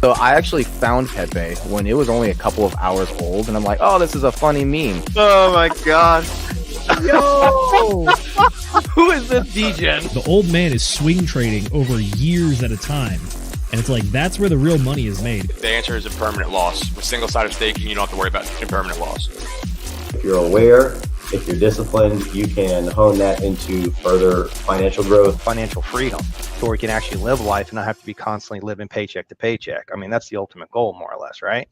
So I actually found Pepe when it was only a couple of hours old, and I'm like, oh, this is a funny meme. Oh my god. Yo! Who is this degen? The old man is swing trading over years at a time. And it's like, that's where the real money is made. The answer is impermanent loss. With single-sided staking, you don't have to worry about impermanent loss. If you're aware, if you're disciplined, you can hone that into further financial growth. Financial freedom, so we can actually live life and not have to be constantly living paycheck to paycheck. I mean, that's the ultimate goal, more or less, right?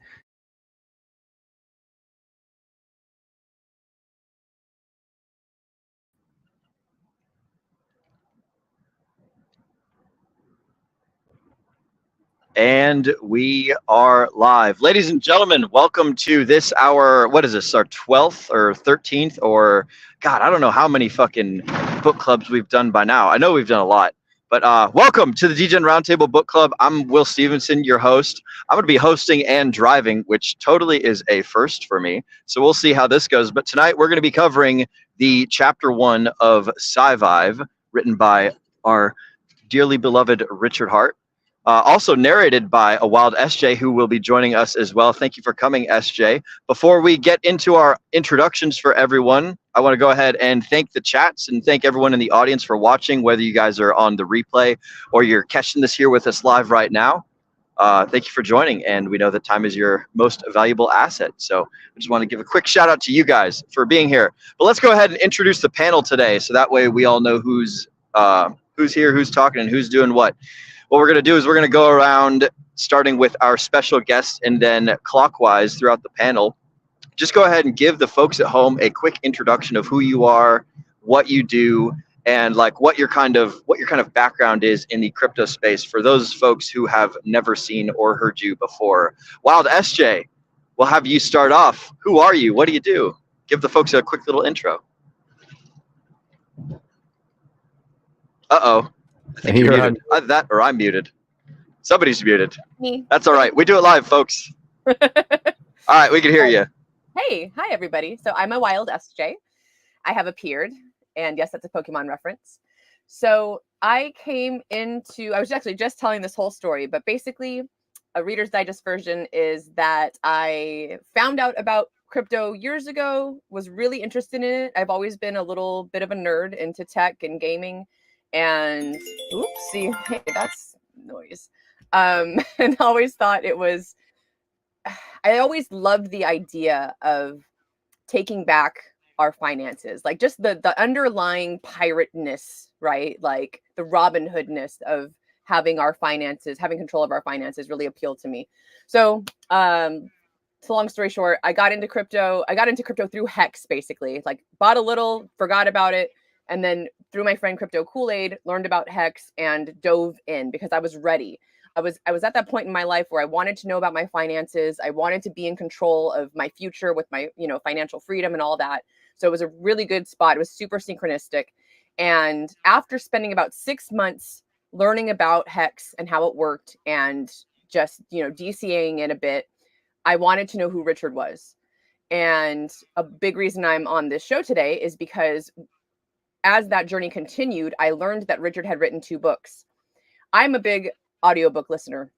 And we are live. Ladies and gentlemen, welcome to this our 12th or 13th or God, I don't know how many fucking book clubs we've done by now. I know we've done a lot, but welcome to the Degen Roundtable Book Club. I'm Will Stevenson, your host. I'm going to be hosting and driving, which totally is a first for me. So we'll see how this goes. But tonight we're going to be covering the chapter 1 of Sci-Vive, written by our dearly beloved Richard Hart. Also narrated by a wild SJ, who will be joining us as well. Thank you for coming, SJ. Before we get into our introductions for everyone, I want to go ahead and thank the chats and thank everyone in the audience for watching, whether you guys are on the replay or you're catching this here with us live right now. Thank you for joining, and we know that time is your most valuable asset. So I just want to give a quick shout out to you guys for being here. But let's go ahead and introduce the panel today, so that way we all know who's here, who's talking, and who's doing what. What we're going to do is we're going to go around starting with our special guests and then clockwise throughout the panel. Just go ahead and give the folks at home a quick introduction of who you are, what you do, and like what your kind of background is in the crypto space for those folks who have never seen or heard you before. Wild SJ, we'll have you start off. Who are you? What do you do? Give the folks a quick little intro. Uh-oh. I think you're muted. That or I'm muted. Somebody's muted. Me. That's all right. We do it live, folks. All right, we can hear you. Hey, hi everybody. So I'm a wild SJ. I have appeared, and yes, that's a Pokemon reference. So I was actually just telling this whole story, but basically a Reader's Digest version is that I found out about crypto years ago, was really interested in it. I've always been a little bit of a nerd into tech and gaming. And oopsie, hey, that's noise. And always thought I always loved the idea of taking back our finances, like just the underlying pirateness, right? Like the Robin Hoodness of having our finances, having control of our finances really appealed to me. So, long story short, I got into crypto through Hex, basically. Like bought a little, forgot about it. And then through my friend Crypto Kool-Aid, learned about Hex and dove in because I was ready. I was at that point in my life where I wanted to know about my finances. I wanted to be in control of my future with my, financial freedom and all that. So it was a really good spot. It was super synchronistic. And after spending about 6 months learning about Hex and how it worked and just, DCAing it a bit, I wanted to know who Richard was. And a big reason I'm on this show today is because as that journey continued, I learned that Richard had written 2 books. I'm a big audiobook listener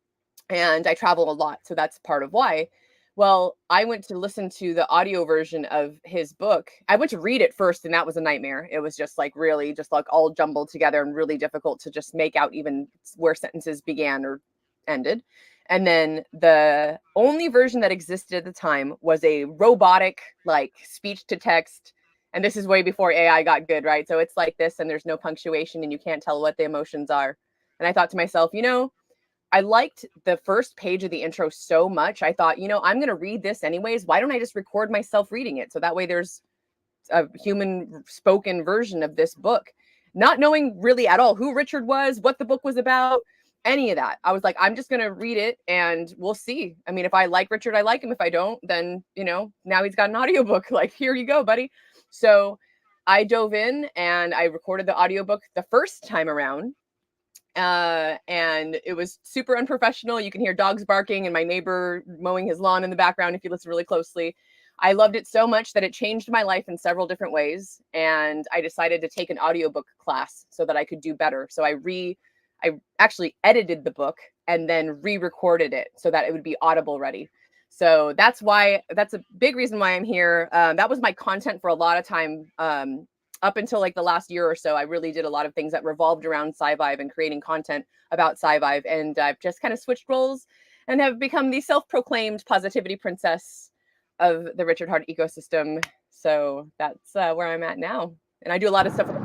and I travel a lot. So that's part of why. Well, I went to listen to the audio version of his book. I went to read it first and that was a nightmare. It was just like really just like all jumbled together and really difficult to just make out even where sentences began or ended. And then the only version that existed at the time was a robotic, like speech to text. And this is way before AI got good, right? So it's like this and there's no punctuation and you can't tell what the emotions are. And I thought to myself, I liked the first page of the intro so much. I thought, I'm going to read this anyways. Why don't I just record myself reading it? So that way there's a human spoken version of this book. Not knowing really at all who Richard was, what the book was about, any of that. I was like, I'm just going to read it and we'll see. I mean, if I like Richard, I like him. If I don't, then, now he's got an audiobook. Like, here you go, buddy. So I dove in and I recorded the audiobook the first time around. And it was super unprofessional. You can hear dogs barking and my neighbor mowing his lawn in the background if you listen really closely. I loved it so much that it changed my life in several different ways. And I decided to take an audiobook class so that I could do better. So I I actually edited the book and then re-recorded it so that it would be Audible ready. So that's a big reason why I'm here. That was my content for a lot of time. Up until like the last year or so, I really did a lot of things that revolved around SciVive and creating content about SciVive. And I've just kind of switched roles and have become the self-proclaimed positivity princess of the Richard Heart ecosystem. So that's where I'm at now. And I do a lot of stuff with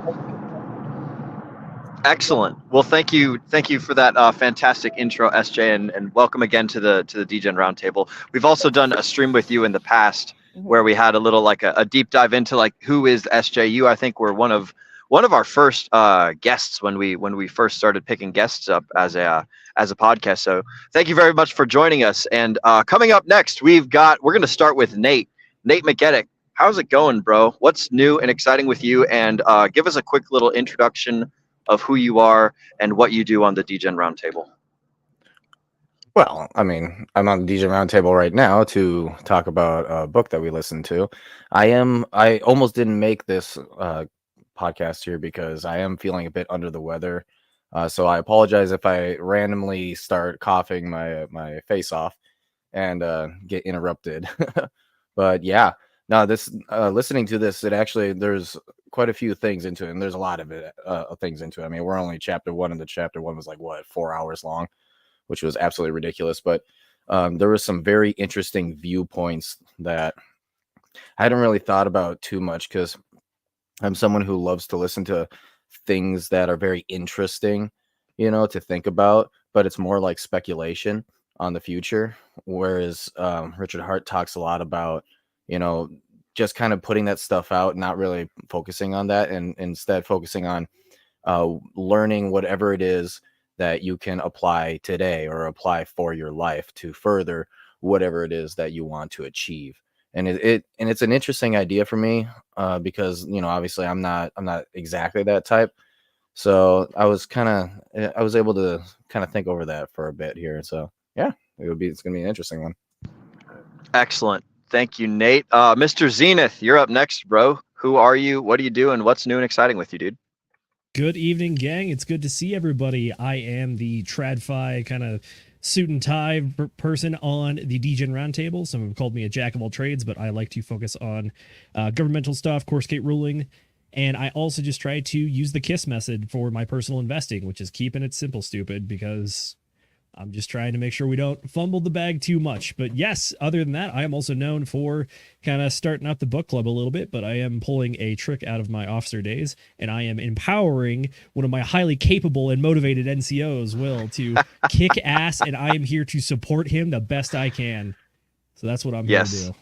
Excellent. Well, thank you for that fantastic intro, SJ, and welcome again to the DGen Roundtable. We've also done a stream with you in the past where we had a little like a deep dive into like who is SJ. You, I think, were one of our first guests when we first started picking guests up as a podcast. So thank you very much for joining us. And coming up next, we're going to start with Nate McGettick. How's it going, bro? What's new and exciting with you? And give us a quick little introduction of who you are and what you do on the DGen Roundtable. Well, I mean, I'm on the DGen Roundtable right now to talk about a book that we listened to. I almost didn't make this podcast here because I am feeling a bit under the weather. So I apologize if I randomly start coughing my face off and get interrupted. But yeah, no, this listening to this, there's quite a few things into it, and there's a lot of things into it. I mean, we're only chapter 1, and the chapter 1 was like 4 hours long, which was absolutely ridiculous. But there was some very interesting viewpoints that I hadn't really thought about too much because I'm someone who loves to listen to things that are very interesting, to think about, but it's more like speculation on the future. Whereas Richard Heart talks a lot about, just kind of putting that stuff out, not really focusing on that, and instead focusing on learning whatever it is that you can apply today or apply for your life to further whatever it is that you want to achieve. And it's an interesting idea for me because, obviously I'm not exactly that type. So I was able to kind of think over that for a bit here. So yeah, it's going to be an interesting one. Excellent. Thank you, Nate. Mr. Zenith, you're up next, bro. Who are you? What do you do? And what's new and exciting with you, dude? Good evening, gang. It's good to see everybody. I am the TradFi kind of suit and tie person on the DGen Roundtable. Some have called me a jack of all trades, but I like to focus on governmental stuff, Corsegate ruling, and I also just try to use the KISS method for my personal investing, which is keeping it simple, stupid, because I'm just trying to make sure we don't fumble the bag too much. But yes, other than that, I am also known for kind of starting out the book club a little bit, but I am pulling a trick out of my officer days, and I am empowering one of my highly capable and motivated NCOs, Will, to kick ass, and I am here to support him the best I can. So that's what I'm here to do.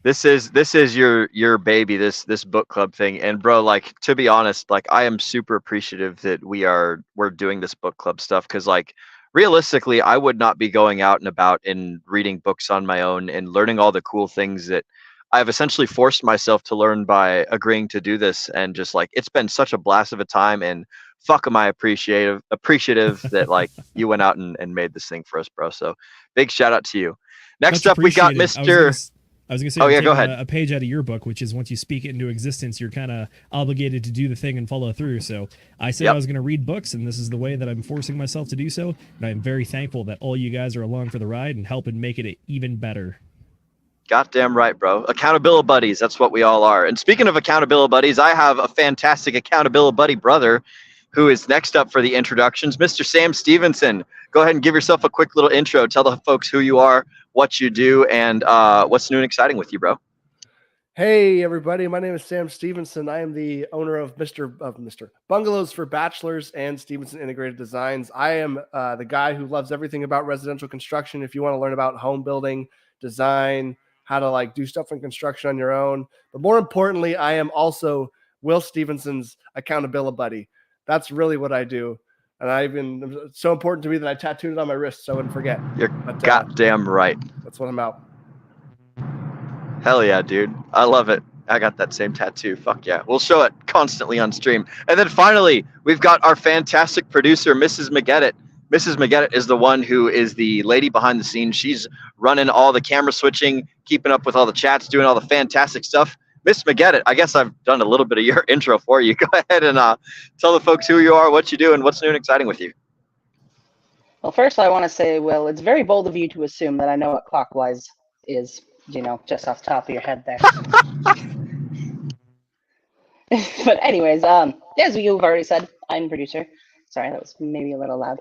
This is your baby, this book club thing. And bro, like, to be honest, like, I am super appreciative that we're doing this book club stuff, because like, realistically, I would not be going out and about and reading books on my own and learning all the cool things that I've essentially forced myself to learn by agreeing to do this. And just like, it's been such a blast of a time, and fuck am I appreciative that like you went out and made this thing for us, bro. So big shout out to you. Next up, we got Mr. I was going to say, oh yeah, go ahead. A page out of your book, which is once you speak it into existence, you're kind of obligated to do the thing and follow through. So I said I was going to read books, and this is the way that I'm forcing myself to do so. And I'm very thankful that all you guys are along for the ride and helping make it even better. Goddamn right, bro. Accountability buddies. That's what we all are. And speaking of accountability buddies, I have a fantastic accountability buddy brother who is next up for the introductions, Mr. Sam Stevenson. Go ahead and give yourself a quick little intro. Tell the folks who you are, what you do, and what's new and exciting with you, bro. Hey, everybody. My name is Sam Stevenson. I am the owner of Mr. Bungalows for Bachelors and Stevenson Integrated Designs. I am the guy who loves everything about residential construction. If you want to learn about home building, design, how to like do stuff in construction on your own. But more importantly, I am also Will Stevenson's accountability buddy. That's really what I do. And it's so important to me that I tattooed it on my wrist so I wouldn't forget. You're goddamn right. That's what I'm about. Hell yeah, dude. I love it. I got that same tattoo. Fuck yeah. We'll show it constantly on stream. And then finally, we've got our fantastic producer, Mrs. McGettitt. Mrs. McGettitt is the one who is the lady behind the scenes. She's running all the camera switching, keeping up with all the chats, doing all the fantastic stuff. Miss McGettitt, I guess I've done a little bit of your intro for you. Go ahead and tell the folks who you are, what you do, and what's new and exciting with you. Well, first I want to say, Will, it's very bold of you to assume that I know what clockwise is, just off the top of your head there. But anyways, as you've already said, I'm producer. Sorry, that was maybe a little loud.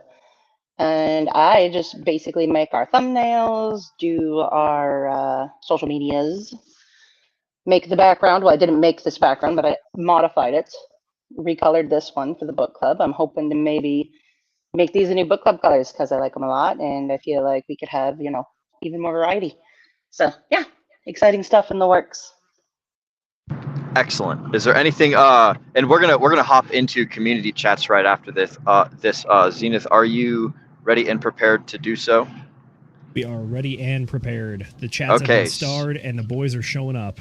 And I just basically make our thumbnails, do our social medias, make the background. Well, I didn't make this background, but I modified it, recolored this one for the book club. I'm hoping to maybe make these a new book club colors because I like them a lot, and I feel like we could have, even more variety. So yeah, exciting stuff in the works. Excellent. Is there anything? And we're gonna hop into community chats right after this. Zenith, are you ready and prepared to do so? We are ready and prepared. The chats have been starred, and the boys are showing up.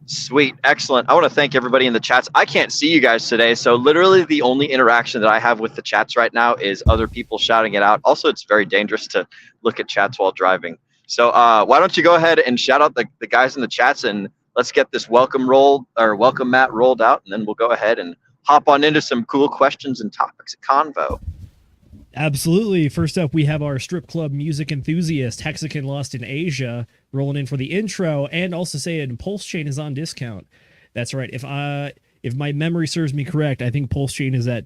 Sweet. Excellent. I want to thank everybody in the chats. I can't see you guys today, so literally the only interaction that I have with the chats right now is other people shouting it out. Also, it's very dangerous to look at chats while driving. So why don't you go ahead and shout out the guys in the chats, and let's get this welcome mat rolled out, and then we'll go ahead and hop on into some cool questions and topics of convo. Absolutely. First up, we have our strip club music enthusiast, Hexagon Lost in Asia, rolling in for the intro, and also saying Pulse Chain is on discount. That's right. If my memory serves me correct, I think Pulse Chain is at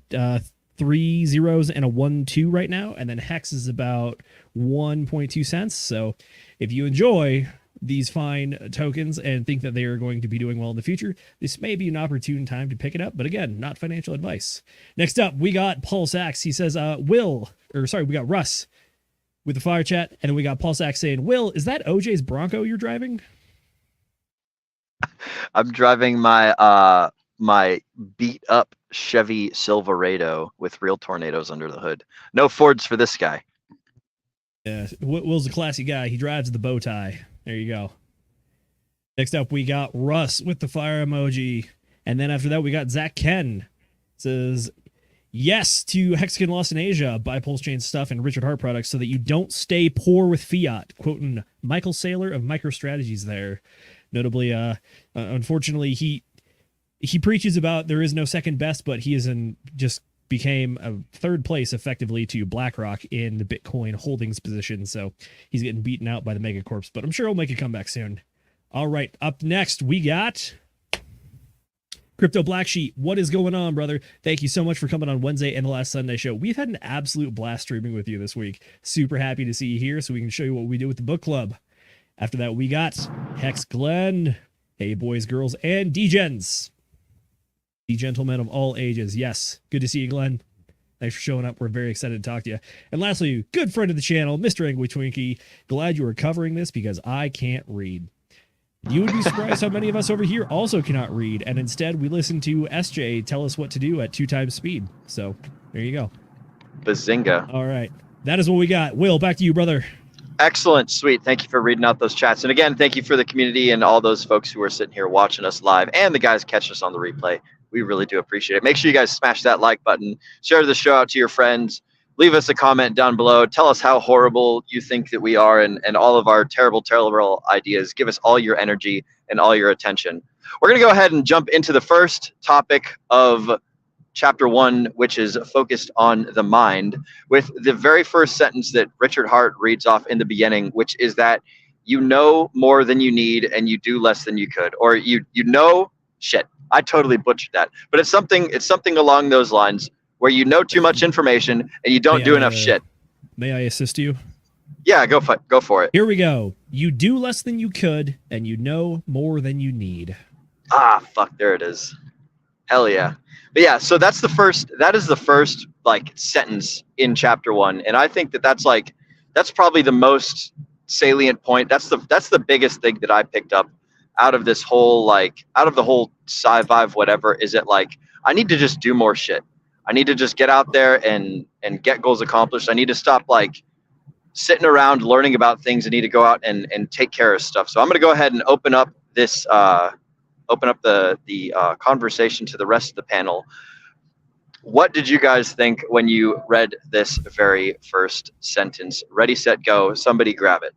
3 zeros and a 1-2 right now, and then Hex is about 1.2 cents. So if you enjoy these fine tokens and think that they are going to be doing well in the future, this may be an opportune time to pick it up, but again, not financial advice. Next up, we got Pulse Axe. He says, we got Russ with the fire chat, and then we got Pulse Axe saying, Will, is that OJ's Bronco you're driving? I'm driving my my beat up Chevy Silverado with real tornadoes under the hood. No Fords for this guy. Yeah, Will's a classy guy. He drives the bow tie. There you go. Next up, we got Russ with the fire emoji. And then after that, we got Zach Ken. Says, yes to Hexagon Lost in Asia. Buy Pulse Chain stuff and Richard Hart products so that you don't stay poor with fiat. Quoting Michael Saylor of MicroStrategies there. Notably, unfortunately, he preaches about there is no second best, but he just became a third place effectively to BlackRock in the Bitcoin holdings position. So he's getting beaten out by the megacorps, but I'm sure he'll make a comeback soon. All right, up next, we got Crypto Black Sheep. What is going on, brother? Thank you so much for coming on Wednesday and the last Sunday show. We've had an absolute blast streaming with you this week. Super happy to see you here so we can show you what we do with the book club. After that, we got Hex Glenn. Hey, boys, girls, and D-Gens. Gentlemen of all ages. Yes. Good to see you, Glenn. Thanks for showing up. We're very excited to talk to you. And lastly, good friend of the channel, Mr. Angry Twinkie. Glad you are covering this because I can't read. You would be surprised how many of us over here also cannot read, and instead we listen to SJ tell us what to do at 2 times speed. So there you go. Bazinga. All right. That is what we got. Will, back to you, brother. Excellent. Sweet. Thank you for reading out those chats. And again, thank you for the community and all those folks who are sitting here watching us live and the guys catching us on the replay. We really do appreciate it. Make sure you guys smash that like button, share the show out to your friends, leave us a comment down below. Tell us how horrible you think that we are and all of our terrible, terrible ideas. Give us all your energy and all your attention. We're going to go ahead and jump into the first topic of chapter 1, which is focused on the mind, with the very first sentence that Richard Hart reads off in the beginning, which is that you know more than you need and you do less than you could, or you know shit. I totally butchered that, but it's something along those lines where you know too much information and you don't do enough shit. May I assist you? Yeah, go for it. Here we go. You do less than you could, and you know more than you need. Ah, fuck, there it is. Hell yeah. But yeah, so that is the first like sentence in chapter 1, and I think that's probably the most salient point. That's the biggest thing that I picked up out of this whole out of the whole sci-fi whatever, is it like I need to just do more shit. I need to just get out there and get goals accomplished. I need to stop sitting around learning about things. I need to go out and take care of stuff. So I'm going to go ahead and open up this the conversation to the rest of the panel. What did you guys think when you read this very first sentence? Ready, set, go. Somebody grab it.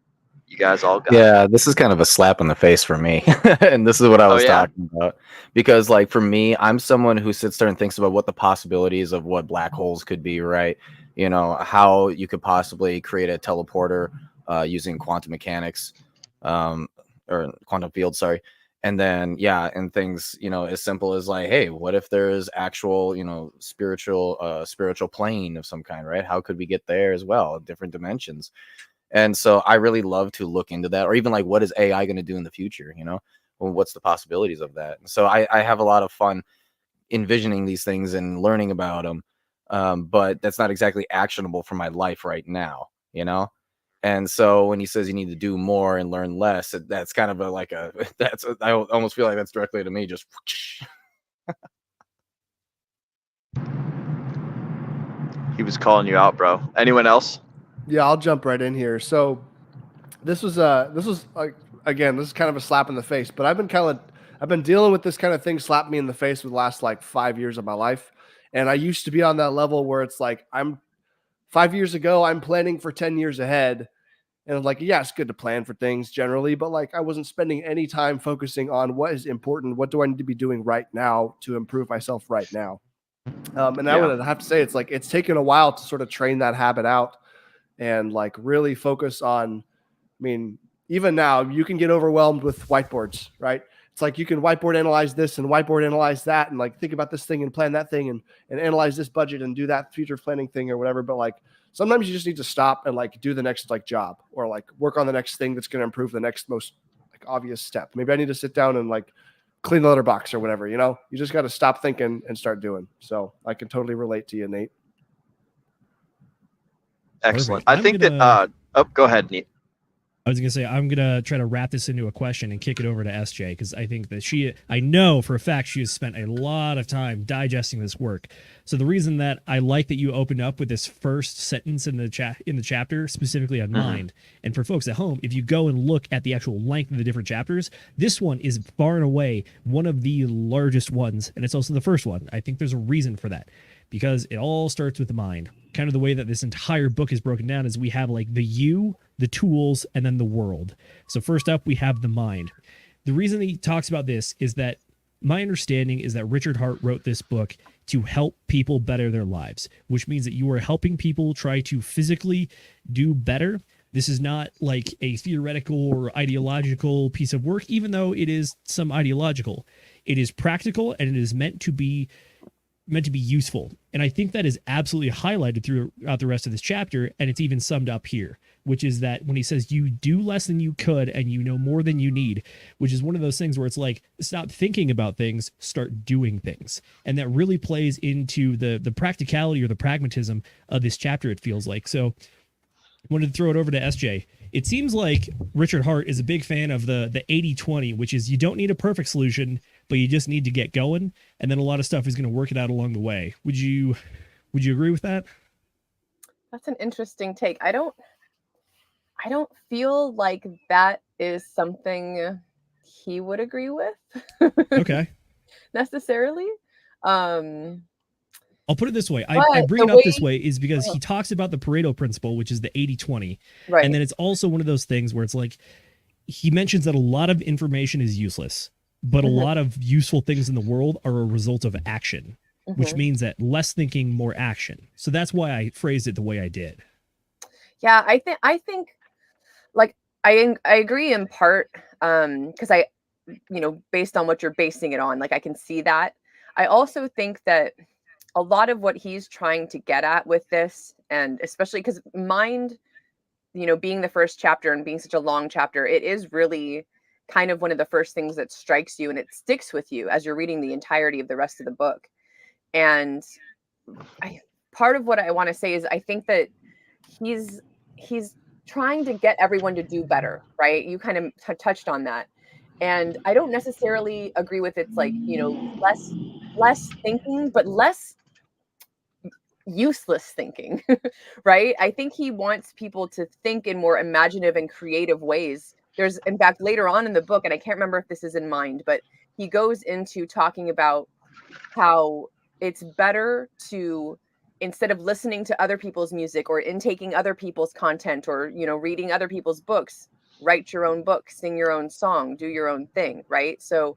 You guys all got it. Yeah, this is kind of a slap in the face for me. And this is what I was talking about. Because for me, I'm someone who sits there and thinks about what the possibilities of what black holes could be, right? you know, how you could possibly create a teleporter using quantum mechanics, or quantum field, sorry. And then, yeah, and things, you know, as simple as like, hey, what if there's actual, you know, spiritual plane of some kind, right? How could we get there as well? Different dimensions. And so I really love to look into that, or even like, what is AI going to do in the future? You know, well, what's the possibilities of that? So I have a lot of fun envisioning these things and learning about them. But that's not exactly actionable for my life right now, you know? And so when he says you need to do more and learn less, that's kind of I almost feel like that's directly to me, just. He was calling you out, bro. Anyone else? Yeah, I'll jump right in here. So this was like, again, this is kind of a slap in the face, but I've been dealing with this kind of thing slap me in the face for the last like 5 years of my life. And I used to be on that level where it's like, 5 years ago, I'm planning for 10 years ahead. And like, yeah, it's good to plan for things generally, but like I wasn't spending any time focusing on what is important. What do I need to be doing right now to improve myself right now? And I would have to say it's like, it's taken a while to sort of train that habit out and like really focus on, I mean, even now you can get overwhelmed with whiteboards, right? It's like you can whiteboard analyze this and whiteboard analyze that and like think about this thing and plan that thing and analyze this budget and do that future planning thing or whatever. But like sometimes you just need to stop and like do the next like job or like work on the next thing that's going to improve the next most like obvious step. Maybe I need to sit down and like clean the litter box or whatever, you know? You just got to stop thinking and start doing. So I can totally relate to you, Nate. Excellent. Perfect. I think that. Go ahead, Nate. I was going to say, I'm going to try to wrap this into a question and kick it over to SJ, because I think that I know for a fact she has spent a lot of time digesting this work. So the reason that I like that you opened up with this first sentence in the chapter, specifically on mind, and for folks at home, if you go and look at the actual length of the different chapters, this one is far and away one of the largest ones, and it's also the first one. I think there's a reason for that, because it all starts with the mind. Kind of the way that this entire book is broken down is we have like the you, the tools, and then the world. So first up, we have the mind. The reason he talks about this is that my understanding is that Richard Hart wrote this book to help people better their lives, which means that you are helping people try to physically do better. This is not like a theoretical or ideological piece of work, even though it is some ideological. It is practical, and it is meant to be useful. And I think that is absolutely highlighted throughout the rest of this chapter, and it's even summed up here, which is that when he says you do less than you could and you know more than you need, which is one of those things where it's like, stop thinking about things, start doing things. And that really plays into the practicality or the pragmatism of this chapter, it feels like. So I wanted to throw it over to SJ. It seems like Richard Hart is a big fan of the 80-20, which is you don't need a perfect solution, but you just need to get going, and then a lot of stuff is going to work it out along the way. Would you agree with that? That's an interesting take. I don't feel like that is something he would agree with. Okay. Necessarily. I'll put it this way. I bring it up this way is because he talks about the Pareto principle, which is the 80-20. Right. And then it's also one of those things where it's like, he mentions that a lot of information is useless, but a lot of useful things in the world are a result of action, which means that less thinking, more action. So that's why I phrased it the way I did. Yeah, I think like I agree in part, because I, based on what you're basing it on, like I can see that. I also think that a lot of what he's trying to get at with this, and especially because mind, being the first chapter and being such a long chapter, it is really kind of one of the first things that strikes you and it sticks with you as you're reading the entirety of the rest of the book. And part of what I want to say is I think that he's trying to get everyone to do better, right? You kind of touched on that. And I don't necessarily agree with it's like, less thinking, but less useless thinking, right? I think he wants people to think in more imaginative and creative ways. There's, in fact, later on in the book, and I can't remember if this is in mind, but he goes into talking about how it's better to, instead of listening to other people's music or intaking other people's content or, reading other people's books, write your own book, sing your own song, do your own thing, right? So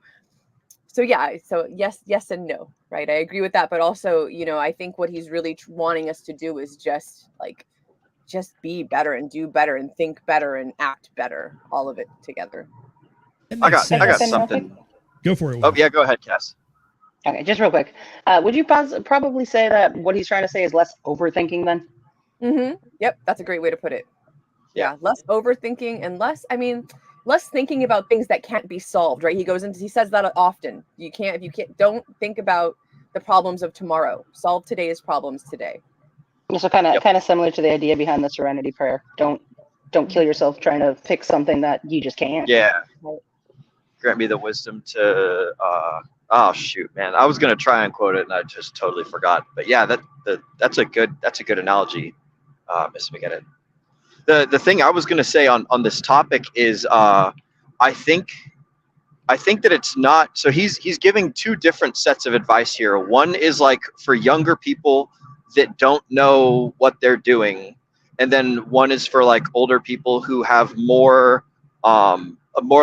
So yeah, so yes and no, right? I agree with that, but also, I think what he's really wanting us to do is just be better and do better and think better and act better, all of it together. That I makes got sense. something. Go for it. Oh Will. yeah, go ahead, Cass. Okay, just real quick. Would you probably say that what he's trying to say is less overthinking then? Yep, that's a great way to put it. Yeah. Yeah, less overthinking and less thinking about things that can't be solved, right? He says that often. Don't think about the problems of tomorrow. Solve today's problems today. So kind of similar to the idea behind the Serenity Prayer. Don't kill yourself trying to fix something that you just can't. Yeah. Right. Grant me the wisdom to. Oh shoot, man! I was gonna try and quote it, and I just totally forgot. But yeah, that's a good analogy, Miss McGinnis. The thing I was gonna say on this topic is I think that it's not. So he's giving two different sets of advice here. One is like for younger people that don't know what they're doing, and then one is for like older people who have more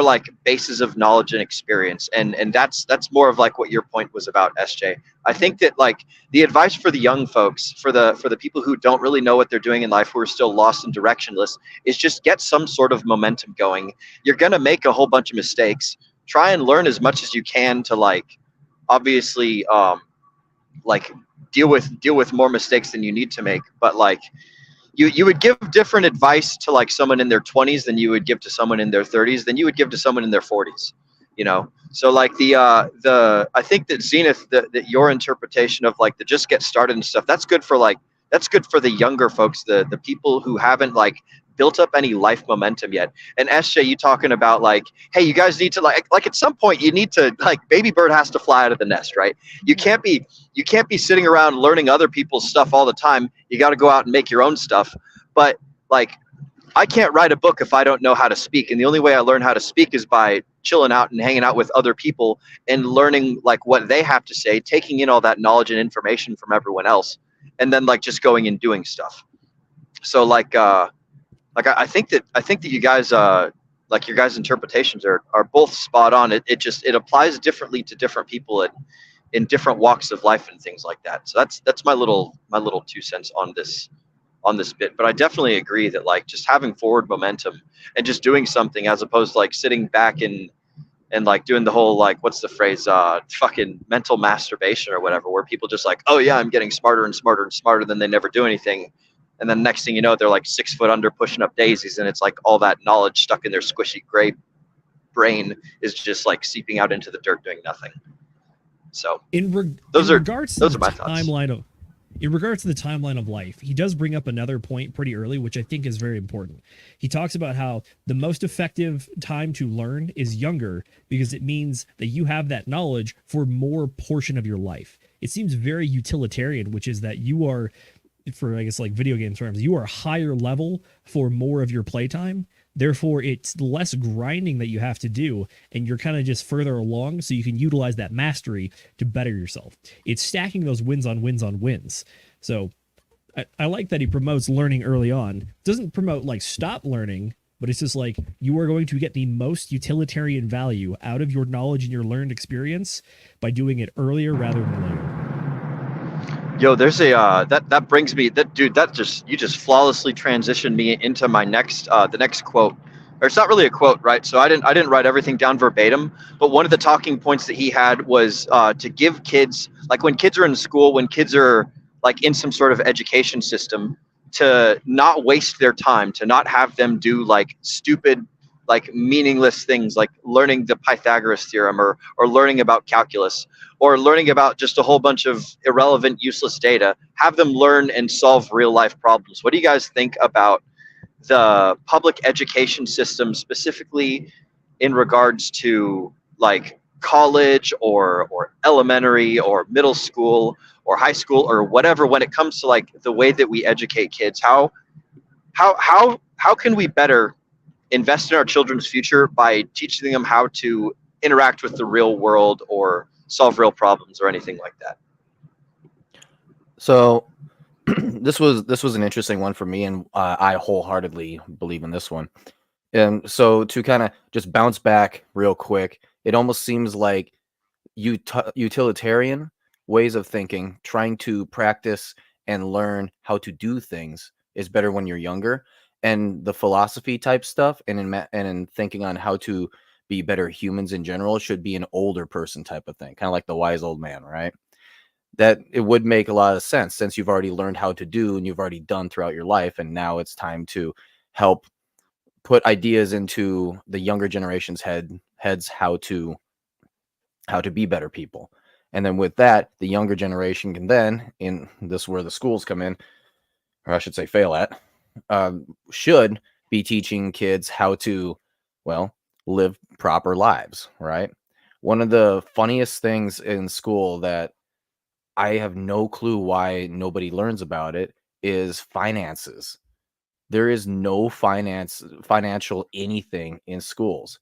like bases of knowledge and experience, and that's more of like what your point was about, SJ. I think that like the advice for the young folks, for the people who don't really know what they're doing in life, who are still lost and directionless, is just get some sort of momentum going. You're gonna make a whole bunch of mistakes. Try and learn as much as you can to like obviously like deal with more mistakes than you need to make, but like you would give different advice to like someone in their 20s than you would give to someone in their 30s than you would give to someone in their 40s, so like I think that Zenith, that your interpretation of like the just get started and stuff, that's good for the younger folks, the people who haven't like built up any life momentum yet. And SJ, you talking about like, hey, you guys need to like at some point you need to like, baby bird has to fly out of the nest, right? You can't be sitting around learning other people's stuff all the time. You got to go out and make your own stuff. But like, I can't write a book if I don't know how to speak, and the only way I learn how to speak is by chilling out and hanging out with other people and learning like what they have to say, taking in all that knowledge and information from everyone else, and then like just going and doing stuff. So like I think that you guys like your guys' interpretations are both spot on. It applies differently to different people in different walks of life and things like that. So that's my little 2 cents on this bit. But I definitely agree that like just having forward momentum and just doing something as opposed to like sitting back and like doing the whole like, what's the phrase, fucking mental masturbation or whatever, where people just like, oh yeah, I'm getting smarter and smarter and smarter, then they never do anything. And then next thing you know, they're like 6 foot under pushing up daisies, and it's like all that knowledge stuck in their squishy gray brain is just like seeping out into the dirt doing nothing. So those are my thoughts. In regards to the timeline of life, he does bring up another point pretty early, which I think is very important. He talks about how the most effective time to learn is younger, because it means that you have that knowledge for more portion of your life. It seems very utilitarian, which is that you are, for I guess like video game terms, you are higher level for more of your playtime. Therefore, it's less grinding that you have to do, and you're kind of just further along, so you can utilize that mastery to better yourself. It's stacking those wins on wins on wins. So I like that he promotes learning early on. Doesn't promote like stop learning, but it's just like you are going to get the most utilitarian value out of your knowledge and your learned experience by doing it earlier rather than later. Yo, there's a that brings me you just flawlessly transitioned me into my next the next quote. Or it's not really a quote, right? So I didn't write everything down verbatim, but one of the talking points that he had was to give kids, like when kids are in school, when kids are like in some sort of education system, to not waste their time, to not have them do like stupid, like meaningless things like learning the Pythagoras theorem or learning about calculus or learning about just a whole bunch of irrelevant, useless data. Have them learn and solve real life problems. What do you guys think about the public education system, specifically in regards to like college or elementary or middle school or high school or whatever, when it comes to like the way that we educate kids? How can we better invest in our children's future by teaching them how to interact with the real world or solve real problems or anything like that? So this was an interesting one for me, and I wholeheartedly believe in this one. And so to kind of just bounce back real quick, it almost seems like utilitarian ways of thinking, trying to practice and learn how to do things is better when you're younger. And the philosophy type stuff and in thinking on how to be better humans in general should be an older person type of thing, kind of like the wise old man, right? That it would make a lot of sense since you've already learned how to do and you've already done throughout your life, and now it's time to help put ideas into the younger generation's heads how to be better people. And then with that, the younger generation can then, in this where the schools come in, or I should say fail at, should be teaching kids how to, well, live proper lives, right? One of the funniest things in school that I have no clue why nobody learns about it is finances. There is no financial anything in schools.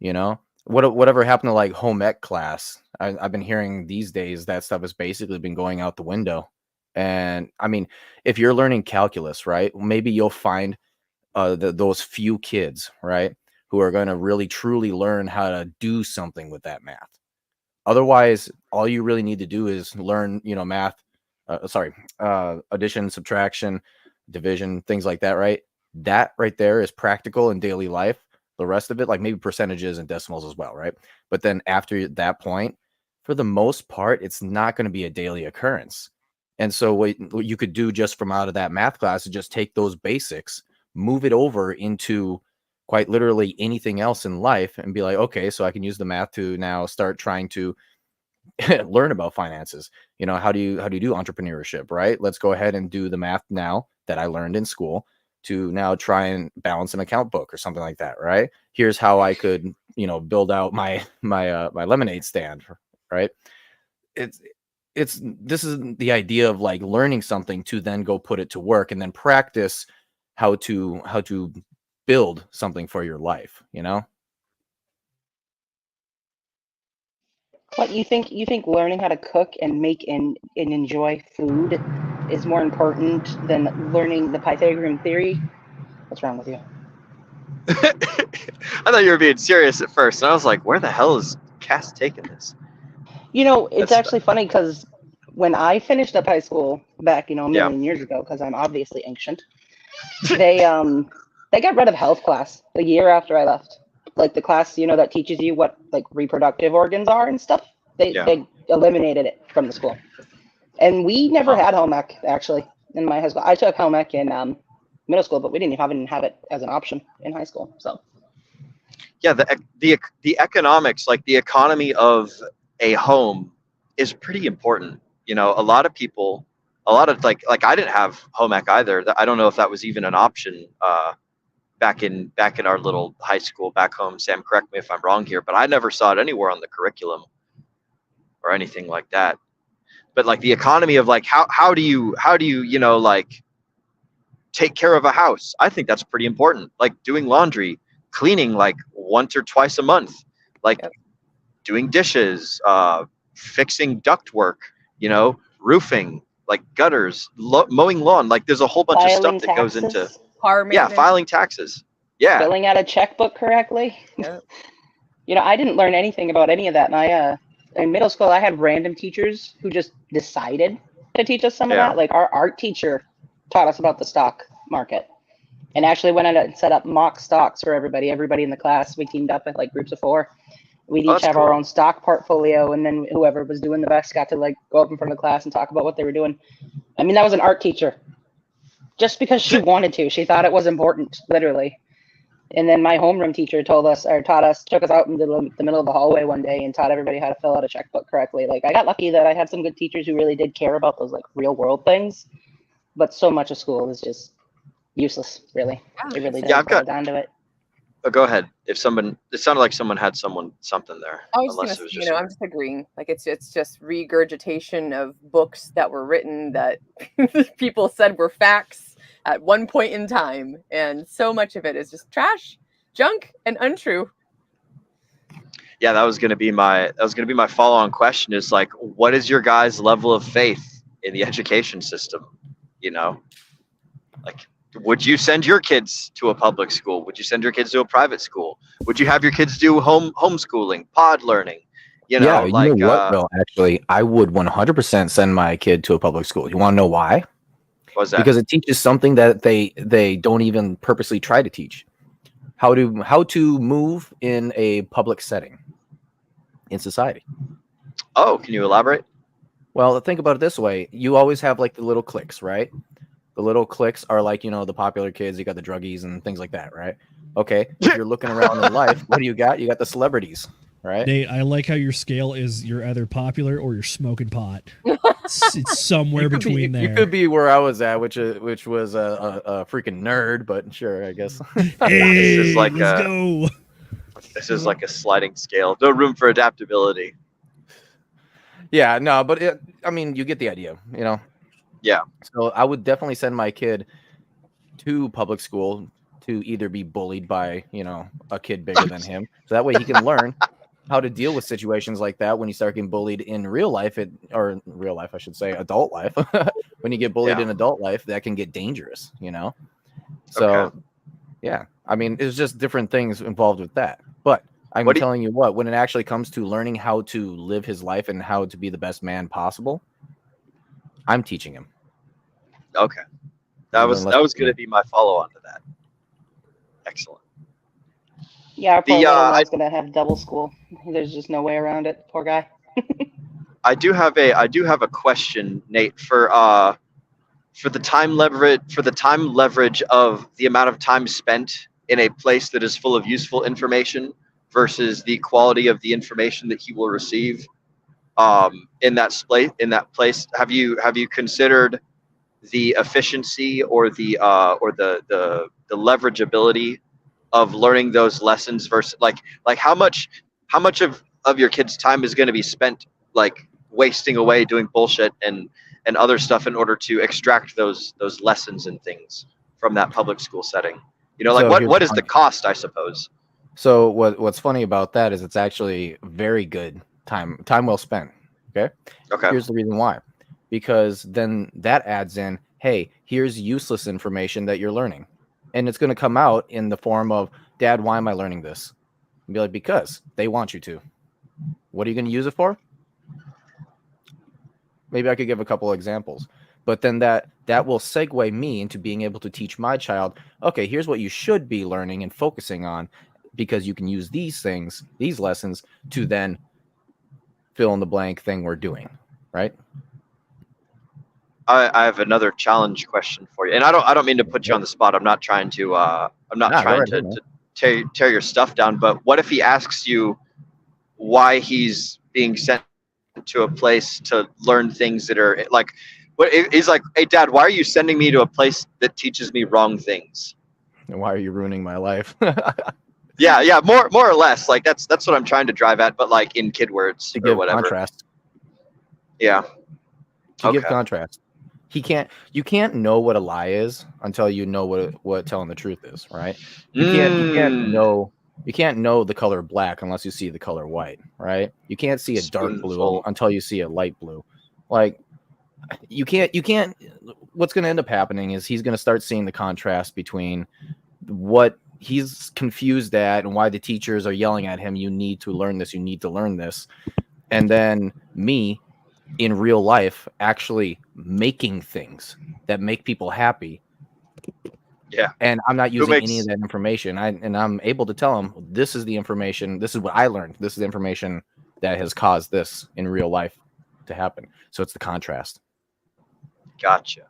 You know, whatever happened to like home ec class? I've been hearing these days that stuff has basically been going out the window. And I mean, if you're learning calculus, right, maybe you'll find those few kids, right, who are going to really truly learn how to do something with that math. Otherwise, all you really need to do is learn, math, addition, subtraction, division, things like that, right? That right there is practical in daily life. The rest of it, like maybe percentages and decimals as well, right? But then after that point, for the most part, it's not going to be a daily occurrence. And so what you could do just from out of that math class is just take those basics, move it over into quite literally anything else in life and be like, okay, so I can use the math to now start trying to learn about finances. How do you do entrepreneurship, right? Let's go ahead and do the math now that I learned in school to now try and balance an account book or something like that, right? Here's how I could, build out my lemonade stand, right? This is the idea of like learning something to then go put it to work and then practice how to build something for your life, What you think learning how to cook and make and enjoy food is more important than learning the Pythagorean theory? What's wrong with you? I thought you were being serious at first, and I was like, where the hell is Cass taking this? It's actually funny because when I finished up high school back, a million years ago, because I'm obviously ancient, they got rid of health class the year after I left. Like the class, that teaches you what like reproductive organs are and stuff. They eliminated it from the school. And we never had home ec actually in my high school. I took home ec in middle school, but we didn't even have it as an option in high school. So yeah, the economics, like the economy of a home is pretty important. A lot of people, like I didn't have home ec either. I don't know if that was even an option back in our little high school back home. Sam, correct me if I'm wrong here, but I never saw it anywhere on the curriculum or anything like that. But like the economy of like how do you like take care of a house? I think that's pretty important. Like doing laundry, cleaning like once or twice a month, like doing dishes, fixing ductwork, roofing, like gutters, mowing lawn. Like there's a whole bunch of stuff that goes into filing taxes. Yeah. Filling out a checkbook correctly. Yeah. I didn't learn anything about any of that. In middle school, I had random teachers who just decided to teach us some of that. Like our art teacher taught us about the stock market and actually went out and set up mock stocks for everybody. Everybody in the class, we teamed up with like groups of 4. We'd each have our own stock portfolio, and then whoever was doing the best got to like go up in front of the class and talk about what they were doing. I mean, that was an art teacher. Just because she wanted to, she thought it was important, literally. And then my homeroom teacher took us out into the middle of the hallway one day and taught everybody how to fill out a checkbook correctly. Like I got lucky that I had some good teachers who really did care about those like real world things, but so much of school is just useless, really. It really does come down to it. Oh, go ahead. It sounded like someone had something there. I was I'm just agreeing. Like it's just regurgitation of books that were written that people said were facts at one point in time, and so much of it is just trash, junk, and untrue. Yeah, that was going to be my follow-on question. Is like, what is your guys' level of faith in the education system? Like, would you send your kids to a public school? Would you send your kids to a private school? Would you have your kids do homeschooling, pod learning? You know, yeah, like you know what, Bill? Actually, I would 100% send my kid to a public school. You want to know why? what's that? Because it teaches something that they don't even purposely try to teach. How to move in a public setting in society. Oh, can you elaborate? Well, think about it this way. You always have like the little cliques, right? The little cliques are like, you know, the popular kids, you got the druggies and things like that, right? Okay. If you're looking around in life, what do you got? You got the celebrities, right? Nate, I like how your scale is you're either popular or you're smoking pot. It's somewhere You could be- between there. You could be where I was at, which was a freaking nerd, but sure, I guess. Hey, This is like let's a- go. This is like a sliding scale. No room for adaptability. Yeah, no, but I mean, you get the idea, you know? Yeah. So I would definitely send my kid to public school to either be bullied by, you know, a kid bigger than him. So that way he can learn how to deal with situations like that when you start getting bullied in real life, or real life, I should say, adult life. When you get bullied Yeah. in adult life, that can get dangerous, you know? So, Okay. yeah, I mean, it's just different things involved with that. But I'm What do you- telling you what, when it actually comes to learning how to live his life and how to be the best man possible, I'm teaching him. Okay. That was going to be my follow on to that. Excellent. Yeah, our The, poor little I- one's gonna have double school. There's just no way around it. Poor guy. I do have a question, Nate, for the time leverage of the amount of time spent in a place that is full of useful information versus the quality of the information that he will receive in that place. Have you considered the efficiency or the leverageability of learning those lessons versus like how much of your kid's time is going to be spent like wasting away doing bullshit and other stuff in order to extract those lessons and things from that public school setting? You know, like So what here's is the the cost, I suppose? So what's funny about that is it's actually very good time well spent. Okay. Okay. Here's the reason why. Because then that adds in, hey, here's useless information that you're learning. And it's going to come out in the form of, Dad, why am I learning this? And be like, because they want you to. What are you going to use it for? Maybe I could give a couple of examples. But then that will segue me into being able to teach my child, okay, here's what you should be learning and focusing on, because you can use these things, these lessons, to then fill in the blank thing we're doing, right? I have another challenge question for you, and I don't mean to put you on the spot. I'm not trying to tear your stuff down. But what if he asks you why he's being sent to a place to learn things that are like, what he's like, hey, Dad, why are you sending me to a place that teaches me wrong things? And why are you ruining my life? Yeah, more or less. Like that's what I'm trying to drive at, but like in kid words To or give whatever. contrast. Yeah. To give Okay. contrast. You can't know what a lie is until you know what telling the truth is, right? You can't know the color black unless you see the color white, right? You can't see a dark blue Spoonful. until you see a light blue. Like you can't what's going to end up happening is he's going to start seeing the contrast between what he's confused at and why the teachers are yelling at him, you need to learn this, and then me in real life actually making things that make people happy. Yeah. And I'm not using any makes- of that information. I'm able to tell them, this is the information, this is what I learned, this is the information that has caused this in real life to happen. So it's the contrast. Gotcha.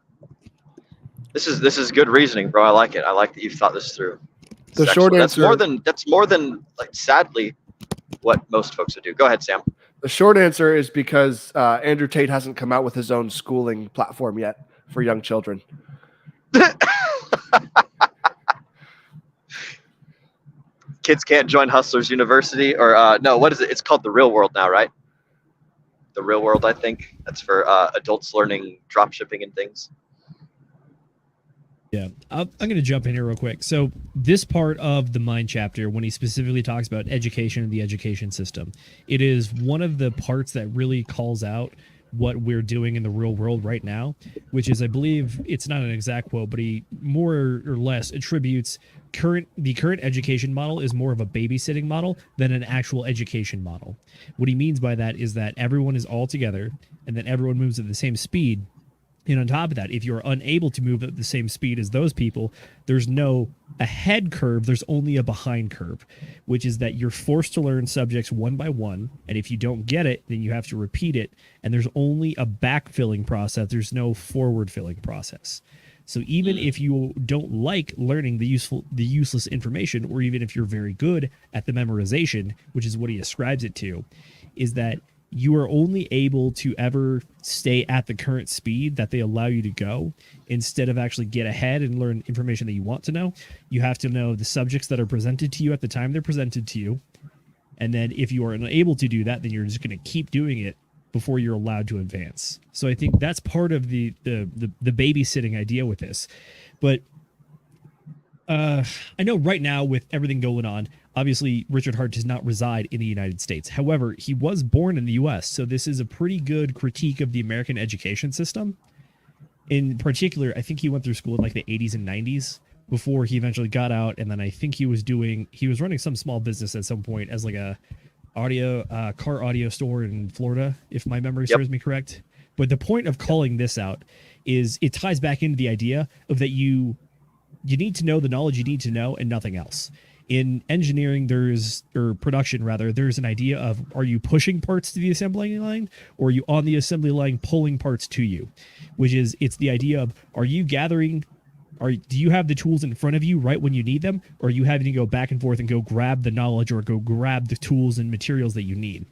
This is good reasoning, bro. I like it. I like that you've thought this through. The It's short excellent. answer. That's more than like sadly what most folks would do. Go ahead, Sam. The short answer is because Andrew Tate hasn't come out with his own schooling platform yet for young children. Kids can't join Hustlers University or no, what is it? It's called The Real World now, right? The Real World, I think. That's for adults learning drop shipping and things. Yeah, I'm going to jump in here real quick. So this part of the Mind chapter, when he specifically talks about education and the education system, it is one of the parts that really calls out what we're doing in the real world right now, which is, I believe, it's not an exact quote, but he more or less attributes the current education model is more of a babysitting model than an actual education model. What he means by that is that everyone is all together and then everyone moves at the same speed. And on top of that, if you're unable to move at the same speed as those people, there's no ahead curve, there's only a behind curve, which is that you're forced to learn subjects one by one. And if you don't get it, then you have to repeat it. And there's only a backfilling process. There's no forward filling process. So even if you don't like learning the useless information, or even if you're very good at the memorization, which is what he ascribes it to, is that you are only able to ever stay at the current speed that they allow you to go, instead of actually get ahead and learn information that you want to know. You have to know the subjects that are presented to you at the time they're presented to you. And then if you are unable to do that, then you're just going to keep doing it before you're allowed to advance. So I think that's part of the babysitting idea with this. But I know right now with everything going on, obviously Richard Hart does not reside in the United States. However, he was born in the US, so this is a pretty good critique of the American education system. In particular, I think he went through school in like the 80s and 90s before he eventually got out, and then I think he was running some small business at some point as like a car audio store in Florida, if my memory serves me correct. But the point of calling this out is it ties back into the idea of that you need to know the knowledge you need to know and nothing else. In engineering, production rather, there's an idea of, are you pushing parts to the assembly line, or are you on the assembly line pulling parts to you? It's the idea of, are you gathering, do you have the tools in front of you right when you need them, or are you having to go back and forth and go grab the knowledge or go grab the tools and materials that you need?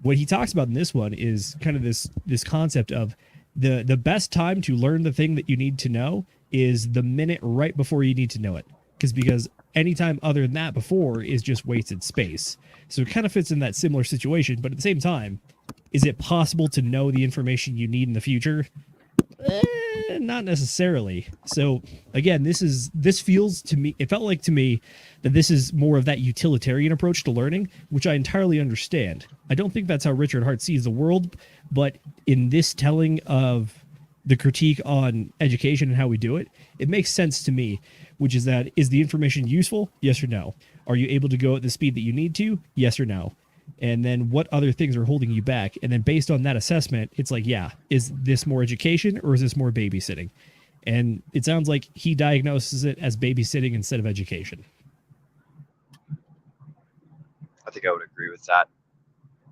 What he talks about in this one is kind of this concept of the best time to learn the thing that you need to know is the minute right before you need to know it. Because any time other than that before is just wasted space. So it kind of fits in that similar situation, but at the same time, is it possible to know the information you need in the future? Not necessarily. So again, this feels to me, it felt like to me that this is more of that utilitarian approach to learning, which I entirely understand. I don't think that's how Richard Hart sees the world, but in this telling of the critique on education and how we do it, it makes sense to me, which is that, is the information useful? Yes or no? Are you able to go at the speed that you need to? Yes or no? And then what other things are holding you back? And then based on that assessment, it's like, yeah, is this more education or is this more babysitting? And it sounds like he diagnoses it as babysitting instead of education. I think I would agree with that.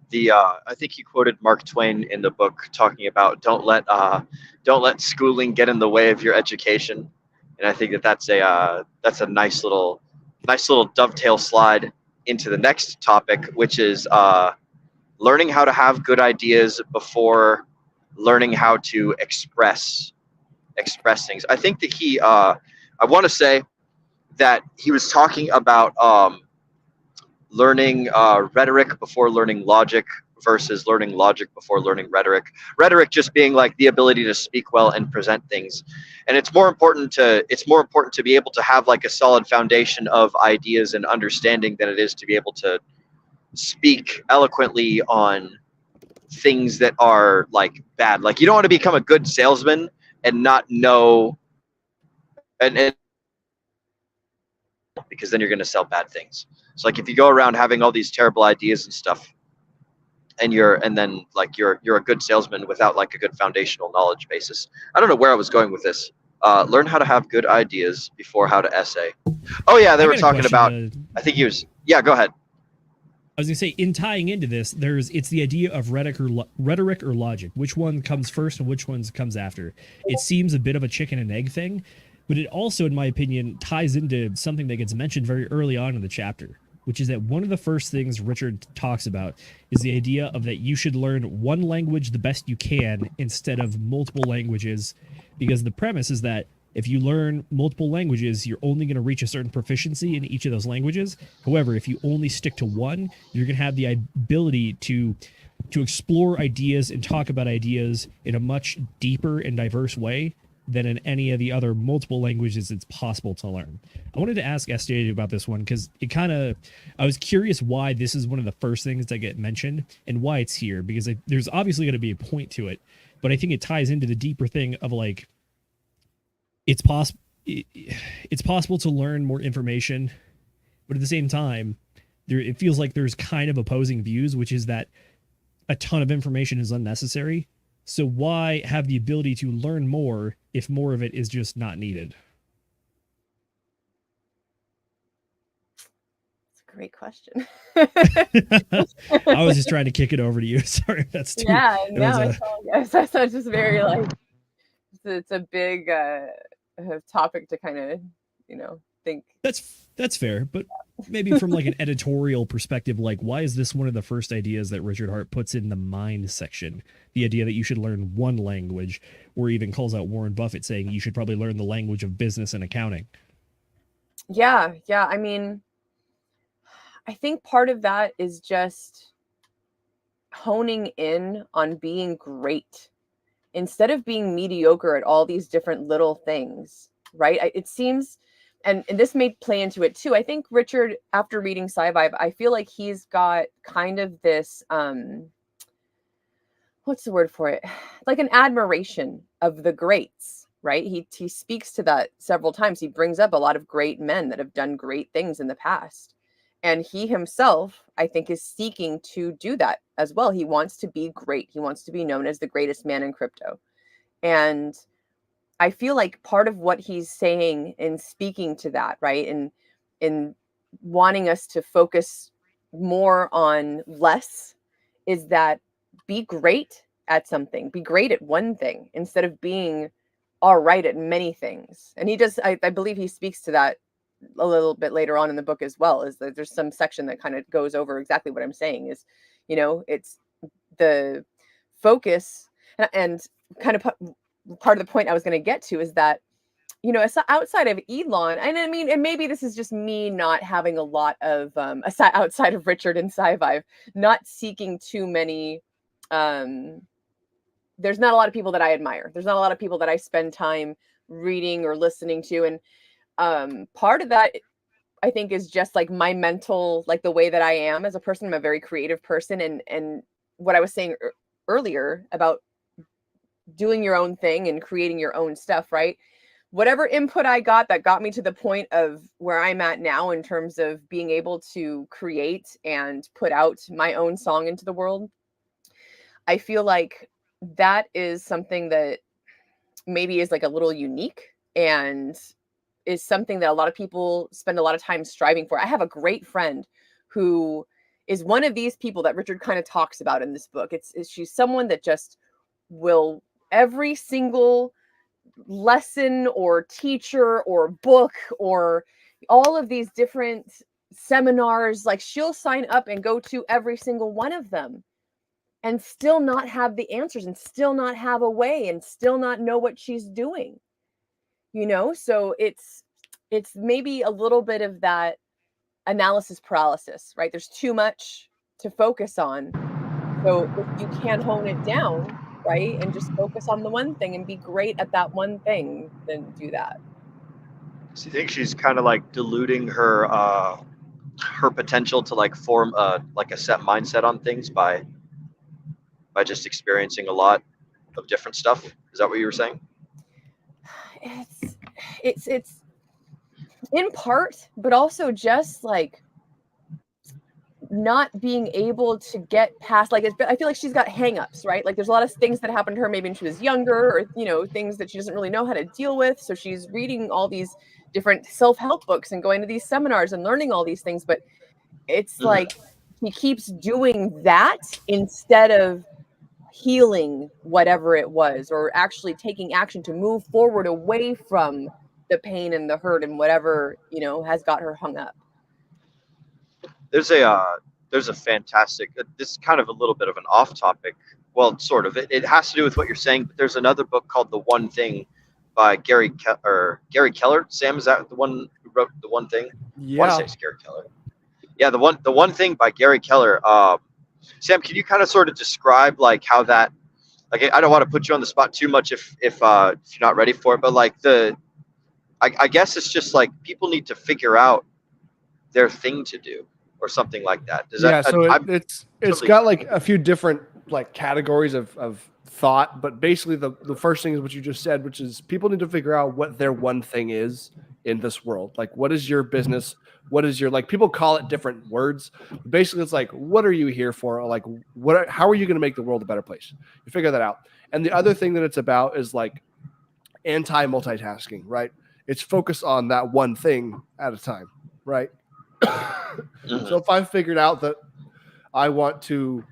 I think he quoted Mark Twain in the book talking about don't let schooling get in the way of your education, and I think that's a nice little dovetail slide into the next topic, which is learning how to have good ideas before learning how to express things. I think that I want to say that he was talking about learning rhetoric before learning logic versus learning logic before learning rhetoric. Rhetoric just being like the ability to speak well and present things. And it's more important to be able to have like a solid foundation of ideas and understanding than it is to be able to speak eloquently on things that are like bad. Like, you don't want to become a good salesman and not know, and because then you're going to sell bad things. So like, if you go around having all these terrible ideas and stuff, and you're a good salesman without like a good foundational knowledge basis. I don't know where I was going with this. Learn how to have good ideas before how to essay. Oh yeah, they were talking about. I think he was. Yeah, go ahead. I was gonna say, in tying into this, it's the idea of rhetoric or logic. Which one comes first and which one comes after? It seems a bit of a chicken and egg thing, but it also, in my opinion, ties into something that gets mentioned very early on in the chapter, which is that one of the first things Richard talks about is the idea of that you should learn one language the best you can instead of multiple languages, because the premise is that if you learn multiple languages, you're only going to reach a certain proficiency in each of those languages. However, if you only stick to one, you're going to have the ability to explore ideas and talk about ideas in a much deeper and diverse way than in any of the other multiple languages it's possible to learn. I wanted to ask SJ about this one because I was curious why this is one of the first things that get mentioned and why it's here, because there's obviously going to be a point to it, but I think it ties into the deeper thing of like, it's possible to learn more information, but at the same time, it feels like there's kind of opposing views, which is that a ton of information is unnecessary. So why have the ability to learn more if more of it is just not needed? It's a great question. I was just trying to kick it over to you. Sorry, that's too. Yeah, no, it's all good. So it's just very like it's a big topic to kind of think. That's fair, but maybe from like an editorial perspective, like why is this one of the first ideas that Richard Hart puts in the mind section? The idea that you should learn one language, or even calls out Warren Buffett saying you should probably learn the language of business and accounting. Yeah. I mean, I think part of that is just honing in on being great instead of being mediocre at all these different little things, right? It seems, and this may play into it too. I think Richard, after reading Sci-Vibe, I feel like he's got kind of this, what's the word for it? Like an admiration of the greats, right? He speaks to that several times. He brings up a lot of great men that have done great things in the past. And he himself, I think, is seeking to do that as well. He wants to be great. He wants to be known as the greatest man in crypto. And I feel like part of what he's saying in speaking to that, right, and in wanting us to focus more on less, is that be great at something, be great at one thing instead of being all right at many things. And he does, I believe he speaks to that a little bit later on in the book as well, is that there's some section that kind of goes over exactly what I'm saying is, it's the focus and kind of part of the point I was going to get to is that, outside of Elon, and I mean, and maybe this is just me not having a lot of, outside of Richard and Sci-Vibe, not seeking too many, there's not a lot of people that I admire. There's not a lot of people that I spend time reading or listening to. And part of that, I think, is just like my mental, like the way that I am as a person. I'm a very creative person. And what I was saying earlier about doing your own thing and creating your own stuff, right? Whatever input I got that got me to the point of where I'm at now in terms of being able to create and put out my own song into the world, I feel like that is something that maybe is like a little unique and is something that a lot of people spend a lot of time striving for. I have a great friend who is one of these people that Richard kind of talks about in this book. She's someone that just will, every single lesson or teacher or book or all of these different seminars, like she'll sign up and go to every single one of them and still not have the answers and still not have a way and still not know what she's doing, so it's maybe a little bit of that analysis paralysis, right? There's too much to focus on, so if you can't hone it down, right, and just focus on the one thing and be great at that one thing, then do that. So you think she's kind of like diluting her potential to like form like a set mindset on things by just experiencing a lot of different stuff? Is that what you were saying? It's in part, but also just like not being able to get past, like, I feel like she's got hangups, right? Like there's a lot of things that happened to her maybe when she was younger, or things that she doesn't really know how to deal with. So she's reading all these different self-help books and going to these seminars and learning all these things, but it's like he keeps doing that instead of healing whatever it was, or actually taking action to move forward away from the pain and the hurt and whatever, has got her hung up. There's a fantastic, this is kind of a little bit of an off topic. Well, sort of, it has to do with what you're saying, but there's another book called The One Thing by Gary Keller. Sam, is that the one who wrote The One Thing? Yeah. I want to say it's Gary Keller. Yeah. The one Thing by Gary Keller. Sam, can you kind of sort of describe like how that like I don't want to put you on the spot too much if you're not ready for it, but like I guess it's just like people need to figure out their thing to do or something like that. Does Yeah, that? so I'm it's totally- got like a few different like categories of thought, but basically the first thing is what you just said, which is people need to figure out what their one thing is in this world. Like, what is your business? What is your, like, people call it different words. But basically, it's like, what are you here for? Or like, how are you going to make the world a better place? You figure that out. And the other thing that it's about is like anti-multitasking, right? It's focused on that one thing at a time, right? So if I figured out that I want to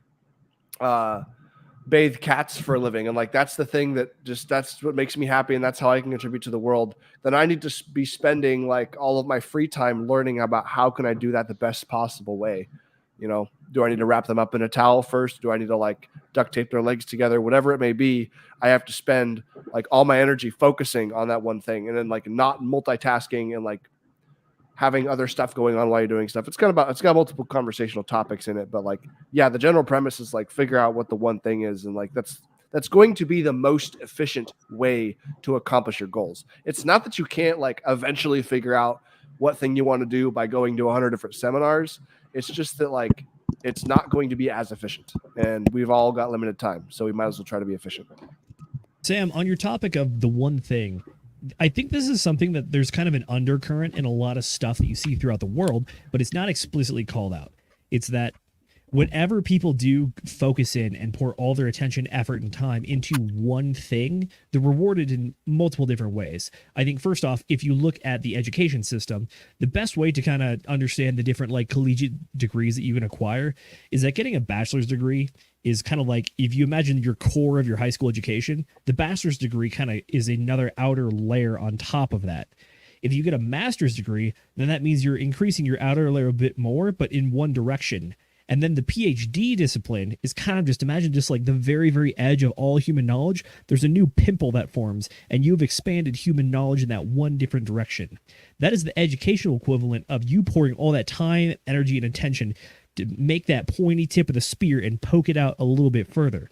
bathe cats for a living, and like that's the thing that's what makes me happy, and that's how I can contribute to the world, then I need to be spending like all of my free time learning about how can I do that the best possible way. You know, do I need to wrap them up in a towel first? Do I need to like duct tape their legs together? Whatever it may be, I have to spend like all my energy focusing on that one thing, and then like not multitasking and like having other stuff going on while you're doing stuff. It's got multiple conversational topics in it, but like, yeah, the general premise is like figure out what the one thing is. And like, that's going to be the most efficient way to accomplish your goals. It's not that you can't like eventually figure out what thing you want to do by going to 100 different seminars. It's just that like, it's not going to be as efficient, and we've all got limited time. So we might as well try to be efficient. Sam, on your topic of the one thing, I think this is something that there's kind of an undercurrent in a lot of stuff that you see throughout the world, but it's not explicitly called out. It's that whenever people do focus in and pour all their attention, effort, and time into one thing, they're rewarded in multiple different ways. I think first off, if you look at the education system, the best way to kind of understand the different like collegiate degrees that you can acquire is that getting a bachelor's degree is kind of like, if you imagine your core of your high school education, the bachelor's degree kind of is another outer layer on top of that. If you get a master's degree, then that means you're increasing your outer layer a bit more, but in one direction. And then the PhD discipline is kind of just, imagine just like the very, very edge of all human knowledge. There's a new pimple that forms, and you've expanded human knowledge in that one different direction. That is the educational equivalent of you pouring all that time, energy, and attention to make that pointy tip of the spear and poke it out a little bit further.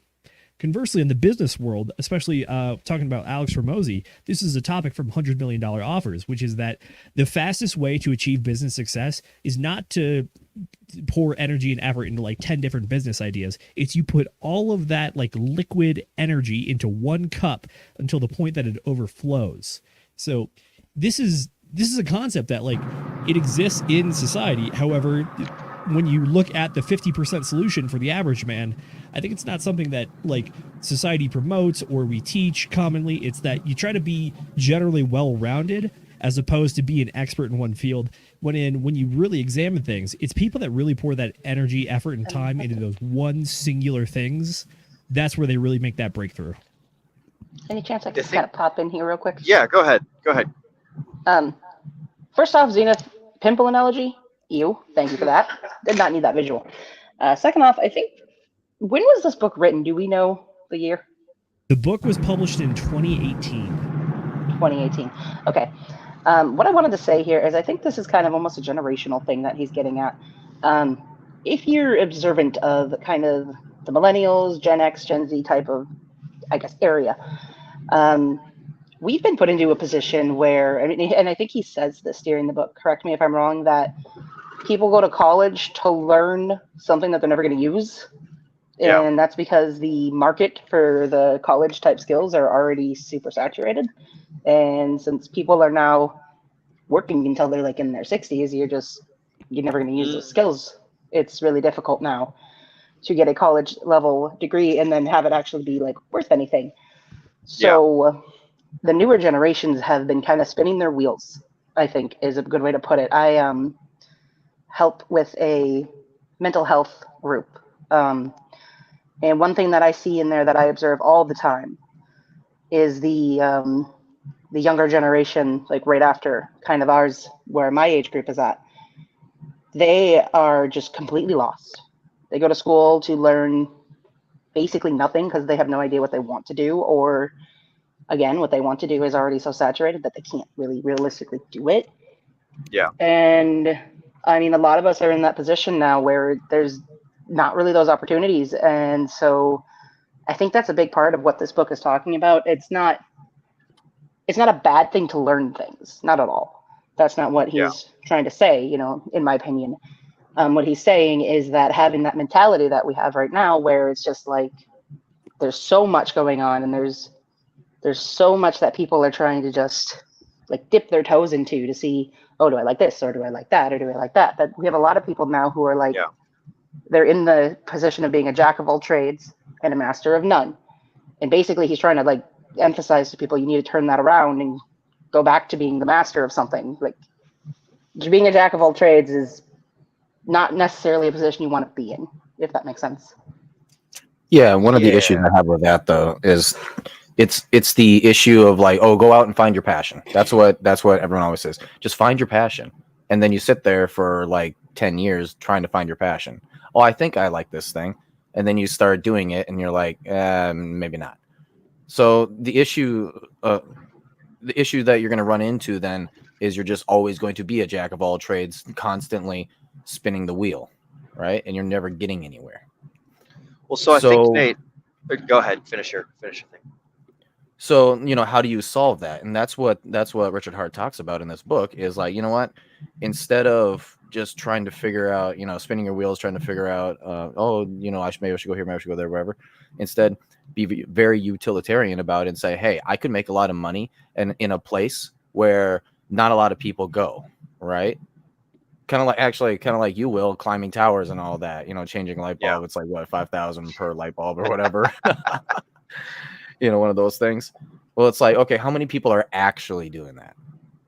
Conversely, in the business world, especially talking about Alex Hormozi, this is a topic from $100 Million Offers, which is that the fastest way to achieve business success is not to pour energy and effort into like 10 different business ideas. It's you put all of that like liquid energy into one cup until the point that it overflows. So this is a concept that like it exists in society. However, when you look at the 50% solution for the average man, I think it's not something that like society promotes or we teach commonly. It's that you try to be generally well-rounded as opposed to be an expert in one field. When you really examine things, it's people that really pour that energy, effort, and time into those one singular things. That's where they really make that breakthrough. Any chance I could kind of pop in here real quick? Yeah, go ahead. First off, Zenith, pimple analogy. Ew, thank you for that. Did not need that visual. Second off, I think, when was this book written? Do we know the year? The book was published in 2018. 2018. Okay. What I wanted to say here is I think this is kind of almost a generational thing that he's getting at. If you're observant of kind of the millennials, Gen X, Gen Z type of, I guess, area, we've been put into a position where, and I think he says this during the book, correct me if I'm wrong, that people go to college to learn something that they're never going to use. Yeah. And that's because the market for the college type skills are already super saturated. And since people are now working until they're like in their 60s, you're never going to use those skills. It's really difficult now to get a college level degree and then have it actually be like worth anything. So the newer generations have been kind of spinning their wheels, I think is a good way to put it. I help with a mental health group. And one thing that I see in there that I observe all the time is the younger generation, like right after kind of ours, where my age group is at, they are just completely lost. They go to school to learn basically nothing because they have no idea what they want to do, or again, what they want to do is already so saturated that they can't really realistically do it. Yeah. And I mean, a lot of us are in that position now where there's not really those opportunities. And so I think that's a big part of what this book is talking about. It's not a bad thing to learn things, not at all. That's not what he's trying to say, you know, in my opinion. What he's saying is that having that mentality that we have right now, where it's just like there's so much going on, and there's so much that people are trying to just like dip their toes into to see, oh, do I like this, or do I like that, or do I like that? That we have a lot of people now who are like, they're in the position of being a jack of all trades and a master of none. And basically he's trying to like emphasize to people, you need to turn that around and go back to being the master of something. Like being a jack of all trades is not necessarily a position you want to be in, if that makes sense. Yeah, one of the issues I have with that though is it's the issue of like, oh, go out and find your passion. That's what everyone always says. Just find your passion. And then you sit there for like 10 years trying to find your passion. Oh, I think I like this thing. And then you start doing it and you're like, maybe not. So the issue that you're going to run into then is you're just always going to be a jack of all trades, constantly spinning the wheel, right? And you're never getting anywhere. Well, so I think, Nate, go ahead, finish your thing. So, you know, how do you solve that? And that's what Richard Hart talks about in this book is like, you know what, instead of just trying to figure out, you know, spinning your wheels, trying to figure out, oh, you know, maybe I should go here, maybe I should go there, wherever. Instead, be very utilitarian about it and say, hey, I could make a lot of money and in a place where not a lot of people go, right? Kind of like you will, climbing towers and all that, you know, changing light bulb. It's like what, 5,000 per light bulb or whatever. You know, one of those things. Well, it's like, okay, how many people are actually doing that?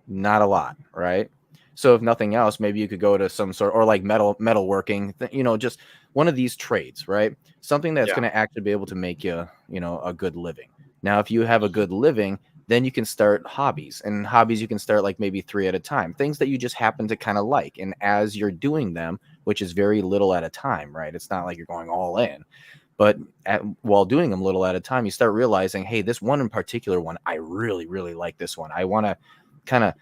Not a lot, right? So if nothing else, maybe you could go to some sort, or like metalworking, you know, just one of these trades, right? Something that's going to actually be able to make you, you know, a good living. Now, if you have a good living, then you can start hobbies, and hobbies you can start like maybe 3 at a time, things that you just happen to kind of like. And as you're doing them, which is very little at a time, right? It's not like you're going all in. But while doing them little at a time, you start realizing, hey, this one in particular one, I really, really like this one. I want to kind of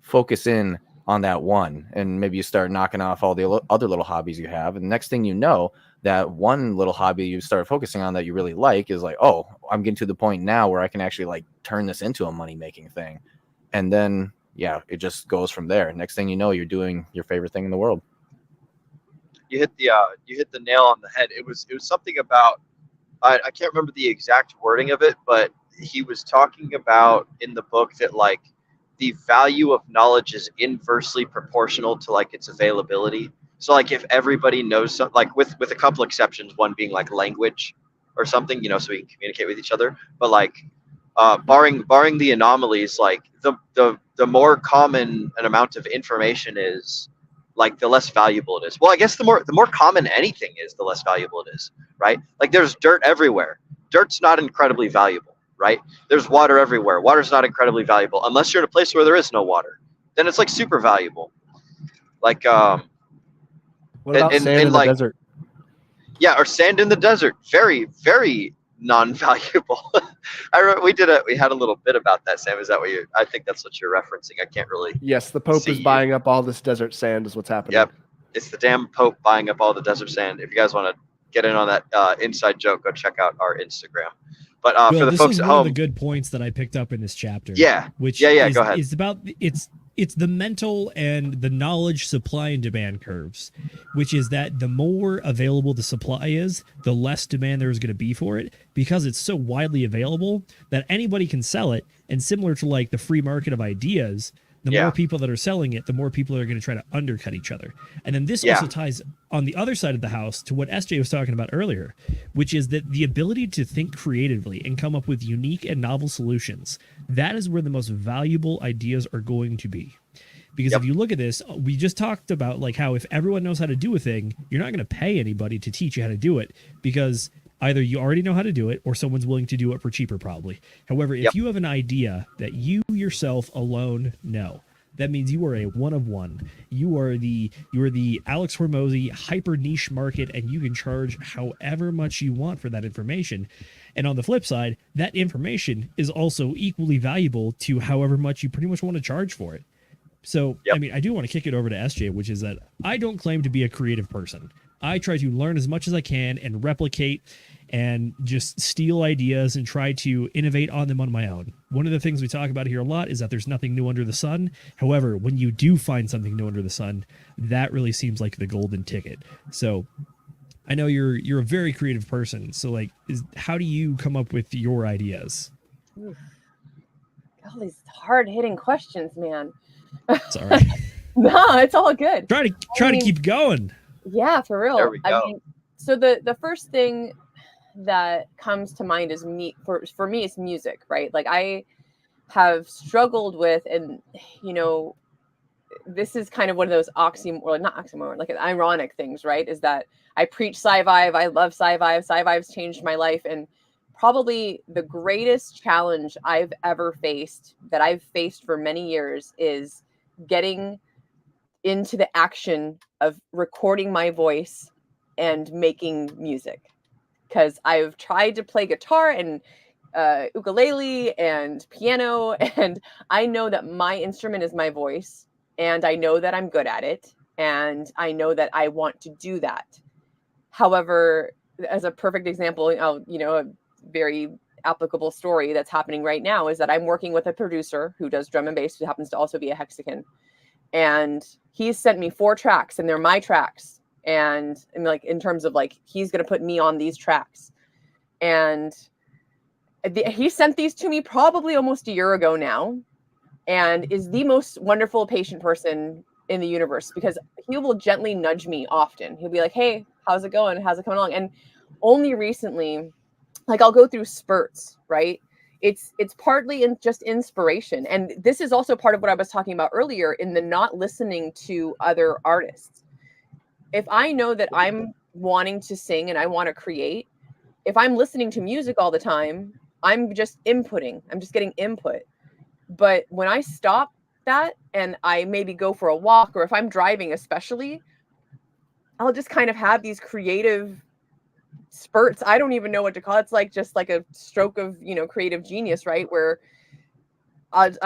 focus in on that one. And maybe you start knocking off all the other little hobbies you have. And next thing you know, that one little hobby you start focusing on that you really like is like, oh, I'm getting to the point now where I can actually like turn this into a money-making thing. And then, yeah, it just goes from there. Next thing you know, you're doing your favorite thing in the world. You hit the nail on the head. It was something about, I can't remember the exact wording of it, but he was talking about in the book that like the value of knowledge is inversely proportional to like its availability. So like if everybody knows something, like with a couple exceptions, one being like language or something, you know, so we can communicate with each other. But like barring the anomalies, like the more common an amount of information is, like the less valuable it is. Well, I guess the more common anything is, the less valuable it is, right? Like there's dirt everywhere. Dirt's not incredibly valuable, right? There's water everywhere. Water's not incredibly valuable unless you're in a place where there is no water. Then it's like super valuable. Like what about sand in the desert? Yeah, or sand in the desert. Very, very non-valuable. We had a little bit about that, Sam. Is that what I think that's what you're referencing. I can't really. Yes, the Pope is buying up all this desert sand is what's happening. Yep. It's the damn Pope buying up all the desert sand. If you guys want to get in on that inside joke, go check out our Instagram. But for the folks at home, one of the good points that I picked up in this chapter. Yeah. Which go is ahead. about it's the mental and the knowledge supply and demand curves, which is that the more available the supply is, the less demand there is going to be for it, because it's so widely available that anybody can sell it. And similar to like the free market of ideas, the more people that are selling it, the more people are going to try to undercut each other. And then this also ties on the other side of the house to what SJ was talking about earlier, which is that the ability to think creatively and come up with unique and novel solutions, that is where the most valuable ideas are going to be. Because if you look at this, we just talked about like how if everyone knows how to do a thing, you're not going to pay anybody to teach you how to do it, because either you already know how to do it or someone's willing to do it for cheaper probably. However, if you have an idea that you yourself alone know, that means you are a one of one. You are the Alex Hormozy hyper niche market, and you can charge however much you want for that information. And on the flip side, that information is also equally valuable to however much you pretty much want to charge for it. So, I mean, I do want to kick it over to SJ, which is that I don't claim to be a creative person. I try to learn as much as I can and replicate and just steal ideas and try to innovate on them on my own. One of the things we talk about here a lot is that there's nothing new under the sun. However, when you do find something new under the sun, that really seems like the golden ticket. So I know you're a very creative person. So like, how do you come up with your ideas? Oof. All these hard-hitting questions, man. Sorry. No, it's all good. Try to keep going. Yeah, for real. There we go. I mean, so the first thing that comes to mind is for me it's music, right? Like I have struggled with, and you know, this is kind of one of those not oxymoron, like ironic things, right? Is that I preach sci-vibe, I love sci-vibe. Sci-vibe's changed my life, and probably the greatest challenge I've ever faced, that I've faced for many years, is getting into the action of recording my voice and making music. Because I've tried to play guitar and ukulele and piano, and I know that my instrument is my voice, and I know that I'm good at it, and I know that I want to do that. However, as a perfect example, a very applicable story that's happening right now is that I'm working with a producer who does drum and bass, who happens to also be a Hexagon, and he's sent me 4 tracks, and they're my tracks. And like, in terms of like, he's going to put me on these tracks. And he sent these to me probably almost a year ago now, and is the most wonderful, patient person in the universe, because he will gently nudge me often. He'll be like, hey, how's it going? How's it coming along? And only recently, like, I'll go through spurts, right? It's partly just inspiration. And this is also part of what I was talking about earlier in the not listening to other artists. If I know that I'm wanting to sing and I want to create, if I'm listening to music all the time, I'm just inputting. I'm just getting input. But when I stop that and I maybe go for a walk, or if I'm driving especially, I'll just kind of have these creative spurts. I don't even know what to call it. It's like just like a stroke of, creative genius, right? Where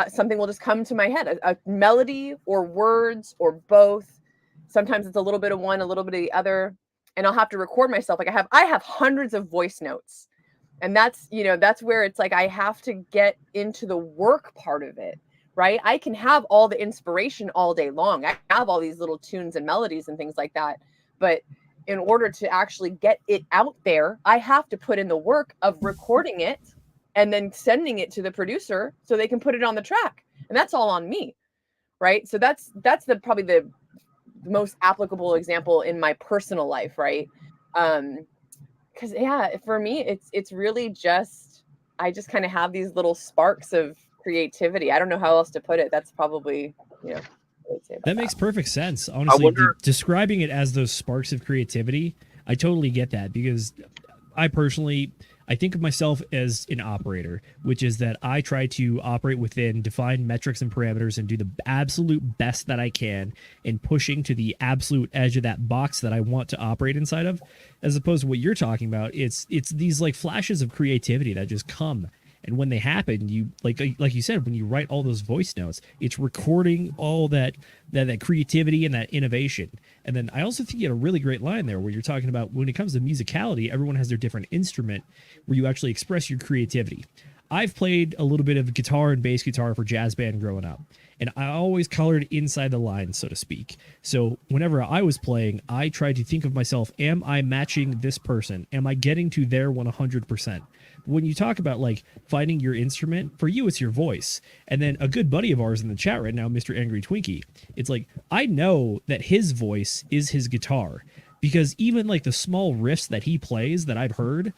something will just come to my head, a melody or words or both. Sometimes it's a little bit of one, a little bit of the other, and I'll have to record myself. Like I have hundreds of voice notes, and that's where it's like, I have to get into the work part of it, right? I can have all the inspiration all day long. I have all these little tunes and melodies and things like that. But in order to actually get it out there, I have to put in the work of recording it and then sending it to the producer so they can put it on the track. And that's all on me, right? So that's probably the most applicable example in my personal life, right? Because for me, it's really just, I just kind of have these little sparks of creativity. I don't know how else to put it. That's probably, I would say about That makes perfect sense. Honestly, describing it as those sparks of creativity, I totally get that, because I think of myself as an operator, which is that I try to operate within defined metrics and parameters and do the absolute best that I can in pushing to the absolute edge of that box that I want to operate inside of, as opposed to what you're talking about. It's these like flashes of creativity that just come. And when they happen, you like you said, when you write all those voice notes, it's recording all that creativity and that innovation. And then I also think you had a really great line there where you're talking about, when it comes to musicality, everyone has their different instrument where you actually express your creativity. I've played a little bit of guitar and bass guitar for jazz band growing up, and I always colored inside the lines, so to speak. So whenever I was playing, I tried to think of myself, am I matching this person? Am I getting to their 100%? When you talk about like finding your instrument, for you, it's your voice. And then a good buddy of ours in the chat right now, Mr. Angry Twinkie, it's like, I know that his voice is his guitar, because even like the small riffs that he plays that I've heard,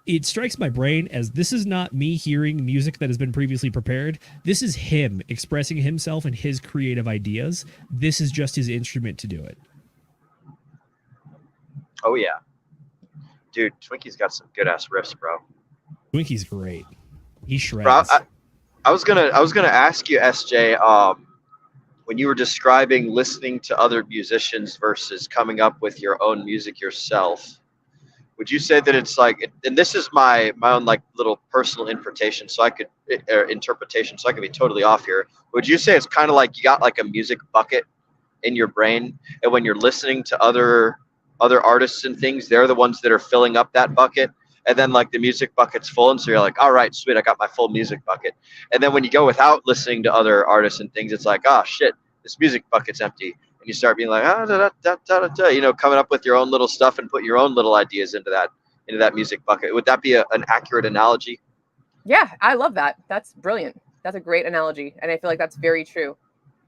it strikes my brain as, this is not me hearing music that has been previously prepared. This is him expressing himself and his creative ideas. This is just his instrument to do it. Oh yeah. Dude, Twinkie's got some good ass riffs, bro. Twinkie's great. He shreds. Bro, I was gonna ask you, SJ, when you were describing listening to other musicians versus coming up with your own music yourself, would you say that it's like, and this is my own like little personal interpretation, so I could be totally off here. Would you say it's kind of like you got like a music bucket in your brain, and when you're listening to other other artists and things, they're the ones that are filling up that bucket. And then like the music bucket's full, and so you're like, all right, sweet, I got my full music bucket. And then when you go without listening to other artists and things, it's like, oh shit, this music bucket's empty. And you start being like, coming up with your own little stuff and put your own little ideas into that music bucket. Would that be an accurate analogy? Yeah, I love that. That's brilliant. That's a great analogy, and I feel like that's very true.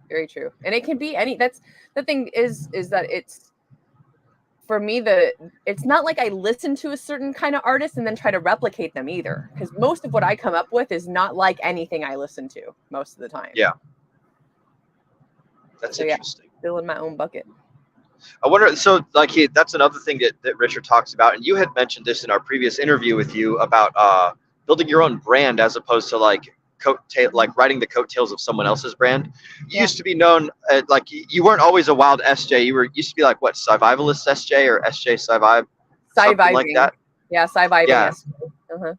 Very true. And it can be that's the thing is that it's, for me, it's not like I listen to a certain kind of artist and then try to replicate them either, because most of what I come up with is not like anything I listen to most of the time. Yeah. That's interesting. Yeah, fill in my own bucket. I wonder, so like that's another thing that Richard talks about, and you had mentioned this in our previous interview with you about building your own brand as opposed to like riding the coattails of someone else's brand. You used to be known like you weren't always a wild SJ. You used to be like what, Survivalist SJ or SJ Survive, something like that. Yeah, Surviving. Yeah. Uh-huh.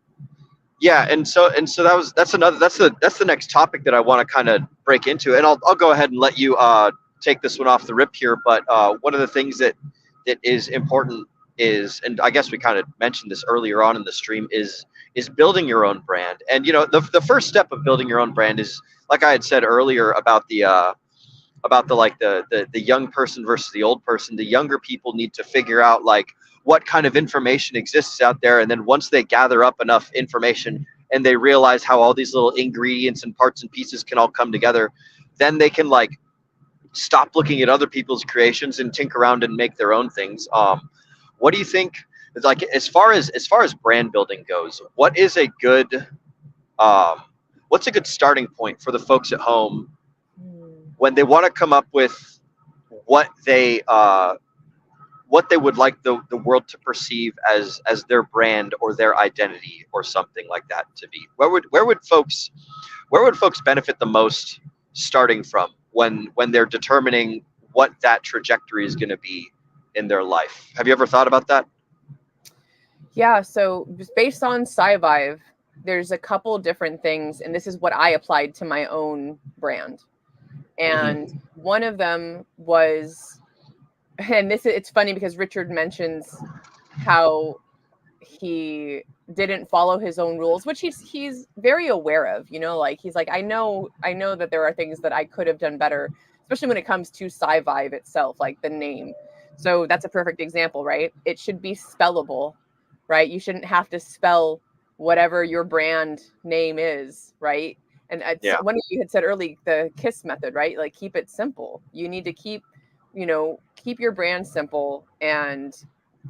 Yeah, and so that's the next topic that I want to kind of break into, and I'll go ahead and let you take this one off the rip here. But one of the things that is important is, and I guess we kind of mentioned this earlier on in the stream, is building your own brand. And the first step of building your own brand is, like I had said earlier about the young person versus the old person. The younger people need to figure out like what kind of information exists out there, and then once they gather up enough information and they realize how all these little ingredients and parts and pieces can all come together, then they can like stop looking at other people's creations and tinker around and make their own things. What do you think, like as far as brand building goes, what's a good starting point for the folks at home when they want to come up with what they would like the world to perceive as their brand or their identity or something like that to be? Where would folks benefit the most starting from when they're determining what that trajectory is going to be in their life? Have you ever thought about that? Yeah, so based on Scivive, there's a couple different things, and this is what I applied to my own brand. And one of them was, and it's funny because Richard mentions how he didn't follow his own rules, which he's very aware of, like he's like, I know that there are things that I could have done better, especially when it comes to Scivive itself, like the name. So that's a perfect example, right? It should be spellable, right? You shouldn't have to spell whatever your brand name is, right? And one of you had said earlier, the KISS method, right? Like keep it simple. You need to keep your brand simple and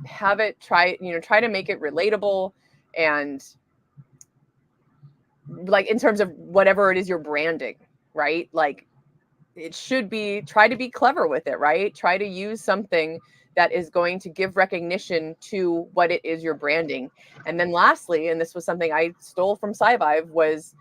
have it try to make it relatable, and like in terms of whatever it is you're branding, right? Like it should be, try to be clever with it, right? Try to use something that is going to give recognition to what it is you're branding. And then lastly, and this was something I stole from Scivive, was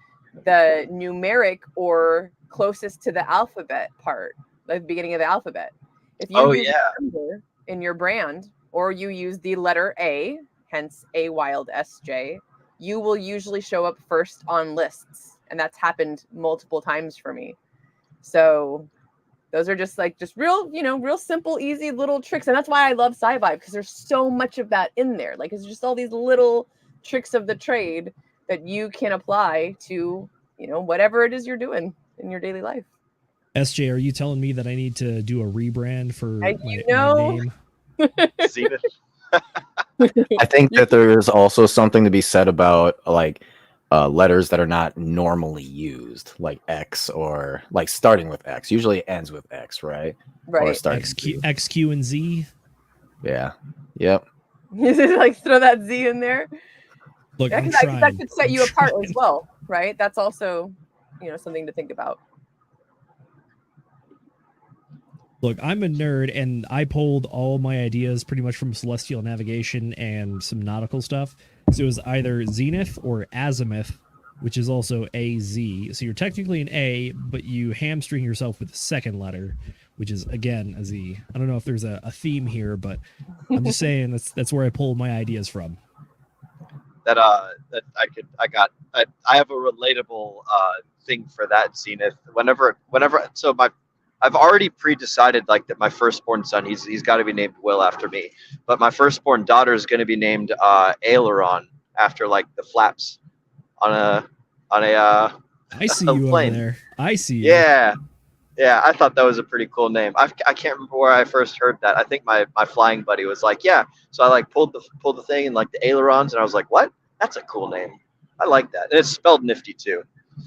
the numeric or closest to the alphabet part, like the beginning of the alphabet. If you use a number in your brand, or you use the letter A, hence A Wild SJ, you will usually show up first on lists. And that's happened multiple times for me. So those are just real simple, easy little tricks. And that's why I love Scivive, because there's so much of that in there. Like it's just all these little tricks of the trade that you can apply to, whatever it is you're doing in your daily life. SJ, are you telling me that I need to do a rebrand for my name? I think that there is also something to be said about like letters that are not normally used, like X, or like starting with X. Usually it ends with X, right? Right. Or starting X, Q, and Z. Yeah. Yep. Like throw that Z in there. Look, yeah, that could set you apart as well, right? That's also, something to think about. Look, I'm a nerd, and I pulled all my ideas pretty much from celestial navigation and some nautical stuff. So it was either Zenith or Azimuth, which is also AZ. So you're technically an A, but you hamstring yourself with the second letter, which is, again, a Z. I don't know if there's a theme here, but I'm just saying that's where I pulled my ideas from. I have a relatable thing for that, Zenith. Whenever, so I've already pre-decided like that my firstborn son, he's got to be named Will after me, but my firstborn daughter is going to be named aileron after like the flaps on a I see a you plane. over there. I see you. Yeah, I thought that was a pretty cool name. I can't remember where I first heard that. I think my flying buddy was like, yeah. So I like pulled the thing and like the ailerons, and I was like, what? That's a cool name. I like that, and it's spelled nifty too.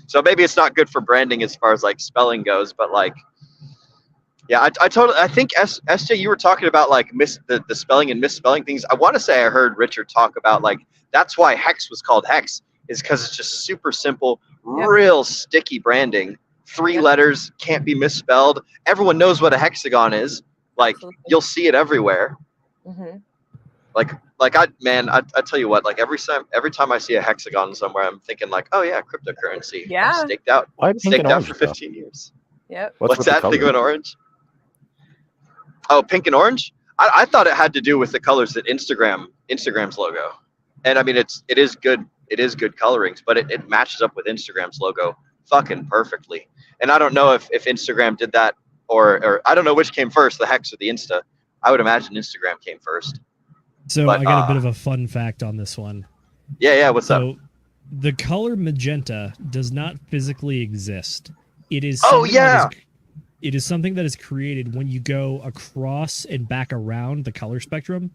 So maybe it's not good for branding as far as like spelling goes, but like, yeah, I think SJ, you were talking about like the spelling and misspelling things. I want to say I heard Richard talk about like that's why Hex was called Hex, is because it's just super simple, real sticky branding. 3 letters, can't be misspelled. Everyone knows what a hexagon is. Like you'll see it everywhere. Mm-hmm. Like I tell you what, like every time I see a hexagon somewhere, I'm thinking like, oh yeah, cryptocurrency. Yeah. Staked out for 15 years. Yep. What's that? Think of an orange? Oh, pink and orange? I thought it had to do with the colors that Instagram's logo. And I mean it is good colorings, but it matches up with Instagram's logo fucking perfectly. And I don't know if Instagram did that or I don't know which came first, the Hex or the Insta. I would imagine Instagram came first. So I got a bit of a fun fact on this one. Yeah, what's up? So the color magenta does not physically exist. It is it is something that is created when you go across and back around the color spectrum,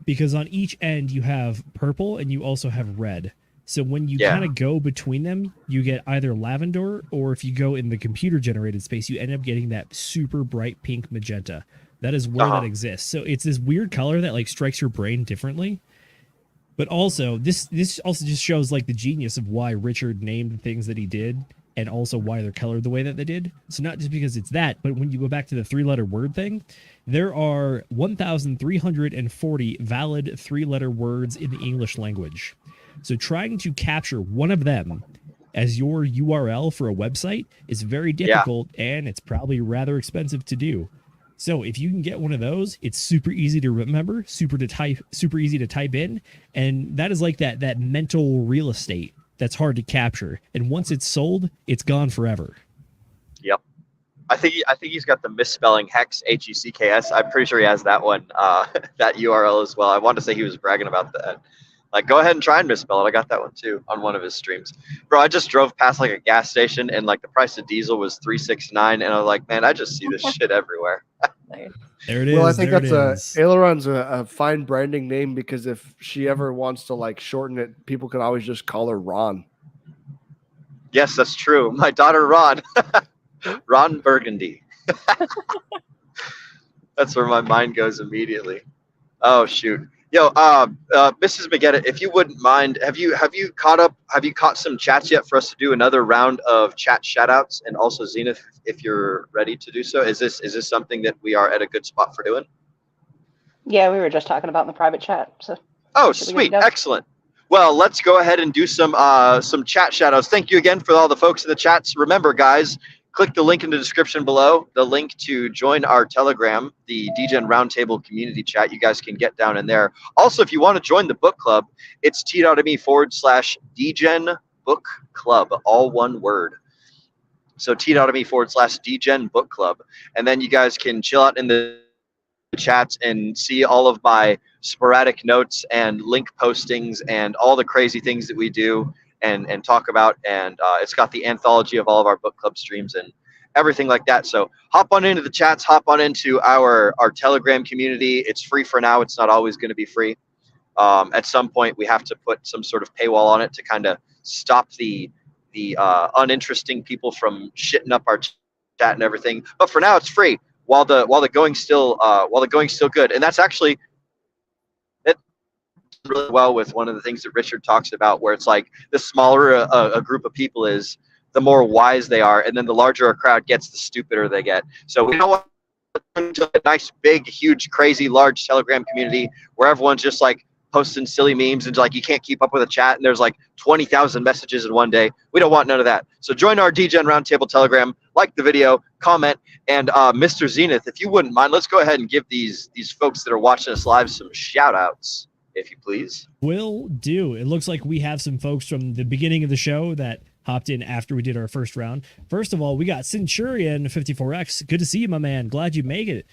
because on each end you have purple and you also have red. So when you kind of go between them, you get either lavender, or if you go in the computer generated space, you end up getting that super bright pink magenta. That is where that exists. So it's this weird color that like strikes your brain differently. But also this also just shows like the genius of why Richard named the things that he did, and also why they're colored the way that they did. So not just because it's that, but when you go back to the 3-letter word thing, there are 1,340 valid 3-letter words in the English language. So trying to capture one of them as your URL for a website is very difficult, and it's probably rather expensive to do. So if you can get one of those, it's super easy to remember, super easy to type in, and that is like that mental real estate that's hard to capture. And once it's sold, it's gone forever. Yep. I think he's got the misspelling Hex, HECKS. I'm pretty sure he has that one, that URL as well. I want to say he was bragging about that. Like, go ahead and try and misspell it. I got that one too on one of his streams. Bro, I just drove past like a gas station and like the price of diesel was $3.69, and I was like, man, I just see this shit everywhere. There it is. Well, I think aileron's a fine branding name, because if she ever wants to like shorten it, people can always just call her Ron. Yes, that's true. My daughter Ron, Ron Burgundy. That's where my mind goes immediately. Oh shoot. Yo, Mrs. Magetta, if you wouldn't mind, have you caught some chats yet for us to do another round of chat shoutouts? And also Zenith, if you're ready to do so, is this something that we are at a good spot for doing? Yeah, we were just talking about in the private chat. So. Oh, sweet, excellent. Well, let's go ahead and do some chat shoutouts. Thank you again for all the folks in the chats. Remember, guys, click the link in the description below, the link to join our Telegram, the DGen Roundtable community chat. You guys can get down in there. Also, if you want to join the book club, it's t.me/DGen Book Club, all one word. So t.me/DGen Book Club. And then you guys can chill out in the chats and see all of my sporadic notes and link postings and all the crazy things that we do and talk about, and it's got the anthology of all of our book club streams and everything like that. So hop on into the chats, hop on into our Telegram community. It's free for now. It's not always going to be free. At some point we have to put some sort of paywall on it to kind of stop the uninteresting people from shitting up our chat and everything. But for now it's free while the going's still good. And that's actually really well with one of the things that Richard talks about, where it's like the smaller a group of people is, the more wise they are, and then the larger a crowd gets, the stupider they get. So we don't want to a nice, big, huge, crazy, large Telegram community where everyone's just like posting silly memes and like you can't keep up with a chat and there's like 20,000 messages in one day. We don't want none of that. So join our DGen Roundtable Telegram, like the video, comment, and Mr. Zenith, if you wouldn't mind, let's go ahead and give these folks that are watching us live some shout outs, if you please. Will do. It looks like we have some folks from the beginning of the show that hopped in after we did our first round. First of all, we got Centurion 54X. Good to see you, my man. Glad you make it.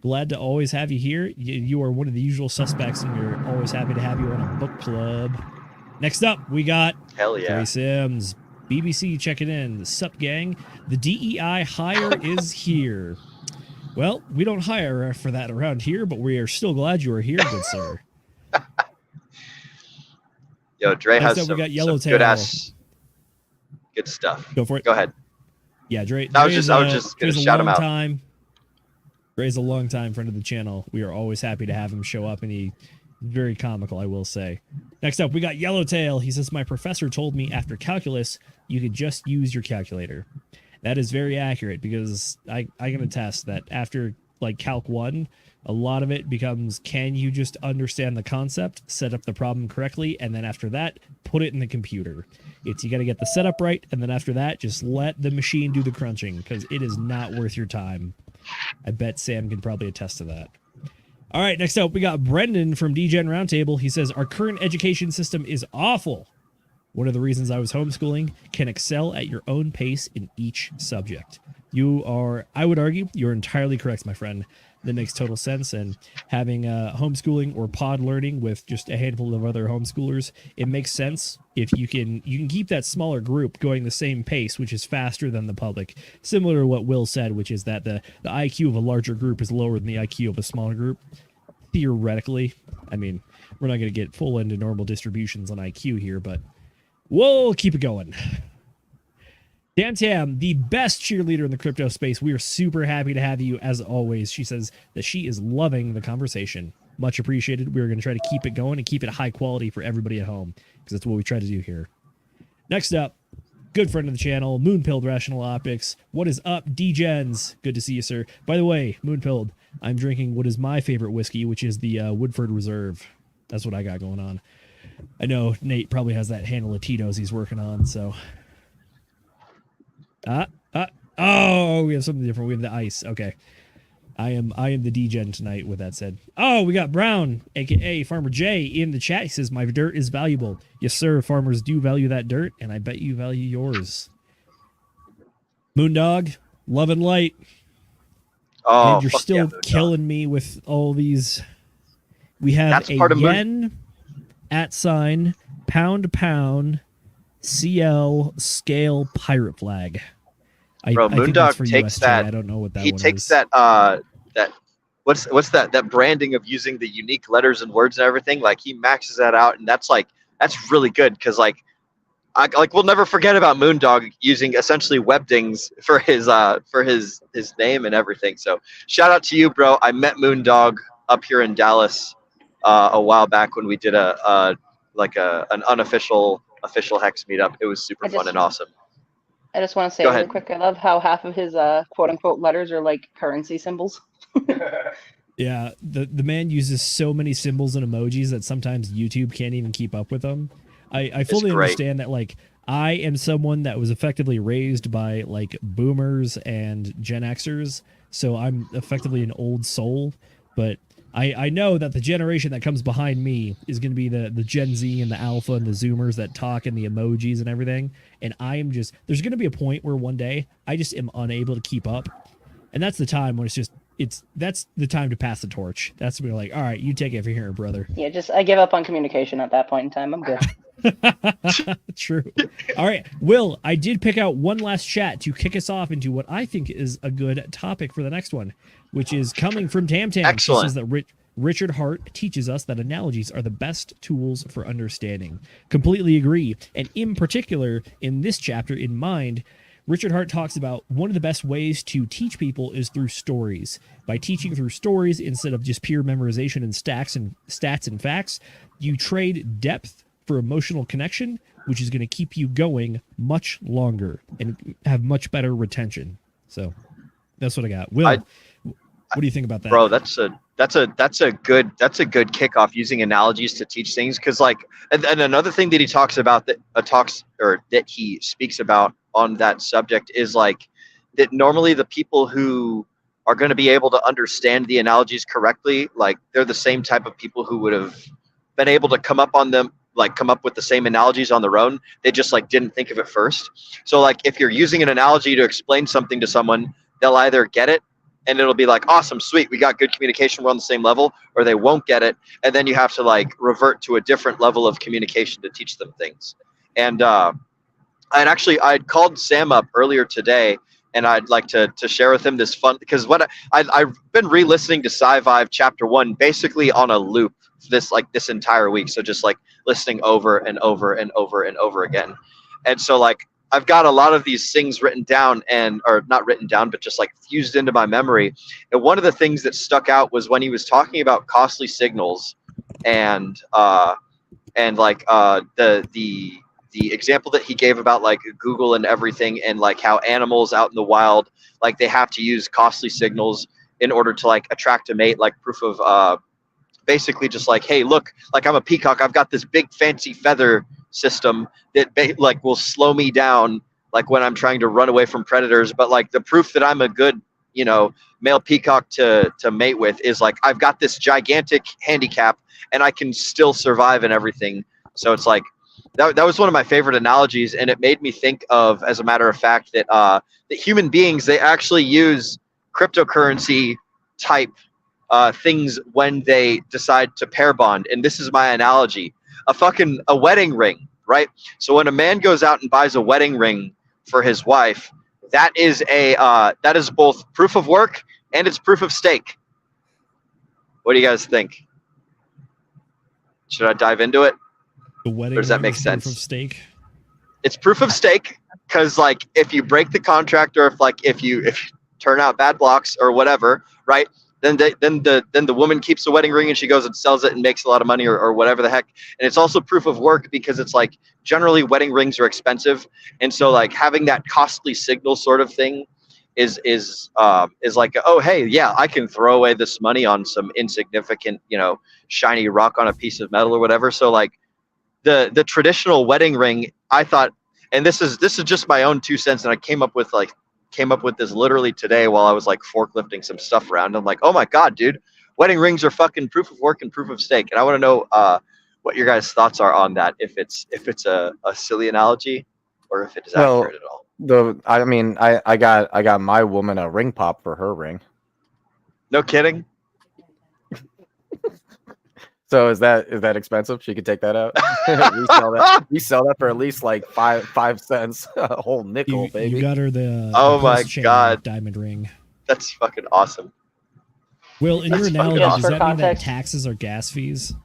Glad to always have you here. You are one of the usual suspects, and we're always happy to have you on a book club. Next up, we got Hell yeah. Trey Sims. BBC checking in. Sup, gang? The DEI hire is here. Well, we don't hire for that around here, but we are still glad you are here, good sir. Yo, Dre Next has up, we some, got some Yellowtail. good stuff. Go for it. Go ahead. Yeah, Dre. I was just gonna Dre's a shout him long out. time. Dre's a long time friend of the channel. We are always happy to have him show up, and he's very comical, I will say. Next up, we got Yellowtail. He says, my professor told me after calculus, you could just use your calculator. That is very accurate because I can attest that after like Calc 1, a lot of it becomes, can you just understand the concept, set up the problem correctly, and then after that, put it in the computer. You got to get the setup right, and then after that, just let the machine do the crunching because it is not worth your time. I bet Sam can probably attest to that. All right, next up, we got Brendan from DGen Roundtable. He says, our current education system is awful. One of the reasons I was homeschooling, can excel at your own pace in each subject. You are, I would argue, you're entirely correct, my friend. That makes total sense. And having homeschooling or pod learning with just a handful of other homeschoolers, it makes sense if you can keep that smaller group going the same pace, which is faster than the public. Similar to what Will said, which is that the IQ of a larger group is lower than the IQ of a smaller group. Theoretically, I mean, we're not going to get full into normal distributions on IQ here, but we'll keep it going. Dan Tam, the best cheerleader in the crypto space. We are super happy to have you as always. She says that she is loving the conversation. Much appreciated. We're going to try to keep it going and keep it high quality for everybody at home because that's what we try to do here. Next up, good friend of the channel, Moonpilled Rational Optics. What is up, D-Gens? Good to see you, sir. By the way, Moonpilled, I'm drinking what is my favorite whiskey, which is the Woodford Reserve. That's what I got going on. I know Nate probably has that handle of Tito's he's working on, so... Oh, we have something different. We have the ice. Okay. I am the D-Gen tonight with that said. Oh, we got Brown, aka Farmer J, in the chat. He says, my dirt is valuable. Yes, sir. Farmers do value that dirt, and I bet you value yours. Moondog, love and light. Oh, and you're still killing me with all these. We have That's a part of yen @ pound CL scale pirate flag. Bro, I think Moondog that's for takes USJ. that. I don't know what that He one takes is. that what's that branding of using the unique letters and words and everything. Like he maxes that out, and that's really good because we'll never forget about Moondog using essentially Webdings for his name and everything. So shout out to you, bro. I met Moondog up here in Dallas a while back when we did an unofficial Hex meetup. It was super fun and awesome. I just want to say Go really ahead. quick, I love how half of his quote unquote letters are like currency symbols. Yeah, the man uses so many symbols and emojis that sometimes YouTube can't even keep up with them. I fully great. understand that, like, I am someone that was effectively raised by like boomers and Gen Xers, so I'm effectively an old soul, but I know that the generation that comes behind me is going to be the Gen Z and the Alpha and the Zoomers that talk and the emojis and everything. And I am just, there's going to be a point where one day I just am unable to keep up. And that's the time when that's the time to pass the torch. That's when you're like, all right, you take it from here, brother. Yeah, I give up on communication at that point in time. I'm good. True. All right, Will, I did pick out one last chat to kick us off into what I think is a good topic for the next one, which is coming from Tam Tam. Excellent. She says that Richard Hart teaches us that analogies are the best tools for understanding. Completely agree. And in particular, in this chapter in mind, Richard Hart talks about one of the best ways to teach people is through stories. By teaching through stories instead of just pure memorization and stats and facts, you trade depth for emotional connection, which is going to keep you going much longer and have much better retention. So that's what I got. Will, what do you think about that? Bro, that's a good kickoff, using analogies to teach things. Because and another thing that he talks about that he speaks about on that subject is that normally the people who are going to be able to understand the analogies correctly, they're the same type of people who would have been able to come up like come up with the same analogies on their own. They just like didn't think of it first. So like if you're using an analogy to explain something to someone, they'll either get it and it'll be like, awesome, sweet, we got good communication, we're on the same level, or they won't get it, and then you have to like revert to a different level of communication to teach them things. And I'd called Sam up earlier today, and I'd like to share with him this fun, because what I've been re-listening to Sci-Vive Chapter 1 basically on a loop this entire week. So just like listening over and over and over and over again. And so like I've got a lot of these things written down, or not written down, but just like fused into my memory. And one of the things that stuck out was when he was talking about costly signals and like the example that he gave about like Google and everything, and like how animals out in the wild, like they have to use costly signals in order to like attract a mate, like proof of basically just like, hey, look, like I'm a peacock, I've got this big fancy feather system that like will slow me down like when I'm trying to run away from predators. But like the proof that I'm a good, you know, male peacock to mate with is like I've got this gigantic handicap and I can still survive and everything. So it's like that was one of my favorite analogies, and it made me think of, as a matter of fact, that that human beings, they actually use cryptocurrency type things when they decide to pair bond. And this is my analogy: a wedding ring, right? So when a man goes out and buys a wedding ring for his wife, that is both proof of work and it's proof of stake. What do you guys think? Should I dive into it? The wedding. Or does that make proof sense? Of stake. It's proof of stake, because like if you break the contract, or if you turn out bad blocks or whatever, right? Then the woman keeps the wedding ring and she goes and sells it and makes a lot of money, or whatever the heck. And it's also proof of work, because it's like generally wedding rings are expensive, and so like having that costly signal sort of thing is like, oh hey, yeah, I can throw away this money on some insignificant, you know, shiny rock on a piece of metal or whatever. So like the traditional wedding ring, I thought, and this is just my own 2 cents, and I came up with this literally today while I was like forklifting some stuff around. I'm like, oh my god, dude, wedding rings are fucking proof of work and proof of stake. And I want to know what your guys' thoughts are on that, if it's a silly analogy or if it is accurate at all. I got my woman a ring pop for her ring. No kidding. So is that expensive? She could take that out. we sell that for at least like 5 cents, a whole nickel, baby. You got her the Oh the my pulse chain God. diamond ring. That's fucking awesome. Will, in That's your fucking analogy, awesome. does that mean that Context. taxes are gas fees?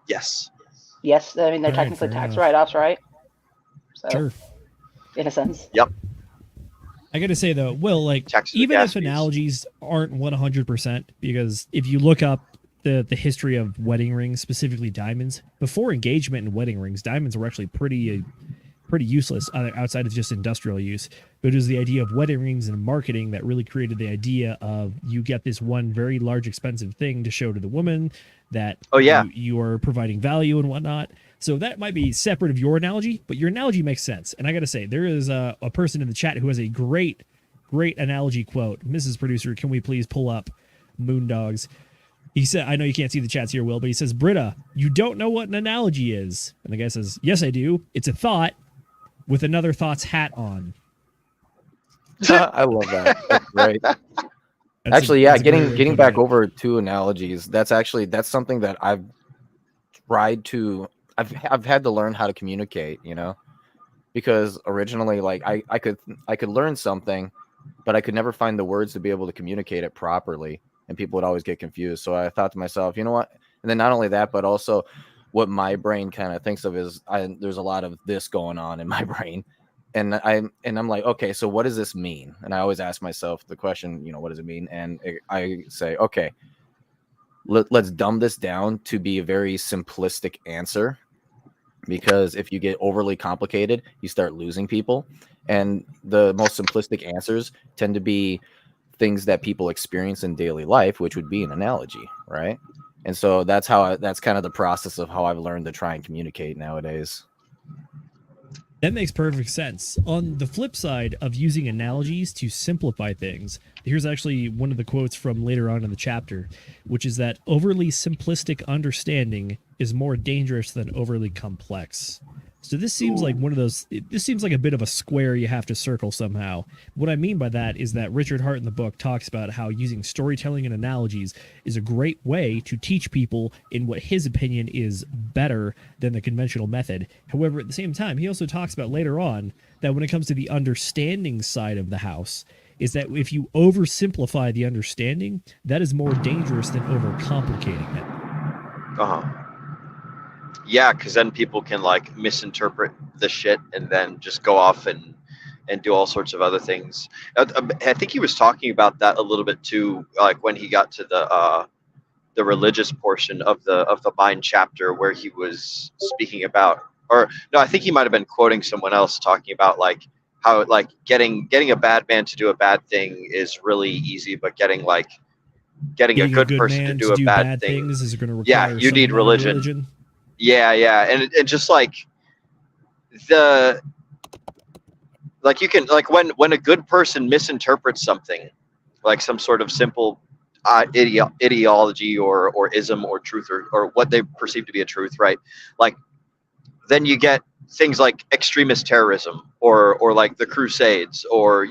Yes. Yes, I mean they're Alright, technically fair tax enough. write-offs, right? So, Sure. in a sense. I got to say though, Will, like Taxes are even gas if fees. analogies aren't 100%, because if you look up the history of wedding rings, specifically diamonds, before engagement and wedding rings, diamonds were actually pretty useless outside of just industrial use. But it was the idea of wedding rings and marketing that really created the idea of you get this one very large expensive thing to show to the woman that Oh, yeah. you are providing value and whatnot. So that might be separate of your analogy, but your analogy makes sense. And I got to say, there is a person in the chat who has a great analogy quote. Mrs. Producer, can we please pull up Moondogs? He said, I know you can't see the chats here, Will, but he says, Britta, you don't know what an analogy is. And the guy says, yes, I do. It's a thought with another thought's hat on. I love that. That's great. That's Actually, yeah, that's a great way of getting putting back it. over to analogies, that's something that I've had to learn how to communicate, you know, because originally, like I could learn something, but I could never find the words to be able to communicate it properly, and people would always get confused. So I thought to myself, you know what? And then not only that, but also what my brain kind of thinks of is there's a lot of this going on in my brain. And I'm like, okay, so what does this mean? And I always ask myself the question, you know, what does it mean? And I say, okay, let's dumb this down to be a very simplistic answer, because if you get overly complicated, you start losing people. And the most simplistic answers tend to be things that people experience in daily life, which would be an analogy, right? And so that's kind of the process of how I've learned to try and communicate nowadays. That makes perfect sense. On the flip side of using analogies to simplify things, here's actually one of the quotes from later on in the chapter, which is that overly simplistic understanding is more dangerous than overly complex. So this seems like one of those. This seems like a bit of a square you have to circle somehow. What I mean by that is that Richard Hart in the book talks about how using storytelling and analogies is a great way to teach people in what his opinion is better than the conventional method. However, at the same time, he also talks about later on that when it comes to the understanding side of the house, is that if you oversimplify the understanding, that is more dangerous than overcomplicating it. Yeah, because then people can like misinterpret the shit and then just go off and do all sorts of other things. I think he was talking about that a little bit too, like when he got to the religious portion of the Mind chapter, where he was speaking about, or no, I think he might have been quoting someone else talking about like how like getting a bad man to do a bad thing is really easy, but getting a good person to do a bad thing, things is going to require you need religion. Yeah, and just like you can like when a good person misinterprets something, like some sort of simple ideology or ism or truth or what they perceive to be a truth, right? Like then you get things like extremist terrorism or like the Crusades, or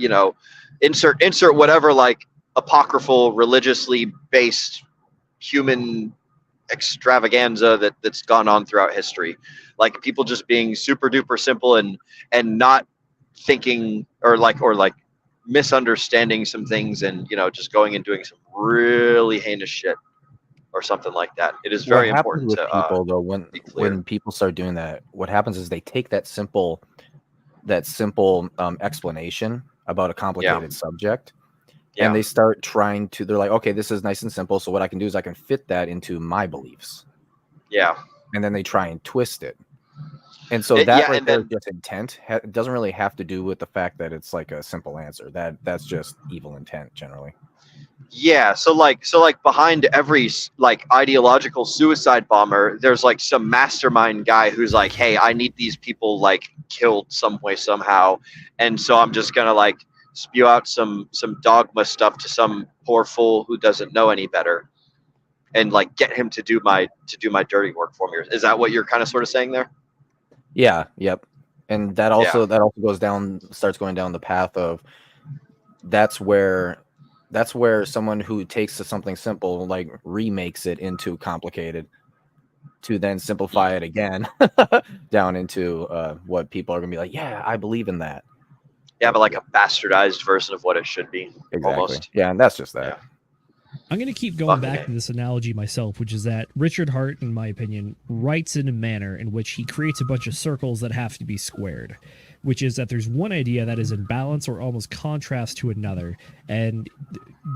insert whatever like apocryphal religiously based human extravaganza that's gone on throughout history, like people just being super duper simple and not thinking or misunderstanding some things, and just going and doing some really heinous shit or something like that. It is very important with to people though when people start doing that, what happens is they take that simple explanation about a complicated subject. Yeah. And they start trying to, they're like, okay, this is nice and simple. So what I can do is I can fit that into my beliefs. Yeah. And then they try and twist it. And so just intent. It doesn't really have to do with the fact that it's like a simple answer. That's just evil intent generally. Yeah. So like behind every like ideological suicide bomber, there's like some mastermind guy who's like, hey, I need these people like killed some way, somehow. And so I'm just going to like spew out some dogma stuff to some poor fool who doesn't know any better, and like get him to do my dirty work for me. Is that what you're kind of sort of saying there? Yeah. Yep. And that also starts going down the path of that's where someone who takes something simple like remakes it into complicated to then simplify it again down into what people are gonna be like, yeah, I believe in that. Yeah, but like a bastardized version of what it should be. Exactly. Almost. Yeah, and that's just that. Yeah. I'm going to keep going back to this analogy myself, which is that Richard Hart, in my opinion, writes in a manner in which he creates a bunch of circles that have to be squared, which is that there's one idea that is in balance or almost contrast to another. And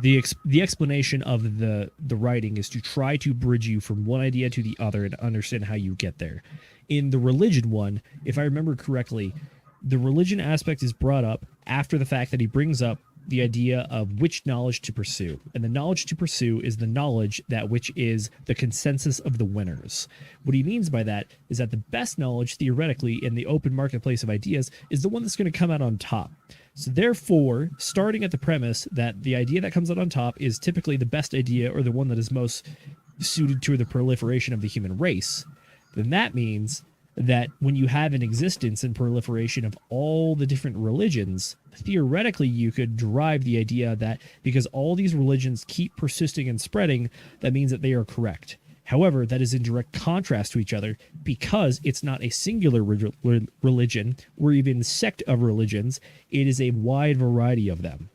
the explanation of the writing is to try to bridge you from one idea to the other and understand how you get there. In the religion one, if I remember correctly, the religion aspect is brought up after the fact that he brings up the idea of which knowledge to pursue. And the knowledge to pursue is the knowledge that which is the consensus of the winners. What he means by that is that the best knowledge, theoretically, in the open marketplace of ideas is the one that's going to come out on top. So therefore, starting at the premise that the idea that comes out on top is typically the best idea or the one that is most suited to the proliferation of the human race, then that means that when you have an existence and proliferation of all the different religions, theoretically you could derive the idea that because all these religions keep persisting and spreading, that means that they are correct. However, that is in direct contrast to each other because it's not a singular religion or even sect of religions. It is a wide variety of them.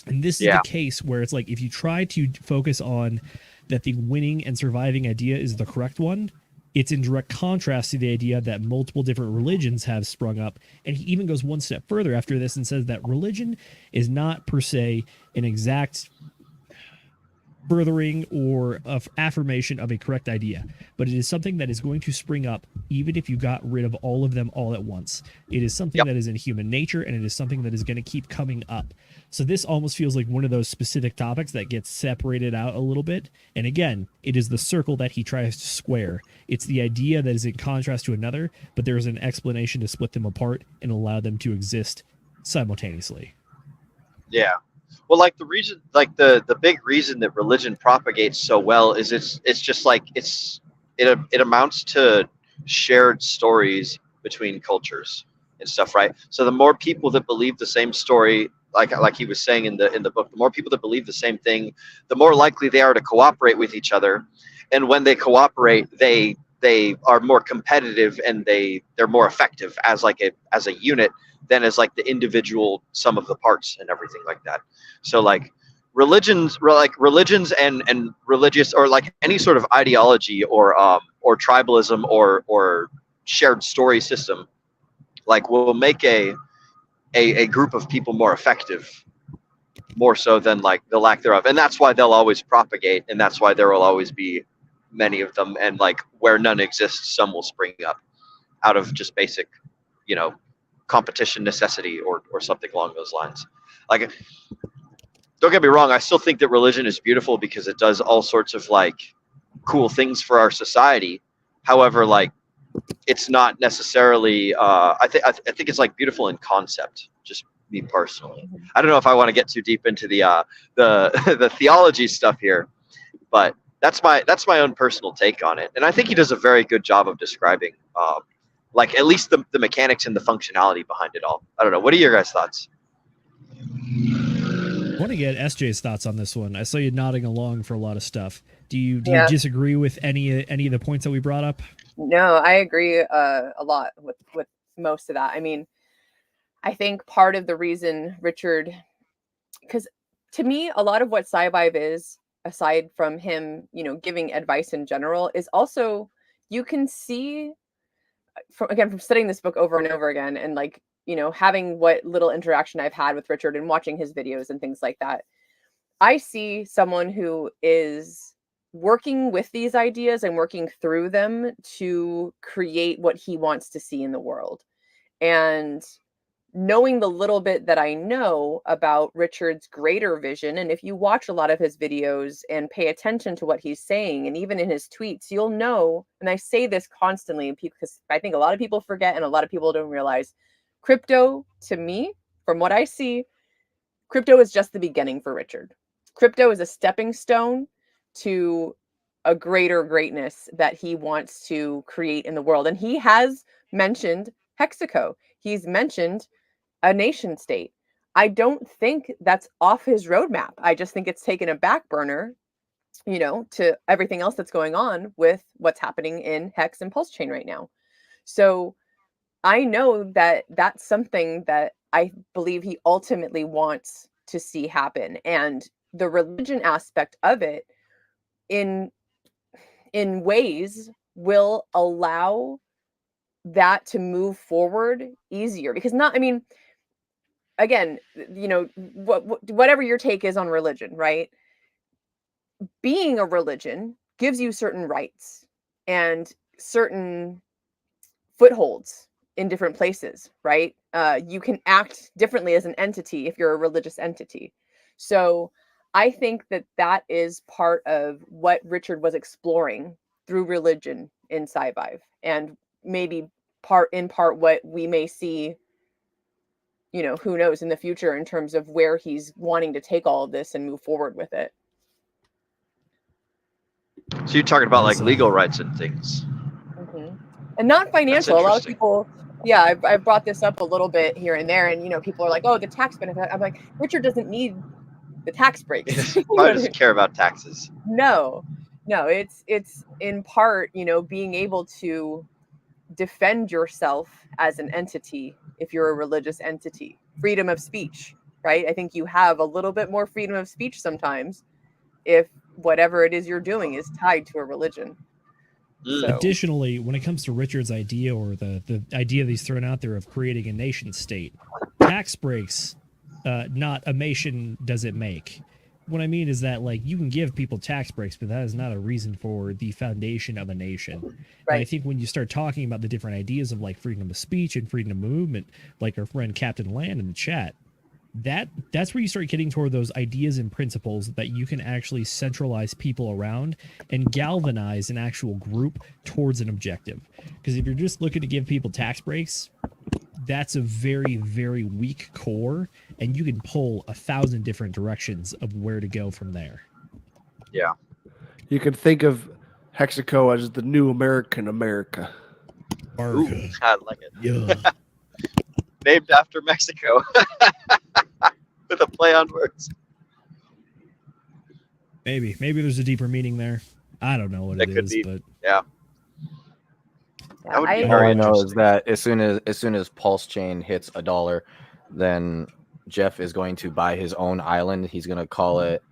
And this is the case where it's like if you try to focus on that the winning and surviving idea is the correct one, it's in direct contrast to the idea that multiple different religions have sprung up. And he even goes one step further after this and says that religion is not per se an exact furthering or of affirmation of a correct idea, but it is something that is going to spring up even if you got rid of all of them all at once. It is something that is in human nature, and it is something that is going to keep coming up. So this almost feels like one of those specific topics that gets separated out a little bit. And again, it is the circle that he tries to square. It's the idea that is in contrast to another, but there is an explanation to split them apart and allow them to exist simultaneously. Yeah. Well, like the reason, like the big reason that religion propagates so well is it's just like it's it amounts to shared stories between cultures and stuff, right? So the more people that believe the same story, like he was saying in the book, the more people that believe the same thing, the more likely they are to cooperate with each other. And when they cooperate, they are more competitive and they're more effective as a unit than as like the individual sum of the parts and everything like that. So like religions and religious, or like any sort of ideology or tribalism or shared story system, like will make a group of people more effective, more so than like the lack thereof. And that's why they'll always propagate, and that's why there will always be many of them, and like where none exists, some will spring up out of just basic, competition necessity or something along those lines. Like, don't get me wrong, I still think that religion is beautiful because it does all sorts of like cool things for our society. However, like, it's not necessarily I think it's like beautiful in concept, just me personally. I don't know if I want to get too deep into the theology stuff here, but that's my own personal take on it. And I think he does a very good job of describing like at least the mechanics and the functionality behind it all. I don't know. What are your guys' thoughts? I want to get SJ's thoughts on this one. I saw you nodding along for a lot of stuff. Do you Yeah. disagree with any of the points that we brought up? No, I agree a lot with most of that. I mean, I think part of the reason Richard, because to me, a lot of what SciVive is, aside from him, giving advice in general, is also, you can see from studying this book over and over again, and like, having what little interaction I've had with Richard and watching his videos and things like that, I see someone who is working with these ideas and working through them to create what he wants to see in the world. And knowing the little bit that I know about Richard's greater vision, and if you watch a lot of his videos and pay attention to what he's saying, and even in his tweets, you'll know, and I say this constantly because I think a lot of people forget and a lot of people don't realize, crypto, to me, from what I see, crypto is just the beginning for Richard. Crypto is a stepping stone to a greater greatness that he wants to create in the world. And he has mentioned Hexaco. He's mentioned a nation state. I don't think that's off his roadmap. I just think it's taken a back burner, to everything else that's going on with what's happening in Hex and Pulse Chain right now. So I know that that's something that I believe he ultimately wants to see happen. And the religion aspect of it in ways will allow that to move forward easier, because again, whatever your take is on religion, right? Being a religion gives you certain rights and certain footholds in different places, right? You can act differently as an entity if you're a religious entity. So I think that is part of what Richard was exploring through religion in SciVive, and maybe part what we may see, who knows, in the future in terms of where he's wanting to take all of this and move forward with it. So you're talking about like legal rights and things. Mm-hmm. And not financial. A lot of people, I've brought this up a little bit here and there, and people are like, oh, the tax benefit. I'm like, Richard doesn't need the tax breaks. He probably doesn't care about taxes. No, it's in part, being able to defend yourself as an entity if you're a religious entity. Freedom of speech, right? I think you have a little bit more freedom of speech sometimes if whatever it is you're doing is tied to a religion. So. Additionally, when it comes to Richard's idea, or the idea that he's thrown out there of creating a nation state, tax breaks, not a nation does it make. What I mean is that, like, you can give people tax breaks, but that is not a reason for the foundation of a nation. Right. And I think when you start talking about the different ideas of like freedom of speech and freedom of movement, like our friend Captain Land in the chat, that's where you start getting toward those ideas and principles that you can actually centralize people around and galvanize an actual group towards an objective. Because if you're just looking to give people tax breaks, that's a very, very weak core, and you can pull 1,000 different directions of where to go from there. Yeah. You could think of Hexaco as the new American America. Ooh, I like it. Yeah. Named after Mexico. With a play on words. Maybe there's a deeper meaning there. I don't know what That it could is, be. but Yeah. Yeah, That would be All very I know is interesting. that as soon as Pulse Chain hits $1, then Jeff is going to buy his own island. He's going to call it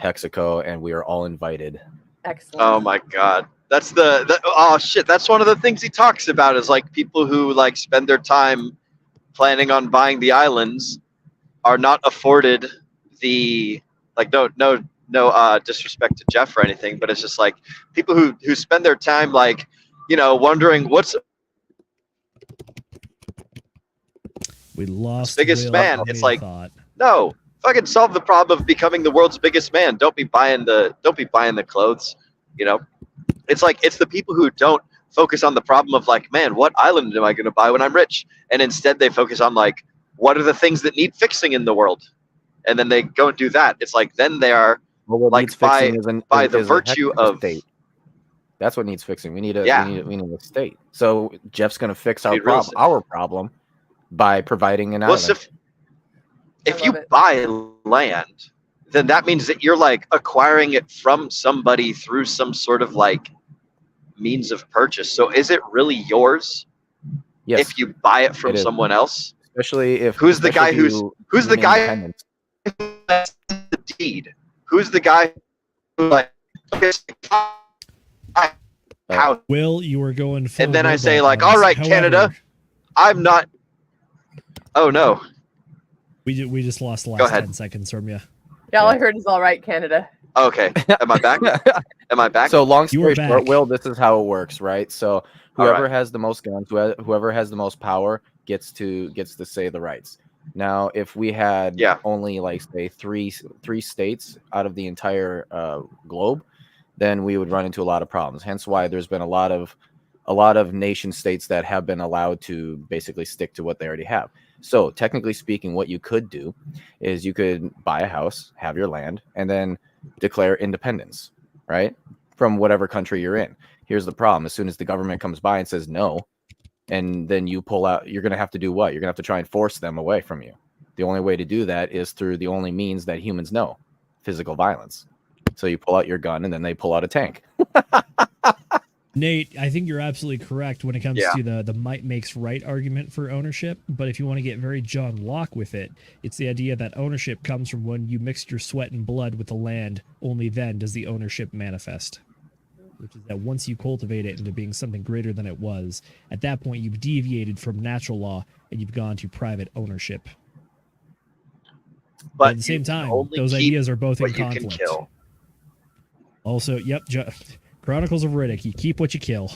Hexaco, and we are all invited. excellent. Oh my god. That's oh shit, that's one of the things he talks about is like people who like spend their time planning on buying the islands are not afforded the like no disrespect to Jeff or anything, but it's just like people who spend their time like, you know, wondering what's we lost biggest Will man. mid It's like thought. no, fucking solve the problem of becoming the world's biggest man. Don't be buying the clothes, you know. It's like it's the people who don't focus on the problem of like, man, what island am I going to buy when I'm rich? And instead they focus on like, what are the things that need fixing in the world? And then they go and do that. It's like then they are Well, what like needs fixing by the is a virtue Hexaco of state. That's what needs fixing. We need Yeah. we need a state. So Jeff's going to fix We our need real problem, by providing an well, island. if I you love it. buy land, then that means that you're like acquiring it from somebody through some sort of like means of purchase. So is it really yours Yes, if you buy it from it is. someone else? especially if Who's the especially guy if who's you who's the win guy independence. who has the deed? Who's the guy who like okay, how Will, you were going full and then I say robot like, on all us. right, However, Canada, I'm not. Oh no. We just lost the Go last ahead. 10 seconds from you. Yeah, all I heard is all right, Canada. Okay. Am I back? Am I back? So long You are story short, back. Will, this is how it works, right? So All whoever right. has the most guns, whoever has the most power gets to say the rights. Now, if we had Yeah. only like say three states out of the entire globe, then we would run into a lot of problems. Hence why there's been a lot of nation states that have been allowed to basically stick to what they already have. So technically speaking, what you could do is you could buy a house, have your land, and then declare independence, right? From whatever country you're in. Here's the problem. As soon as the government comes by and says no, and then you pull out, you're going to have to do what? You're going to have to try and force them away from you. The only way to do that is through the only means that humans know, physical violence. So you pull out your gun and then they pull out a tank. Nate, I think you're absolutely correct when it comes Yeah. to the might makes right argument for ownership. But if you want to get very John Locke with it, it's the idea that ownership comes from when you mixed your sweat and blood with the land. Only then does the ownership manifest. Which is that once you cultivate it into being something greater than it was, at that point you've deviated from natural law and you've gone to private ownership. But at the same you time, only those keep ideas are both in what you can conflict. kill. Also, yep, Chronicles of Riddick, you keep what you kill.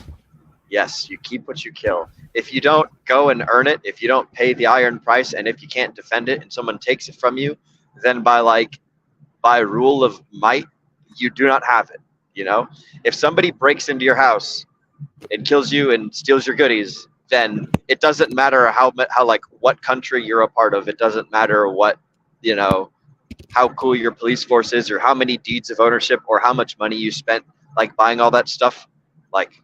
Yes, you keep what you kill. If you don't go and earn it, if you don't pay the iron price, and if you can't defend it and someone takes it from you, then by rule of might, you do not have it. You know? If somebody breaks into your house and kills you and steals your goodies, then it doesn't matter how like what country you're a part of. It doesn't matter what, you know, how cool your police force is or how many deeds of ownership or how much money you spent like buying all that stuff. Like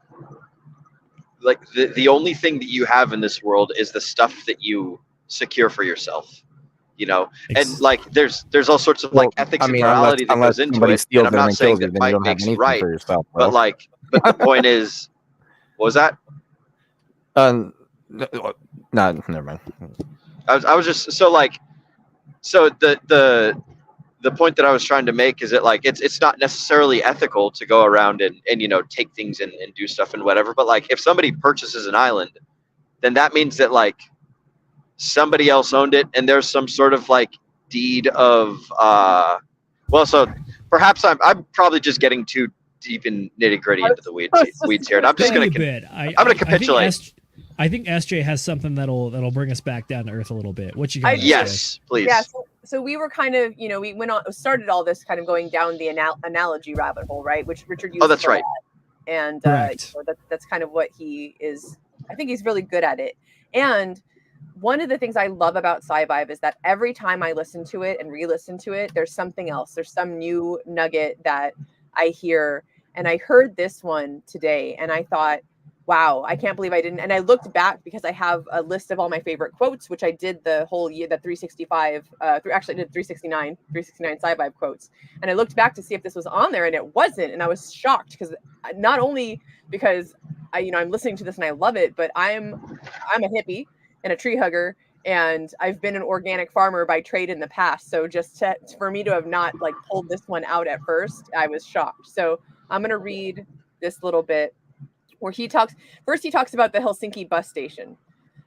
the only thing that you have in this world is the stuff that you secure for yourself, you know. And like there's all sorts of like ethics and morality that goes into it, and I'm not saying that might makes right, for yourself, but the point is, what was that? No, never mind. I was just so the point that I was trying to make is that like it's not necessarily ethical to go around and you know take things and do stuff and whatever, but like if somebody purchases an island, then that means that like somebody else owned it and there's some sort of like deed of well, so perhaps I'm probably just getting too deep in nitty gritty into the weeds here, and I'm just gonna capitulate. I think SJ has something that'll bring us back down to earth a little bit. What you got? Yes, please. Yeah, so we were kind of, you know, we started all this kind of going down the analogy rabbit hole, right? Which Richard used. Oh, that's right. And you know, that's kind of what he is. I think he's really good at it. And one of the things I love about Sci-Vibe is that every time I listen to it and re-listen to it, there's something else. There's some new nugget that I hear. And I heard this one today and I thought, wow, I can't believe I didn't. And I looked back because I have a list of all my favorite quotes, which I did the whole year, the 365, actually I did 369 sci-fi quotes. And I looked back to see if this was on there and it wasn't. And I was shocked because not only because I'm listening to this and I love it, but I'm a hippie and a tree hugger. And I've been an organic farmer by trade in the past. So just for me to have not like pulled this one out at first, I was shocked. So I'm going to read this little bit where he talks about the Helsinki bus station,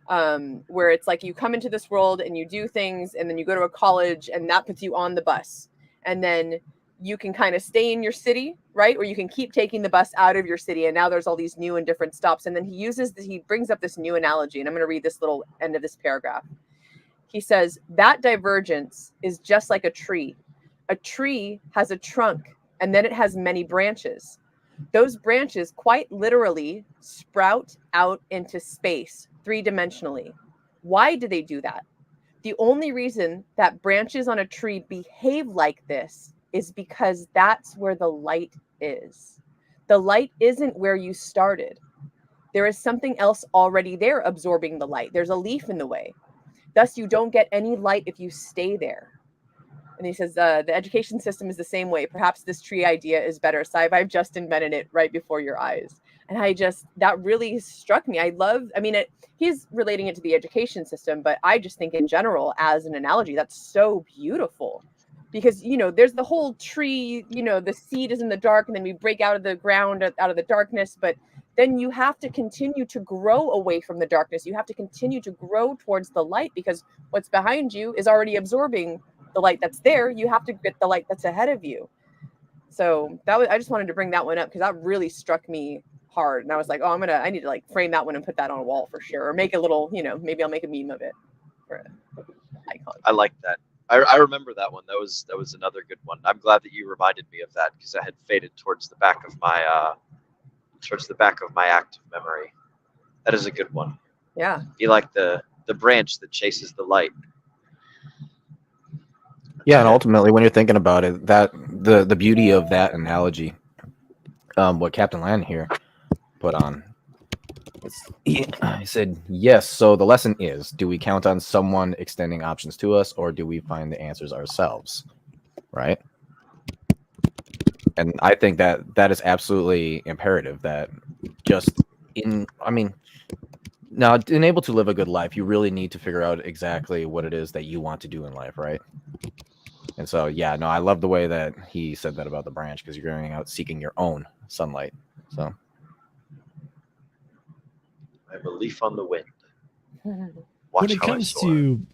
where it's like you come into this world and you do things and then you go to a college and that puts you on the bus. And then you can kind of stay in your city, right? Or you can keep taking the bus out of your city. And now there's all these new and different stops. And then he brings up this new analogy. And I'm going to read this little end of this paragraph. He says, that divergence is just like a tree. A tree has a trunk and then it has many branches. Those branches quite literally sprout out into space 3-dimensionally. Why do they do that? The only reason that branches on a tree behave like this is because that's where the light is. The light isn't where you started. There is something else already there absorbing the light. There's a leaf in the way. Thus, you don't get any light if you stay there. And he says, the education system is the same way. Perhaps this tree idea is better. I've just invented it right before your eyes. And that really struck me. He's relating it to the education system, but I just think in general, as an analogy, that's so beautiful. Because, there's the whole tree, the seed is in the dark and then we break out of the ground, out of the darkness. But then you have to continue to grow away from the darkness. You have to continue to grow towards the light because what's behind you is already absorbing the light that's there. You have to get the light that's ahead of you. So I just wanted to bring that one up because that really struck me hard. And I was like, oh, I need to like frame that one and put that on a wall for sure. Or make a little, maybe I'll make a meme of it for an icon. I like that. I remember that one. That was another good one. I'm glad that you reminded me of that because I had faded towards the back of my active memory. That is a good one. Yeah. Be like the branch that chases the light. Yeah, and ultimately, when you're thinking about it, that the beauty of that analogy, what Captain Land here put on, he said, yes, so the lesson is, do we count on someone extending options to us, or do we find the answers ourselves, right? And I think that is absolutely imperative, that now, in able to live a good life, you really need to figure out exactly what it is that you want to do in life, right? And so, yeah, no, I love the way that he said that about the branch because you're going out seeking your own sunlight. So, I have a leaf on the wind. When it comes to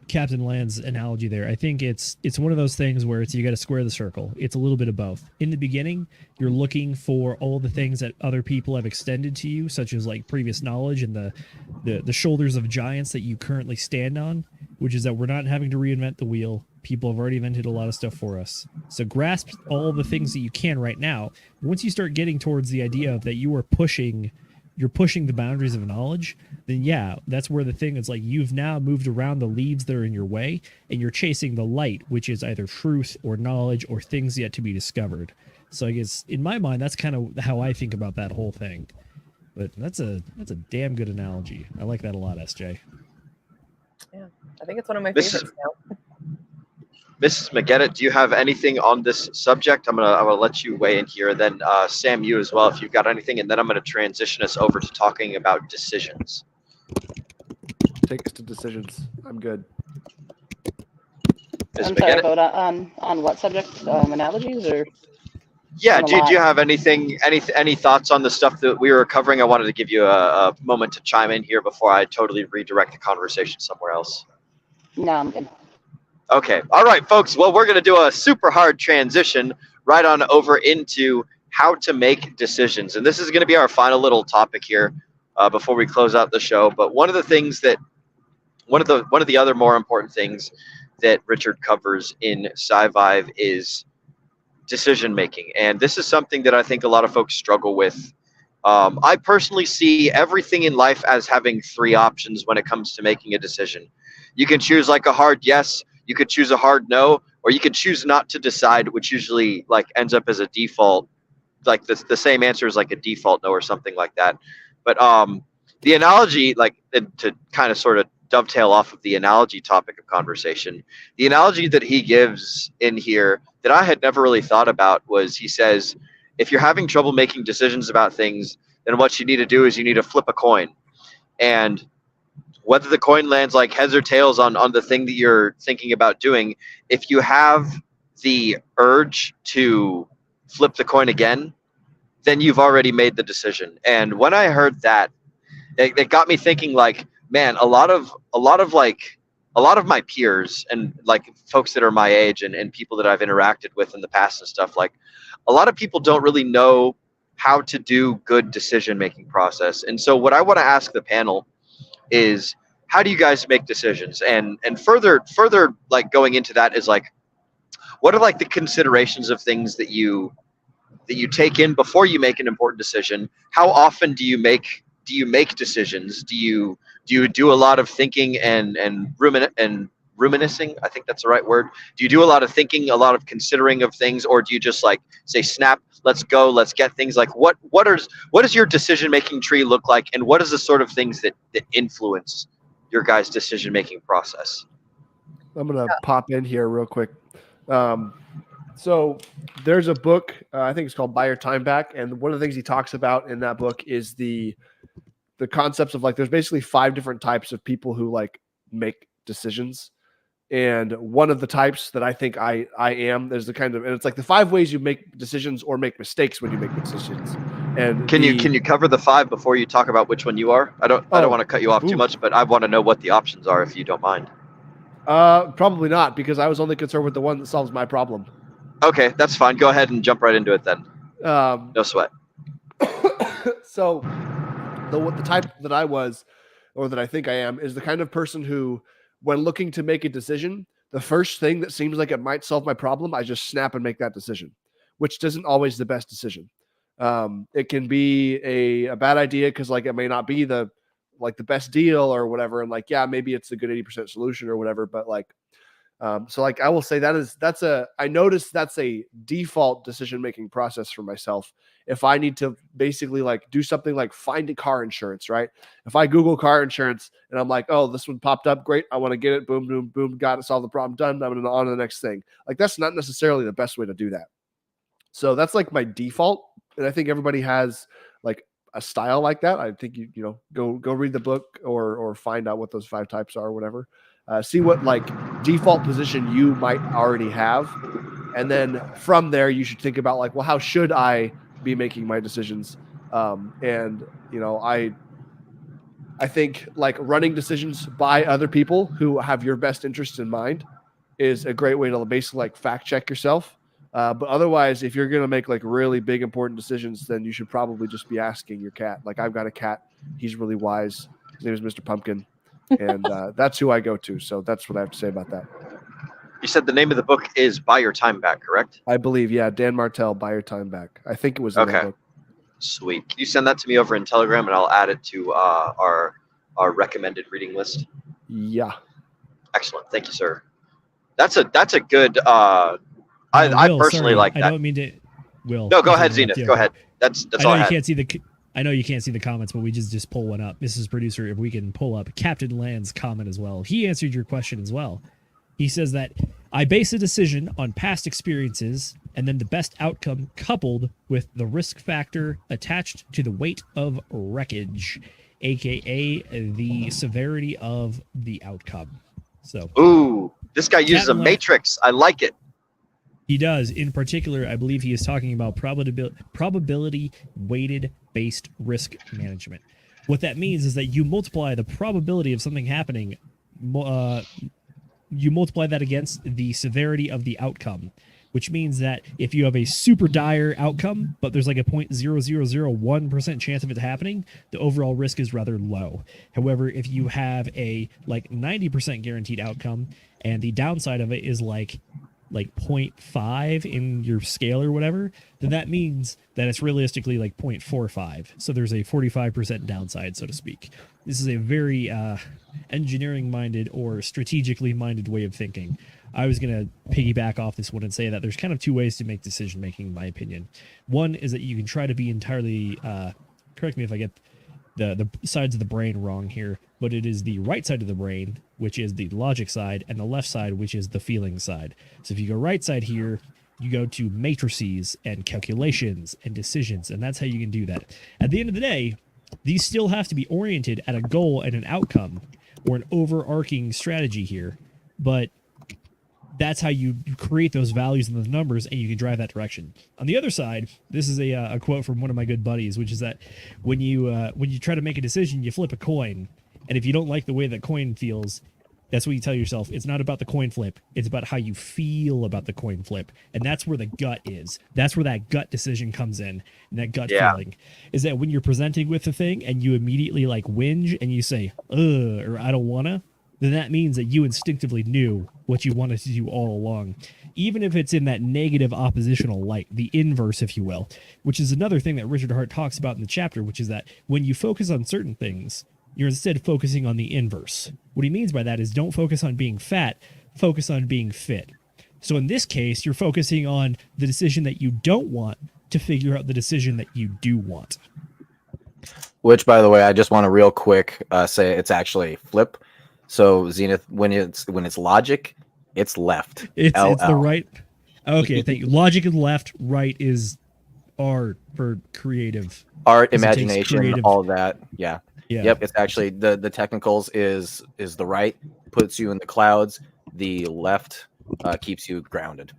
Captain Land's analogy there, I think it's one of those things where you got to square the circle. It's a little bit of both. In the beginning, you're looking for all the things that other people have extended to you, such as like previous knowledge and the shoulders of giants that you currently stand on, which is that we're not having to reinvent the wheel. People have already invented a lot of stuff for us. So grasp all the things that you can right now. Once you start getting towards the idea of that you're pushing the boundaries of knowledge, then yeah, that's where the thing is like you've now moved around the leaves that are in your way and you're chasing the light, which is either truth or knowledge or things yet to be discovered. So I guess in my mind, that's kind of how I think about that whole thing. But that's a damn good analogy. I like that a lot, SJ. Yeah, I think it's one of my favorites now. Mrs. McGettit, do you have anything on this subject? I'm gonna let you weigh in here. Then Sam, you as well, if you've got anything, and then I'm gonna transition us over to talking about decisions. Take us to decisions. I'm good. Ms. I'm sorry, McGettit? about on what subject? Analogies or? Yeah, on a do you lot? have any thoughts on the stuff that we were covering? I wanted to give you a moment to chime in here before I totally redirect the conversation somewhere else. No, I'm good. Okay. All right, folks. Well, we're going to do a super hard transition right on over into how to make decisions. And this is going to be our final little topic here before we close out the show. But one of the other more important things that Richard covers in SciVive is decision making. And this is something that I think a lot of folks struggle with. I personally see everything in life as having three options when it comes to making a decision. You can choose like a hard yes, you could choose a hard no, or you could choose not to decide, which usually like ends up as a default like the same answer is like a default no or something like that. But the analogy, like to kind of sort of dovetail off of the analogy topic of conversation, the analogy that he gives in here that I had never really thought about was, he says, if you're having trouble making decisions about things, then what you need to do is you need to flip a coin. And whether the coin lands like heads or tails on the thing that you're thinking about doing, if you have the urge to flip the coin again, then you've already made the decision. And when I heard that, it got me thinking, like, man, a lot of my peers and like folks that are my age and people that I've interacted with in the past and stuff, like a lot of people don't really know how to do good decision making process. And so what I want to ask the panel is, how do you guys make decisions? And further like going into that is like, what are like the considerations of things that you take in before you make an important decision? How often do you make decisions? Do you do a lot of thinking and ruminating? I think that's the right word. Do you do a lot of thinking, a lot of considering of things, or do you just like say, snap, let's go, let's get things? Like what does your decision making tree look like, and what is the sort of things that influence your guys' decision making process? I'm gonna pop in here real quick. So there's a book, I think it's called Buy Your Time Back, and one of the things he talks about in that book is the concepts of like, there's basically 5 different types of people who like make decisions. And one of the types that I think I am, there's the kind of, and it's like the 5 ways you make decisions or make mistakes when you make decisions. And can you cover the 5 before you talk about which one you are? I don't want to cut you off too much, but I want to know what the options are, if you don't mind. Probably not, because I was only concerned with the one that solves my problem. Okay, that's fine. Go ahead and jump right into it then. No sweat. So the type that I was, or that I think I am, is the kind of person who, when looking to make a decision, the first thing that seems like it might solve my problem, I just snap and make that decision, which isn't always the best decision. It can be a bad idea because like it may not be the best deal or whatever, and like, yeah, maybe it's a good 80% solution or whatever, but like, so like I will say I noticed that's a default decision making process for myself. If I need to basically like do something like find a car insurance, right? If I Google car insurance and I'm like, oh, this one popped up, great, I want to get it, boom, boom, boom, got it, solved the problem, done, I'm gonna on to the next thing. Like that's not necessarily the best way to do that. So that's like my default, and I think everybody has like a style like that. I think you know go read the book or find out what those 5 types are or whatever. See what like default position you might already have, and then from there you should think about like, well, how should I be making my decisions? And you know, I think like running decisions by other people who have your best interests in mind is a great way to basically like fact check yourself. But otherwise, if you're gonna make like really big important decisions, then you should probably just be asking your cat. Like I've got a cat; he's really wise. His name is Mr. Pumpkin. And that's who I go to. So that's what I have to say about that. You said the name of the book is Buy Your Time Back, correct? I believe, yeah. Dan Martell, Buy Your Time Back. I think it was in that book. Sweet. Can you send that to me over in Telegram, and I'll add it to our recommended reading list? Yeah. Excellent. Thank you, sir. That's a good. Will, I personally sorry, like that. I don't mean to. Will. No, go ahead, Zenith. Go ahead. That's all I had. I know you can't see the comments, but we just pull one up. Mrs. Producer, if we can pull up Captain Land's comment as well. He answered your question as well. He says that I base a decision on past experiences and then the best outcome coupled with the risk factor attached to the weight of wreckage, aka the severity of the outcome. So, ooh, this guy uses a matrix. I like it. He does. In particular, I believe he is talking about probability weighted based risk management. What that means is that you multiply the probability of something happening, you multiply that against the severity of the outcome, which means that if you have a super dire outcome, but there's like a 0.0001% chance of it happening, the overall risk is rather low. However, if you have a like 90% guaranteed outcome and the downside of it is like 0.5 in your scale or whatever, then that means that it's realistically like 0.45. So there's a 45% downside, so to speak. This is a very engineering minded or strategically minded way of thinking. I was going to piggyback off this one and say that there's kind of two ways to make decision making, in my opinion. One is that you can try to be entirely, correct me if I get the sides of the brain wrong here, but it is the right side of the brain, which is the logic side, and the left side, which is the feeling side. So if you go right side here, you go to matrices and calculations and decisions, and that's how you can do that. At the end of the day, these still have to be oriented at a goal and an outcome or an overarching strategy here, but that's how you create those values and those numbers, and you can drive that direction. On the other side, this is a quote from one of my good buddies, which is that when you try to make a decision, you flip a coin, and if you don't like the way that coin feels, that's what you tell yourself. It's not about the coin flip. It's about how you feel about the coin flip. And that's where the gut is. That's where that gut decision comes in. And that gut feeling is that when you're presenting with the thing and you immediately like whinge and you say, or I don't wanna, then that means that you instinctively knew what you wanted to do all along. Even if it's in that negative oppositional light, the inverse, if you will, which is another thing that Richard Hart talks about in the chapter, which is that when you focus on certain things, you're instead focusing on the inverse. What he means by that is don't focus on being fat, focus on being fit. So in this case, you're focusing on the decision that you don't want to figure out the decision that you do want. Which, by the way, I just want to real quick say it's actually flip. So Zenith, when it's logic, it's left. It's the right. Okay, thank you. Logic is left, right is art for creative. Art, imagination, all that. Yeah. Yeah. Yep, it's actually the technicals is the right, puts you in the clouds, the left keeps you grounded.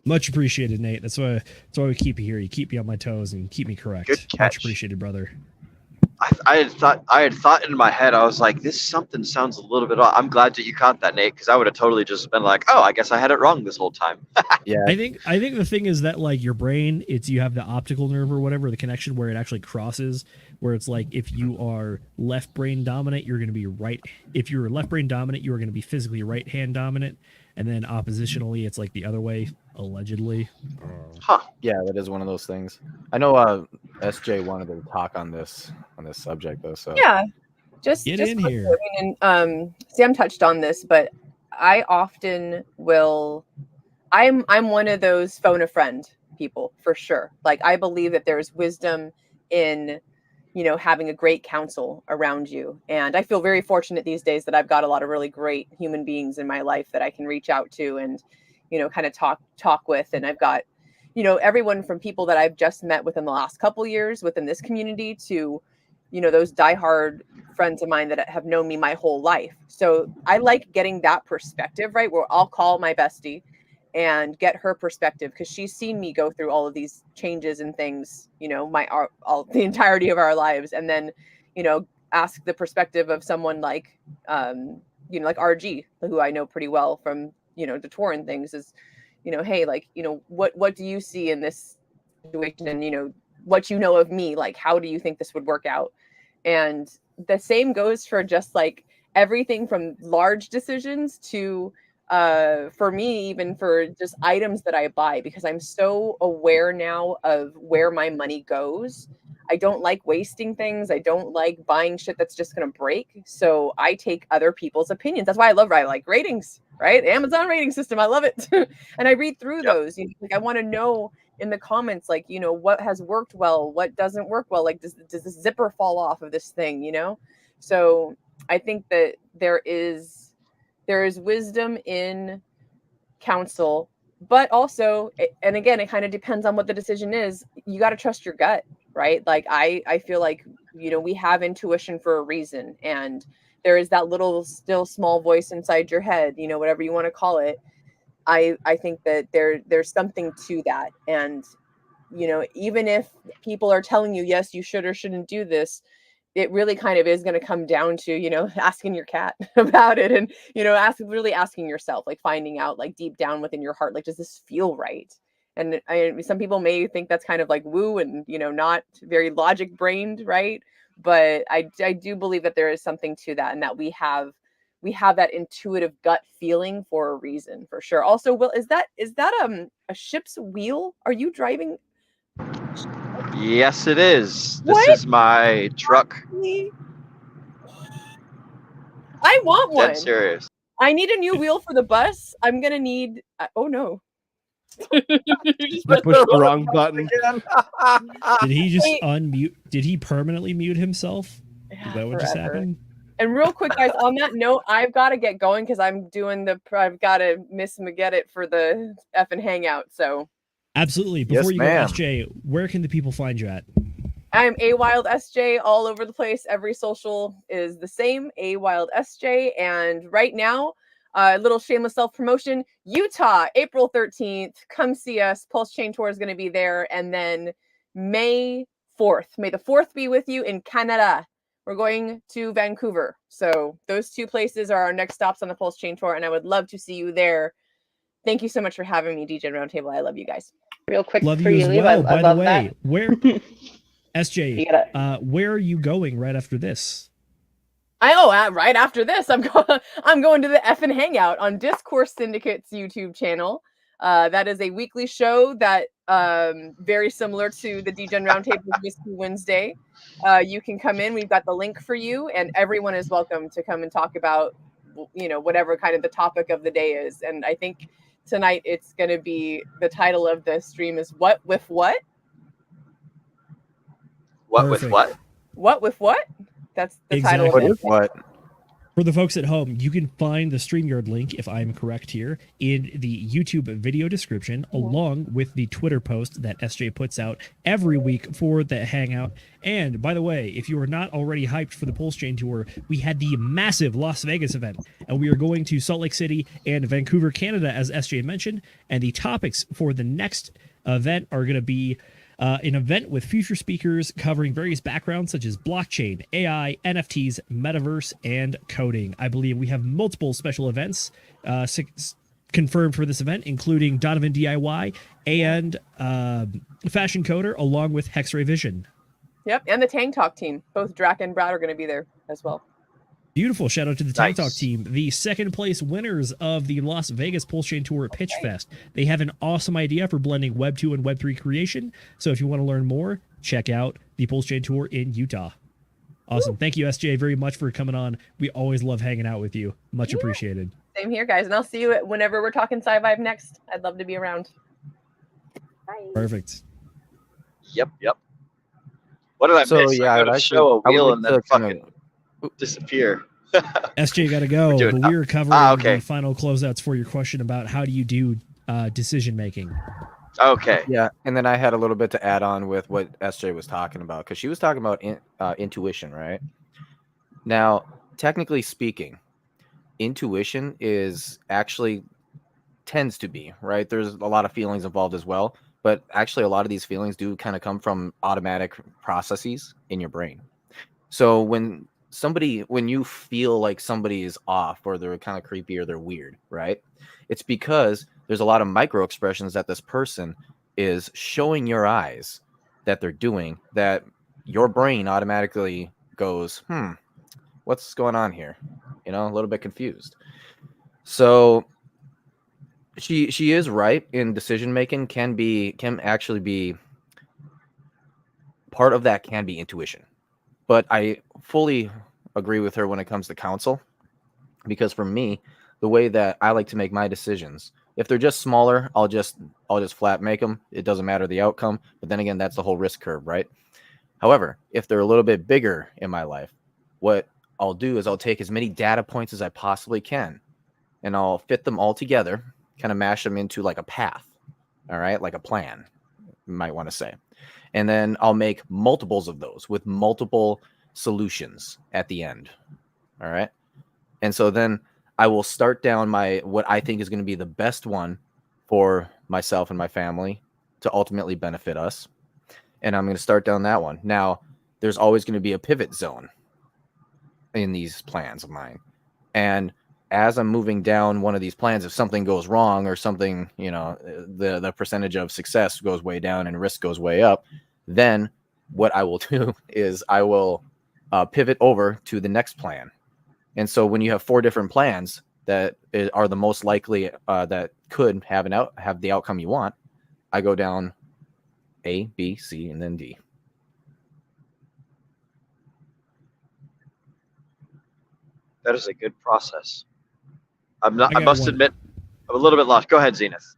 Much appreciated, Nate. That's why we keep you here. You keep me on my toes and keep me correct. Good catch. Much appreciated, brother. I had thought in my head, I was like, this something sounds a little bit odd. I'm glad that you caught that, Nate, because I would have totally just been like, oh, I guess I had it wrong this whole time. Yeah. I think the thing is that like your brain, you have the optical nerve or whatever, the connection where it actually crosses, where it's like if you are left brain dominant, you're going to be right. If you're left brain dominant, you are going to be physically right hand dominant. And then oppositionally, it's like the other way, allegedly. Huh. Yeah, that is one of those things. I know SJ wanted to talk on this subject though. So Yeah, just Get just in quickly, here. I mean, Sam touched on this, but I often will. I'm one of those phone a friend people for sure. Like I believe that there's wisdom in, having a great counsel around you, and I feel very fortunate these days that I've got a lot of really great human beings in my life that I can reach out to and, kind of talk with, and I've got, everyone from people that I've just met within the last couple years within this community to, those diehard friends of mine that have known me my whole life. So I like getting that perspective, right? Where I'll call my bestie and get her perspective because she's seen me go through all of these changes and things, the entirety of our lives. And then, ask the perspective of someone like, like RG, who I know pretty well from, the tour and things is, hey, like, what do you see in this situation? And, what of me, like, how do you think this would work out? And the same goes for just like everything from large decisions to, for me, even for just items that I buy, because I'm so aware now of where my money goes. I don't like wasting things. I don't like buying shit that's just going to break. So I take other people's opinions. That's why I like ratings, right? Amazon rating system. I love it. And I read through those. Like I want to know in the comments, like, what has worked well, what doesn't work well. Like, does this zipper fall off of this thing, So I think that there is wisdom in counsel, but also, and again, it kind of depends on what the decision is. You got to trust your gut, right? Like I feel like, we have intuition for a reason, and there is that little still small voice inside your head, whatever you want to call it. I think that there's something to that. And, even if people are telling you, yes, you should or shouldn't do this, it really kind of is going to come down to, asking your cat about it and, really asking yourself, like finding out like deep down within your heart, like, does this feel right? And some people may think that's kind of like woo and, not very logic brained. Right. But I do believe that there is something to that, and that we have that intuitive gut feeling for a reason, for sure. Also, Will, is that a ship's wheel? Are you driving? Yes, it is. This What? is my truck. I want one. Dead serious. I need a new wheel for the bus. I'm gonna need. Oh no. I pushed the wrong button. Did he just Wait. unmute? Did he permanently mute himself? Is that what just Forever. happened? And real quick, guys, on that note, I've got to get going because I've got to Miss McGet for the effing hangout. So Absolutely. Yes, Before you ma'am. go, SJ, where can the people find you at? I'm A Wild SJ all over the place. Every social is the same, A Wild SJ. And right now, a little shameless self promotion: Utah, April 13th. Come see us. Pulse Chain Tour is going to be there. And then May 4th. May the 4th be with you in Canada. We're going to Vancouver. So those two places are our next stops on the Pulse Chain Tour. And I would love to see you there. Thank you so much for having me, DJ Roundtable. I love you guys. Real quick Love before you you as leave, well. I By the love way, that. where You SJ, gotta- where are you going right after this? Right after this, I'm going to the effing hangout on Discourse Syndicate's YouTube channel. That is a weekly show that very similar to the DGen Roundtable Whiskey Wednesday. You can come in. We've got the link for you, and everyone is welcome to come and talk about whatever kind of the topic of the day is. And I think tonight it's going to be, the title of the stream is What with What? What with Perfect. what? What with what? That's the title Exactly. of it. What? For the folks at home, you can find the StreamYard link, if I'm correct here, in the YouTube video description, along with the Twitter post that SJ puts out every week for the Hangout. And by the way, if you are not already hyped for the Pulse Chain Tour, we had the massive Las Vegas event, and we are going to Salt Lake City and Vancouver, Canada, as SJ mentioned. And the topics for the next event are going to be an event with future speakers covering various backgrounds such as blockchain, AI, NFTs, metaverse, and coding. I believe we have multiple special events confirmed for this event, including Donovan DIY and Fashion Coder, along with Hexray Vision. Yep, and the Tang Talk team. Both Drac and Brad are going to be there as well. Beautiful. Shout out to the Tank Talk Nice. team, the second place winners of the Las Vegas Pulse Chain Tour Pitch Fest. They have an awesome idea for blending Web 2 and Web 3 creation. So if you want to learn more, check out the Pulse Chain Tour in Utah. Awesome. Thank you, SJ, very much for coming on. We always love hanging out with you. Much appreciated. Same here, guys. And I'll see you whenever we're talking Sci-Vibe next. I'd love to be around. Bye. Perfect. Yep. What did I So, miss? yeah, I I'd go to actually- show a I would wheel like and then to kind fucking of- disappear. SJ got to go, We're doing- but we are covering okay. the final closeouts for your question about how do you do decision making. Okay. Yeah, and then I had a little bit to add on with what SJ was talking about, because she was talking about intuition, right? Now, technically speaking, intuition is actually tends to be, right? There's a lot of feelings involved as well, but actually a lot of these feelings do kind of come from automatic processes in your brain. So when you feel like somebody is off, or they're kind of creepy, or they're weird, right? It's because there's a lot of micro expressions that this person is showing your eyes that they're doing, that your brain automatically goes, what's going on here? A little bit confused. So she is right in decision making can actually be part of that, can be intuition. But I fully agree with her when it comes to counsel, because for me, the way that I like to make my decisions, if they're just smaller, I'll just flat make them. It doesn't matter the outcome. But then again, that's the whole risk curve, right? However, if they're a little bit bigger in my life, what I'll do is I'll take as many data points as I possibly can, and I'll fit them all together, kind of mash them into like a path, all right, like a plan, you might want to say. And then I'll make multiples of those with multiple solutions at the end, all right? And so then I will start down what I think is going to be the best one for myself and my family to ultimately benefit us. And I'm going to start down that one. Now, there's always going to be a pivot zone in these plans of mine. And as I'm moving down one of these plans, if something goes wrong, or something, the percentage of success goes way down and risk goes way up, then what I will do is I will pivot over to the next plan. And so when you have 4 different plans that are the most likely that could have the outcome you want, I go down A, B, C, and then D. That is a good process. I got must one. admit, I'm a little bit lost. Go ahead, Zenith.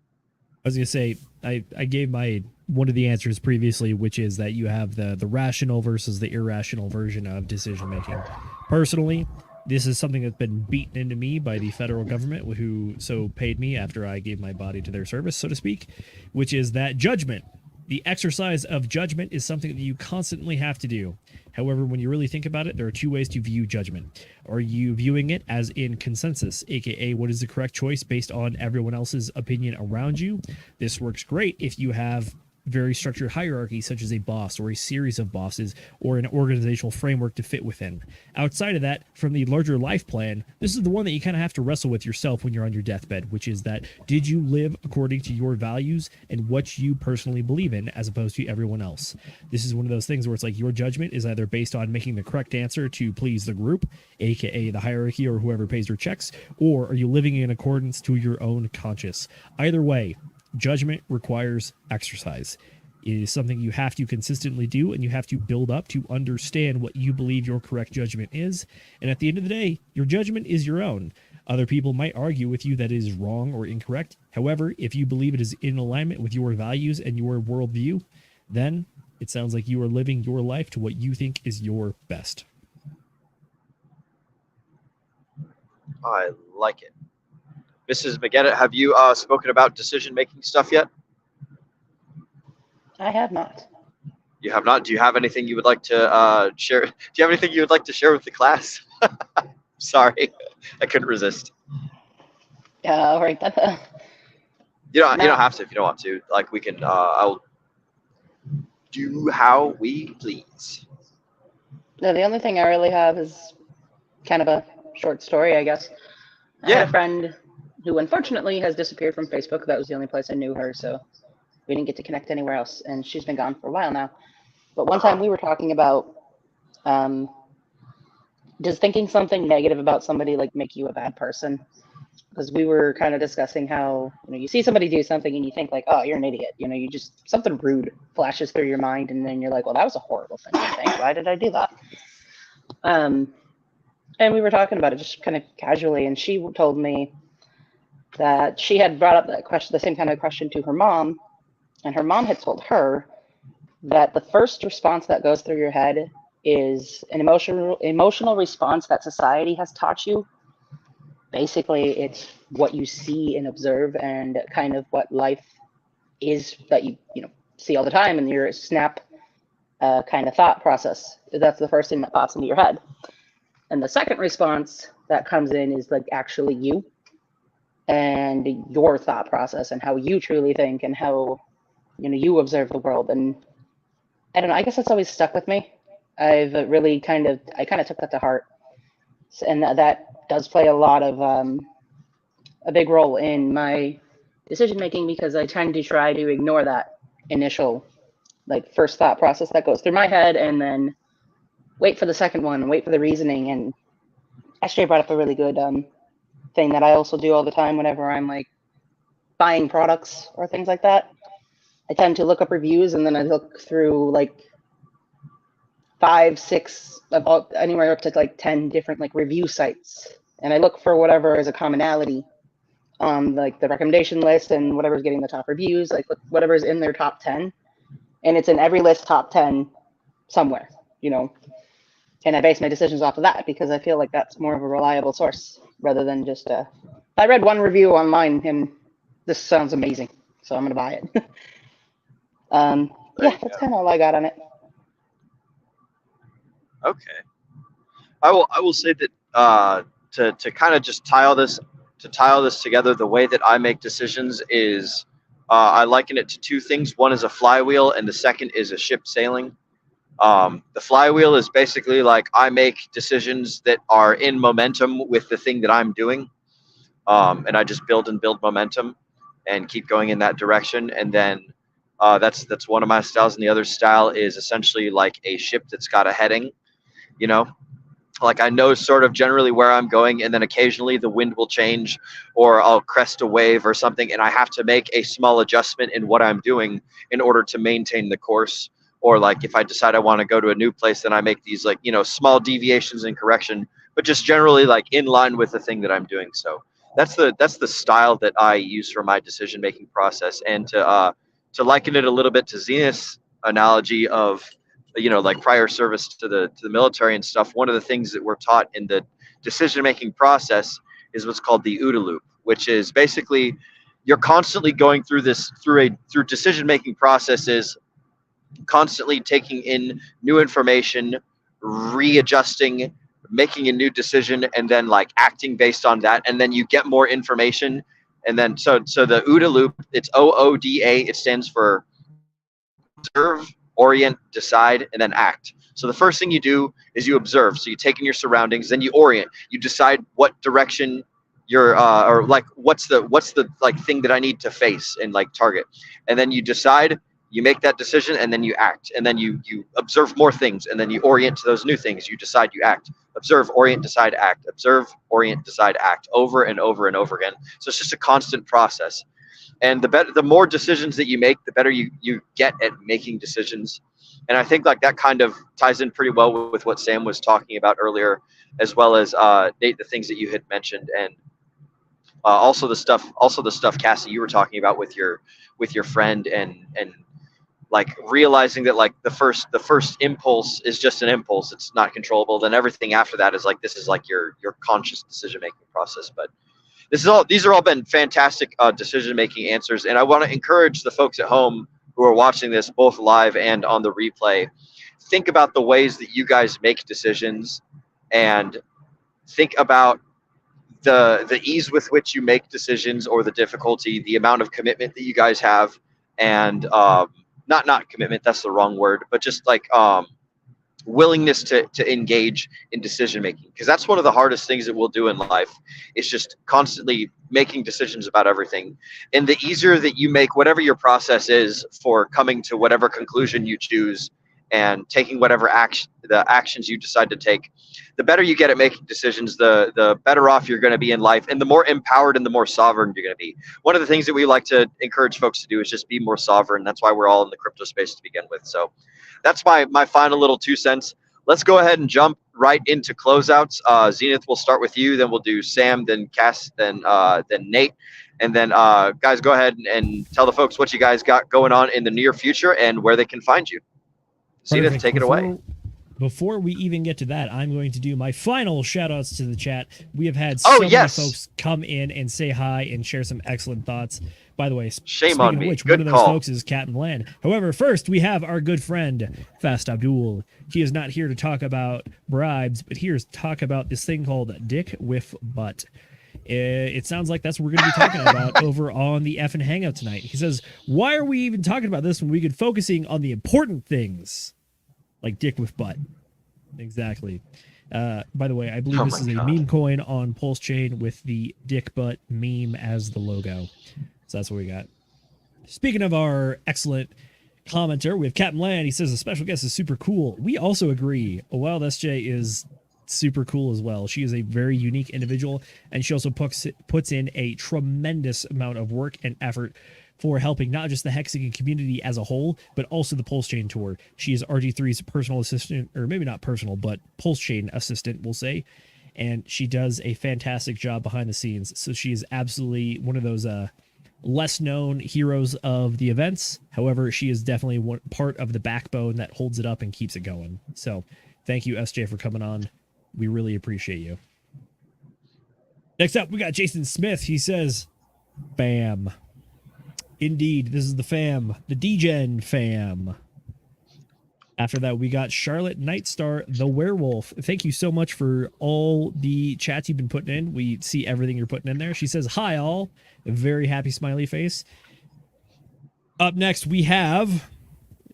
I was gonna say I gave my one of the answers previously, which is that you have the rational versus the irrational version of decision making. Personally, this is something that's been beaten into me by the federal government, who so paid me after I gave my body to their service, so to speak, which is that judgment. The exercise of judgment is something that you constantly have to do. However, when you really think about it, there are two ways to view judgment. Are you viewing it as in consensus, aka what is the correct choice based on everyone else's opinion around you? This works great if you have very structured hierarchy, such as a boss or a series of bosses or an organizational framework to fit within. Outside of that, from the larger life plan, this is the one that you kind of have to wrestle with yourself when you're on your deathbed, which is that did you live according to your values and what you personally believe in as opposed to everyone else? This is one of those things where it's like your judgment is either based on making the correct answer to please the group, aka the hierarchy or whoever pays your checks, or are you living in accordance to your own conscience? Either way, judgment requires exercise. It is something you have to consistently do, and you have to build up to understand what you believe your correct judgment is. And at the end of the day, your judgment is your own. Other people might argue with you that it is wrong or incorrect. However, if you believe it is in alignment with your values and your worldview, then it sounds like you are living your life to what you think is your best. I like it. Mrs. McGettit, have you spoken about decision-making stuff yet? I have not. You have not. Do you have anything you would like to share? Do you have anything you would like to share with the class? Sorry, I couldn't resist. All right. You don't have to if you don't want to. Like we can. I'll do how we please. No, the only thing I really have is kind of a short story, I guess. I had a friend who unfortunately has disappeared from Facebook. That was the only place I knew her, so we didn't get to connect anywhere else, and she's been gone for a while now. But one time we were talking about does thinking something negative about somebody like make you a bad person? Because we were kind of discussing how, you know, you see somebody do something and you think like, oh, you're an idiot. You know, you just, something rude flashes through your mind, and then you're like, well, that was a horrible thing to think. Why did I do that? And we were talking about it just kind of casually, and she told me that she had brought up that question, the same kind of question, to her mom, and her mom had told her that the first response that goes through your head is an emotional response that society has taught you. Basically, it's what you see and observe, and kind of what life is that you see all the time, and your snap kind of thought process. That's the first thing that pops into your head. And the second response that comes in is like actually you and your thought process and how you truly think and how, you know, you observe the world. And I don't know, I guess that's always stuck with me. I kind of took that to heart. And that does play a lot of, a big role in my decision making, because I tend to try to ignore that initial, like, first thought process that goes through my head, and then wait for the second one, wait for the reasoning. And SJ brought up a really good thing that I also do all the time whenever I'm like buying products or things like that. I tend to look up reviews, and then I look through like 5, 6, about anywhere up to like 10 different like review sites. And I look for whatever is a commonality on like the recommendation list, and whatever's getting the top reviews, like whatever's in their top 10. And it's in every list top 10 somewhere, you know. And I base my decisions off of that, because I feel like that's more of a reliable source rather than just I read one review online and this sounds amazing, so I'm going to buy it. Yeah, that's kind of all I got on it. Okay. I will say that to kind of just tie all this together, the way that I make decisions is I liken it to two things. One is a flywheel, and the second is a ship sailing. The flywheel is basically like I make decisions that are in momentum with the thing that I'm doing. And I just build momentum and keep going in that direction. And then that's one of my styles. And the other style is essentially like a ship that's got a heading, you know, like I know sort of generally where I'm going, and then occasionally the wind will change, or I'll crest a wave or something, and I have to make a small adjustment in what I'm doing in order to maintain the course. Or like if I decide I want to go to a new place, then I make these like, you know, small deviations in correction, but just generally like in line with the thing that I'm doing. So that's the style that I use for my decision making process. And to liken it a little bit to Zenith's analogy of, you know, like prior service to the military and stuff, one of the things that we're taught in the decision making process is what's called the OODA loop, which is basically you're constantly going through decision making processes, constantly taking in new information, readjusting, making a new decision, and then like acting based on that, and then you get more information, and then so the OODA loop, it's OODA, it stands for observe, orient, decide, and then act. So the first thing you do is you observe. So you take in your surroundings, then you orient. You decide what direction you're, or like what's the like thing that I need to face and like target, and then you decide. You make that decision, and then you act, and then you observe more things, and then you orient to those new things. You decide, you act. Observe, orient, decide, act. Observe, orient, decide, act. Over and over and over again. So it's just a constant process. And the more decisions that you make, the better you get at making decisions. And I think like that kind of ties in pretty well with what Sam was talking about earlier, as well as Nate, the things that you had mentioned, and also the stuff Cassie you were talking about with your friend, and like realizing that like the first impulse is just an impulse, it's not controllable, then everything after that is like, this is like your conscious decision making process. But these are all been fantastic decision making answers, and I want to encourage the folks at home who are watching this both live and on the replay, think about the ways that you guys make decisions, and think about the ease with which you make decisions, or the difficulty, the amount of commitment that you guys have, and not commitment, that's the wrong word, but just like willingness to engage in decision making, because that's one of the hardest things that we'll do in life. It's just constantly making decisions about everything. And the easier that you make whatever your process is for coming to whatever conclusion you choose and taking whatever actions you decide to take, the better you get at making decisions, the better off you're going to be in life, and the more empowered and the more sovereign you're going to be. One of the things that we like to encourage folks to do is just be more sovereign. That's why we're all in the crypto space to begin with. So that's my final little 2 cents. Let's go ahead and jump right into closeouts. Zenith, we'll start with you, then we'll do Sam, then Cass, then Nate. And then guys, go ahead and tell the folks what you guys got going on in the near future and where they can find you. Zenith, Perfect. take it away. Before we even get to that, I'm going to do my final shout outs to the chat. We have had so many folks come in and say hi and share some excellent thoughts. By the way, shame on me. Which, good one of call. those folks is Captain Land. However, first we have our good friend Fast Abdul. He is not here to talk about bribes, but here to talk about this thing called Dick with Butt. It sounds like that's what we're going to be talking about over on the effing Hangout tonight. He says, why are we even talking about this when we could focusing on the important things like Dick with Butt? Exactly. By the way, I believe this is a meme coin on Pulse Chain with the Dick Butt meme as the logo. So that's what we got. Speaking of our excellent commenter, we have Captain Land. He says the special guest is super cool. We also agree. Wild SJ is super cool as well. She is a very unique individual, and she also puts in a tremendous amount of work and effort for helping not just the Hexagon community as a whole, but also the Pulse Chain Tour. She is RG3's personal assistant, or maybe not personal, but Pulse Chain assistant, we'll say. And she does a fantastic job behind the scenes. So she is absolutely one of those less known heroes of the events. However, she is definitely one part of the backbone that holds it up and keeps it going. So thank you, SJ, for coming on. We really appreciate you. Next up, we got Jason Smith. He says, bam. Indeed, this is the fam, the DGen fam. After that, we got Charlotte Nightstar, the werewolf. Thank you so much for all the chats you've been putting in. We see everything you're putting in there. She says, hi, all. A very happy smiley face. Up next, we have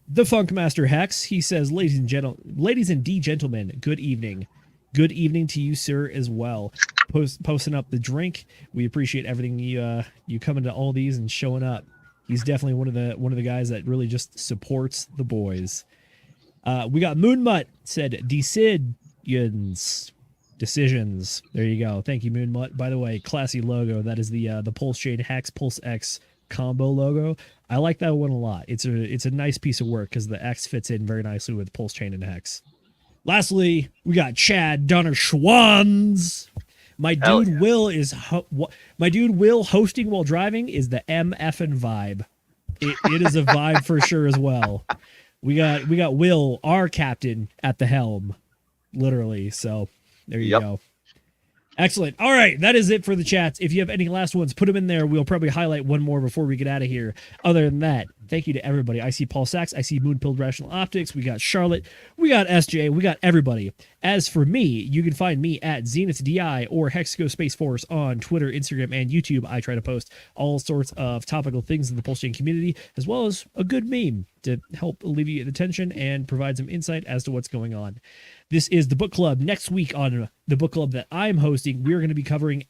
the Funkmaster Hex. He says, ladies and gentlemen, good evening. Good evening to you, sir, as well. Posting up the drink. We appreciate everything you coming to all these and showing up. He's definitely one of the guys that really just supports the boys. We got Moonmutt said decisions. There you go. Thank you, Moonmutt. By the way, classy logo. That is the Pulse Chain Hex Pulse X combo logo. I like that one a lot. It's a nice piece of work because the X fits in very nicely with Pulse Chain and Hex. Lastly, we got Chad Donner Schwanz. My Hell dude yeah. Will hosting while driving is the MFing vibe. It is a vibe for sure as well. We got Will, our captain, at the helm, literally. So there you Yep. go. Excellent. All right, that is it for the chats. If you have any last ones, put them in there. We'll probably highlight one more before we get out of here. Other than that, thank you to everybody. I see Paul Sachs. I see Moonpilled Rational Optics. We got Charlotte. We got SJ. We got everybody. As for me, you can find me at ZenithDI or Hexago Space Force on Twitter, Instagram, and YouTube. I try to post all sorts of topical things in the Pulse Chain community, as well as a good meme to help alleviate the tension and provide some insight as to what's going on. This is the book club. Next week on the book club that I'm hosting, we're going to be covering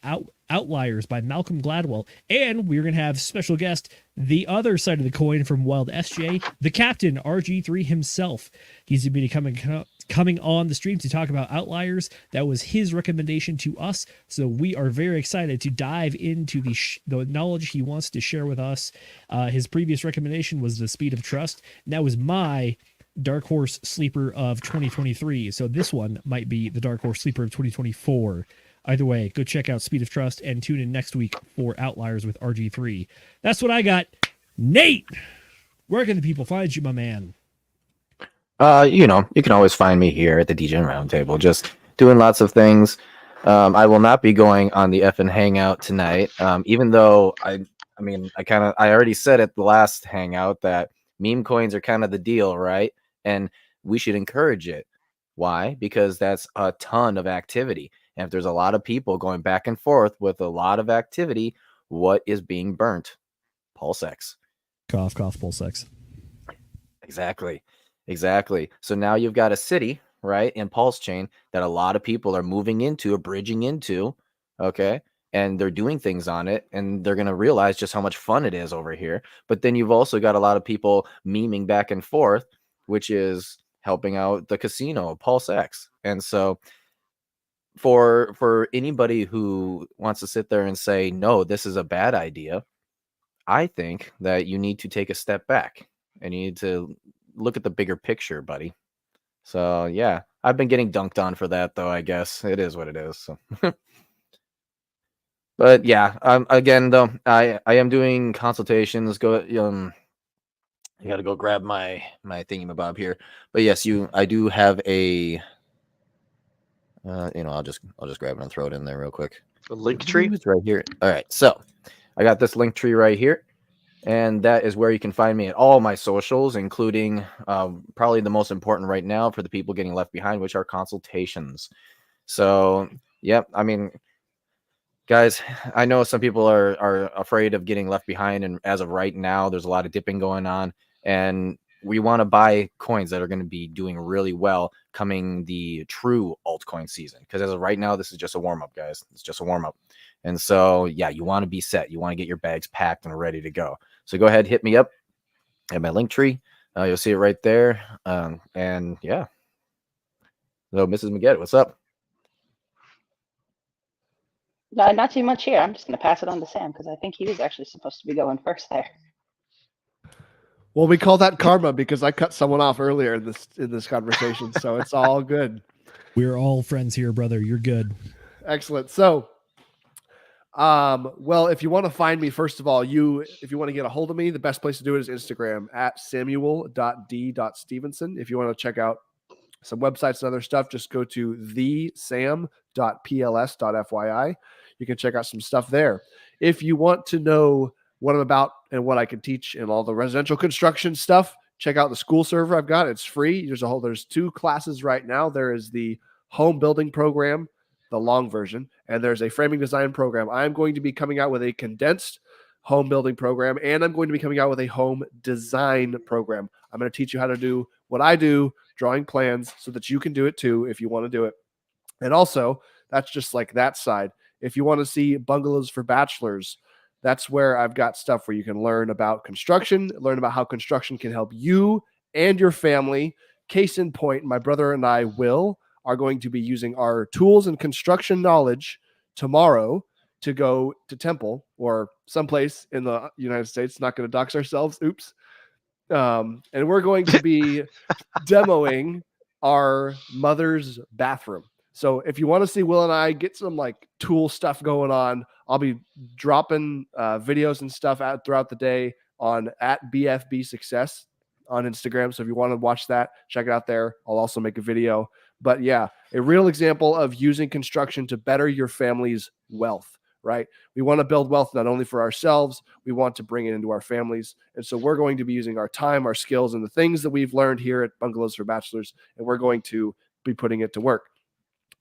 Outliers by Malcolm Gladwell, and we're going to have special guest, the other side of the coin from Wild SJ, the captain, RG3 himself. He's going to be coming on the stream to talk about Outliers. That was his recommendation to us, so we are very excited to dive into the knowledge he wants to share with us. His previous recommendation was The Speed of Trust, and that was my Dark Horse Sleeper of 2023. So this one might be the Dark Horse Sleeper of 2024. Either way, go check out Speed of Trust and tune in next week for Outliers with RG3. That's what I got. Nate, where can the people find you, my man? You can always find me here at the DJ Roundtable, just doing lots of things. I will not be going on the effing hangout tonight, even though I already said at the last hangout that meme coins are kind of the deal, right? And we should encourage it. Why? Because that's a ton of activity. And if there's a lot of people going back and forth with a lot of activity, what is being burnt? PulseX. Cough, cough, PulseX. Exactly. So now you've got a city, right, in Pulse Chain that a lot of people are moving into or bridging into, okay? And they're doing things on it, and they're going to realize just how much fun it is over here. But then you've also got a lot of people memeing back and forth, which is helping out the casino, PulseX. And so for anybody who wants to sit there and say, no, this is a bad idea, I think that you need to take a step back and you need to look at the bigger picture, buddy. So, yeah, I've been getting dunked on for that, though, I guess. It is what it is. So. But, yeah, again, though, I am doing consultations. I got to go grab my thingamabob here. But, yes, I do have a... I'll just grab it and throw it in there real quick. The link tree? It's right here. All right, so I got this link tree right here. And that is where you can find me at all my socials, including probably the most important right now for the people getting left behind, which are consultations. So, yep, I mean, guys, I know some people are afraid of getting left behind. And as of right now, there's a lot of dipping going on. And we want to buy coins that are going to be doing really well coming the true altcoin season. Because as of right now, this is just a warm-up, guys. It's just a warm-up. And so, yeah, you want to be set. You want to get your bags packed and ready to go. So go ahead, hit me up at my link tree. You'll see it right there. And yeah. So Mrs. Maggette, what's up? Not too much here. I'm just going to pass it on to Sam because I think he was actually supposed to be going first there. Well, we call that karma because I cut someone off earlier in this conversation, so it's all good. We're all friends here, brother. You're good. Excellent. So, well, if you want to find me, first of all, if you want to get a hold of me, the best place to do it is Instagram at samuel.d.stevenson. If you want to check out some websites and other stuff, just go to thesam.pls.fyi. You can check out some stuff there. If you want to know what I'm about and what I can teach and all the residential construction stuff, check out the school server I've got. It's free. There's 2 classes right now. There is the home building program, the long version, and there's a framing design program. I'm going to be coming out with a condensed home building program, and I'm going to be coming out with a home design program. I'm going to teach you how to do what I do, drawing plans, so that you can do it too if you want to do it. And also, that's just like that side. If you want to see bungalows for bachelors, that's where I've got stuff where you can learn about construction, learn about how construction can help you and your family. Case in point, my brother and I, Will, are going to be using our tools and construction knowledge tomorrow to go to Temple or someplace in the United States. Not going to dox ourselves. Oops. And we're going to be demoing our mother's bathroom. So if you want to see Will and I get some like tool stuff going on, I'll be dropping videos and stuff out throughout the day on @BFB Success on Instagram. So if you want to watch that, check it out there. I'll also make a video. But yeah, a real example of using construction to better your family's wealth, right? We want to build wealth not only for ourselves, we want to bring it into our families. And so we're going to be using our time, our skills, and the things that we've learned here at Bungalows for Bachelors, and we're going to be putting it to work.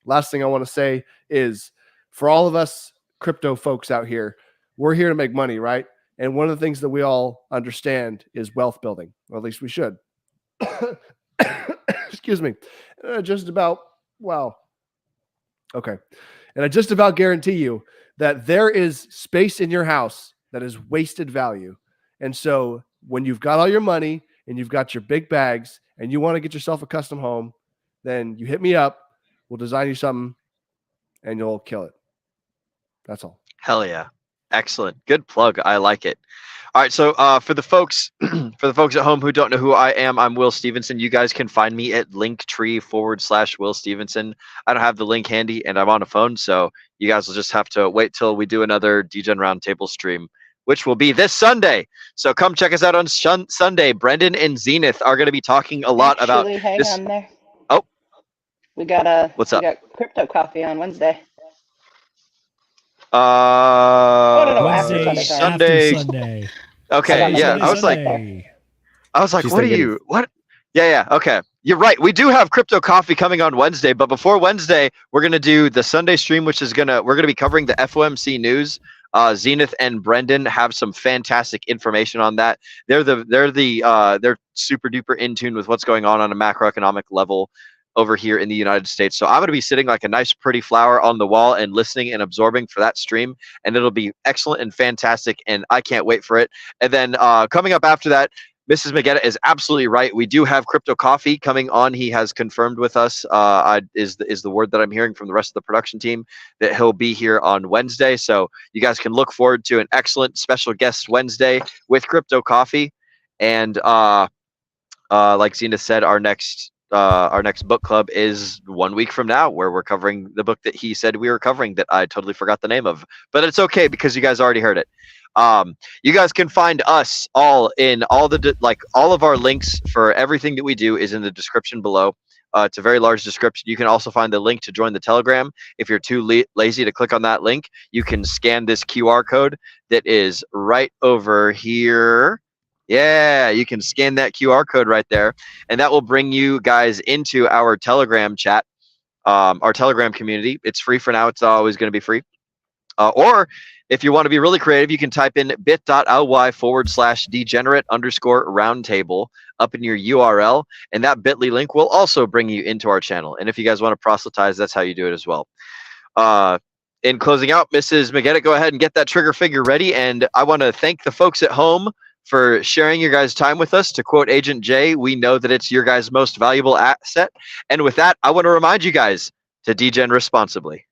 Last thing I want to say is for all of us crypto folks out here, we're here to make money, right? And one of the things that we all understand is wealth building, or at least we should. Excuse me. Just about, wow. Okay. And I just about guarantee you that there is space in your house that is wasted value. And so when you've got all your money and you've got your big bags and you want to get yourself a custom home, then you hit me up. We'll design you something and you'll kill it. That's all. Hell yeah. Excellent. Good plug. I like it. All right. So for the folks at home who don't know who I am, I'm Will Stevenson. You guys can find me at Linktree/Will Stevenson. I don't have the link handy and I'm on a phone. So you guys will just have to wait till we do another DGen Roundtable stream, which will be this Sunday. So come check us out on Sunday. Brendan and Zenith are going to be talking a lot about hang this. on there. Oh, We got what's up? We got crypto coffee on Wednesday. No, Wednesday Sunday, sorry. after Sunday. Okay, Sunday, yeah. Sunday, I was like, Sunday. She's what are thinking- you? What? Yeah. Okay. You're right. We do have crypto coffee coming on Wednesday, but before Wednesday, we're gonna do the Sunday stream, which is we're gonna be covering the FOMC news. Zenith and Brendan have some fantastic information on that. They're super duper in tune with what's going on a macroeconomic level over here in the United States. So I'm going to be sitting like a nice pretty flower on the wall and listening and absorbing for that stream, and it'll be excellent and fantastic, and I can't wait for it. And then coming up after that, Mrs. Magetta is absolutely right. We do have crypto coffee coming on. He has confirmed with us, is the word that I'm hearing from the rest of the production team, that he'll be here on Wednesday. So you guys can look forward to an excellent special guest Wednesday with crypto coffee. And like Zena said, our next book club is 1 week from now, where we're covering the book that he said we were covering that I totally forgot the name of, but it's okay because you guys already heard it. You guys can find us all in all of our links for everything that we do is in the description below. It's a very large description. You can also find the link to join the Telegram. If you're too lazy to click on that link, you can scan this QR code that is right over here. Yeah, you can scan that QR code right there, and that will bring you guys into our Telegram chat, our Telegram community. It's free for now. It's always going to be free. Or if you want to be really creative, you can type in bit.ly/degenerate_roundtable up in your URL, and that bit.ly link will also bring you into our channel. And if you guys want to proselytize, that's how you do it as well. In closing out, Mrs. Magetta, go ahead and get that trigger figure ready. And I want to thank the folks at home for sharing your guys' time with us. To quote Agent J, we know that it's your guys' most valuable asset. And with that, I want to remind you guys to degen responsibly.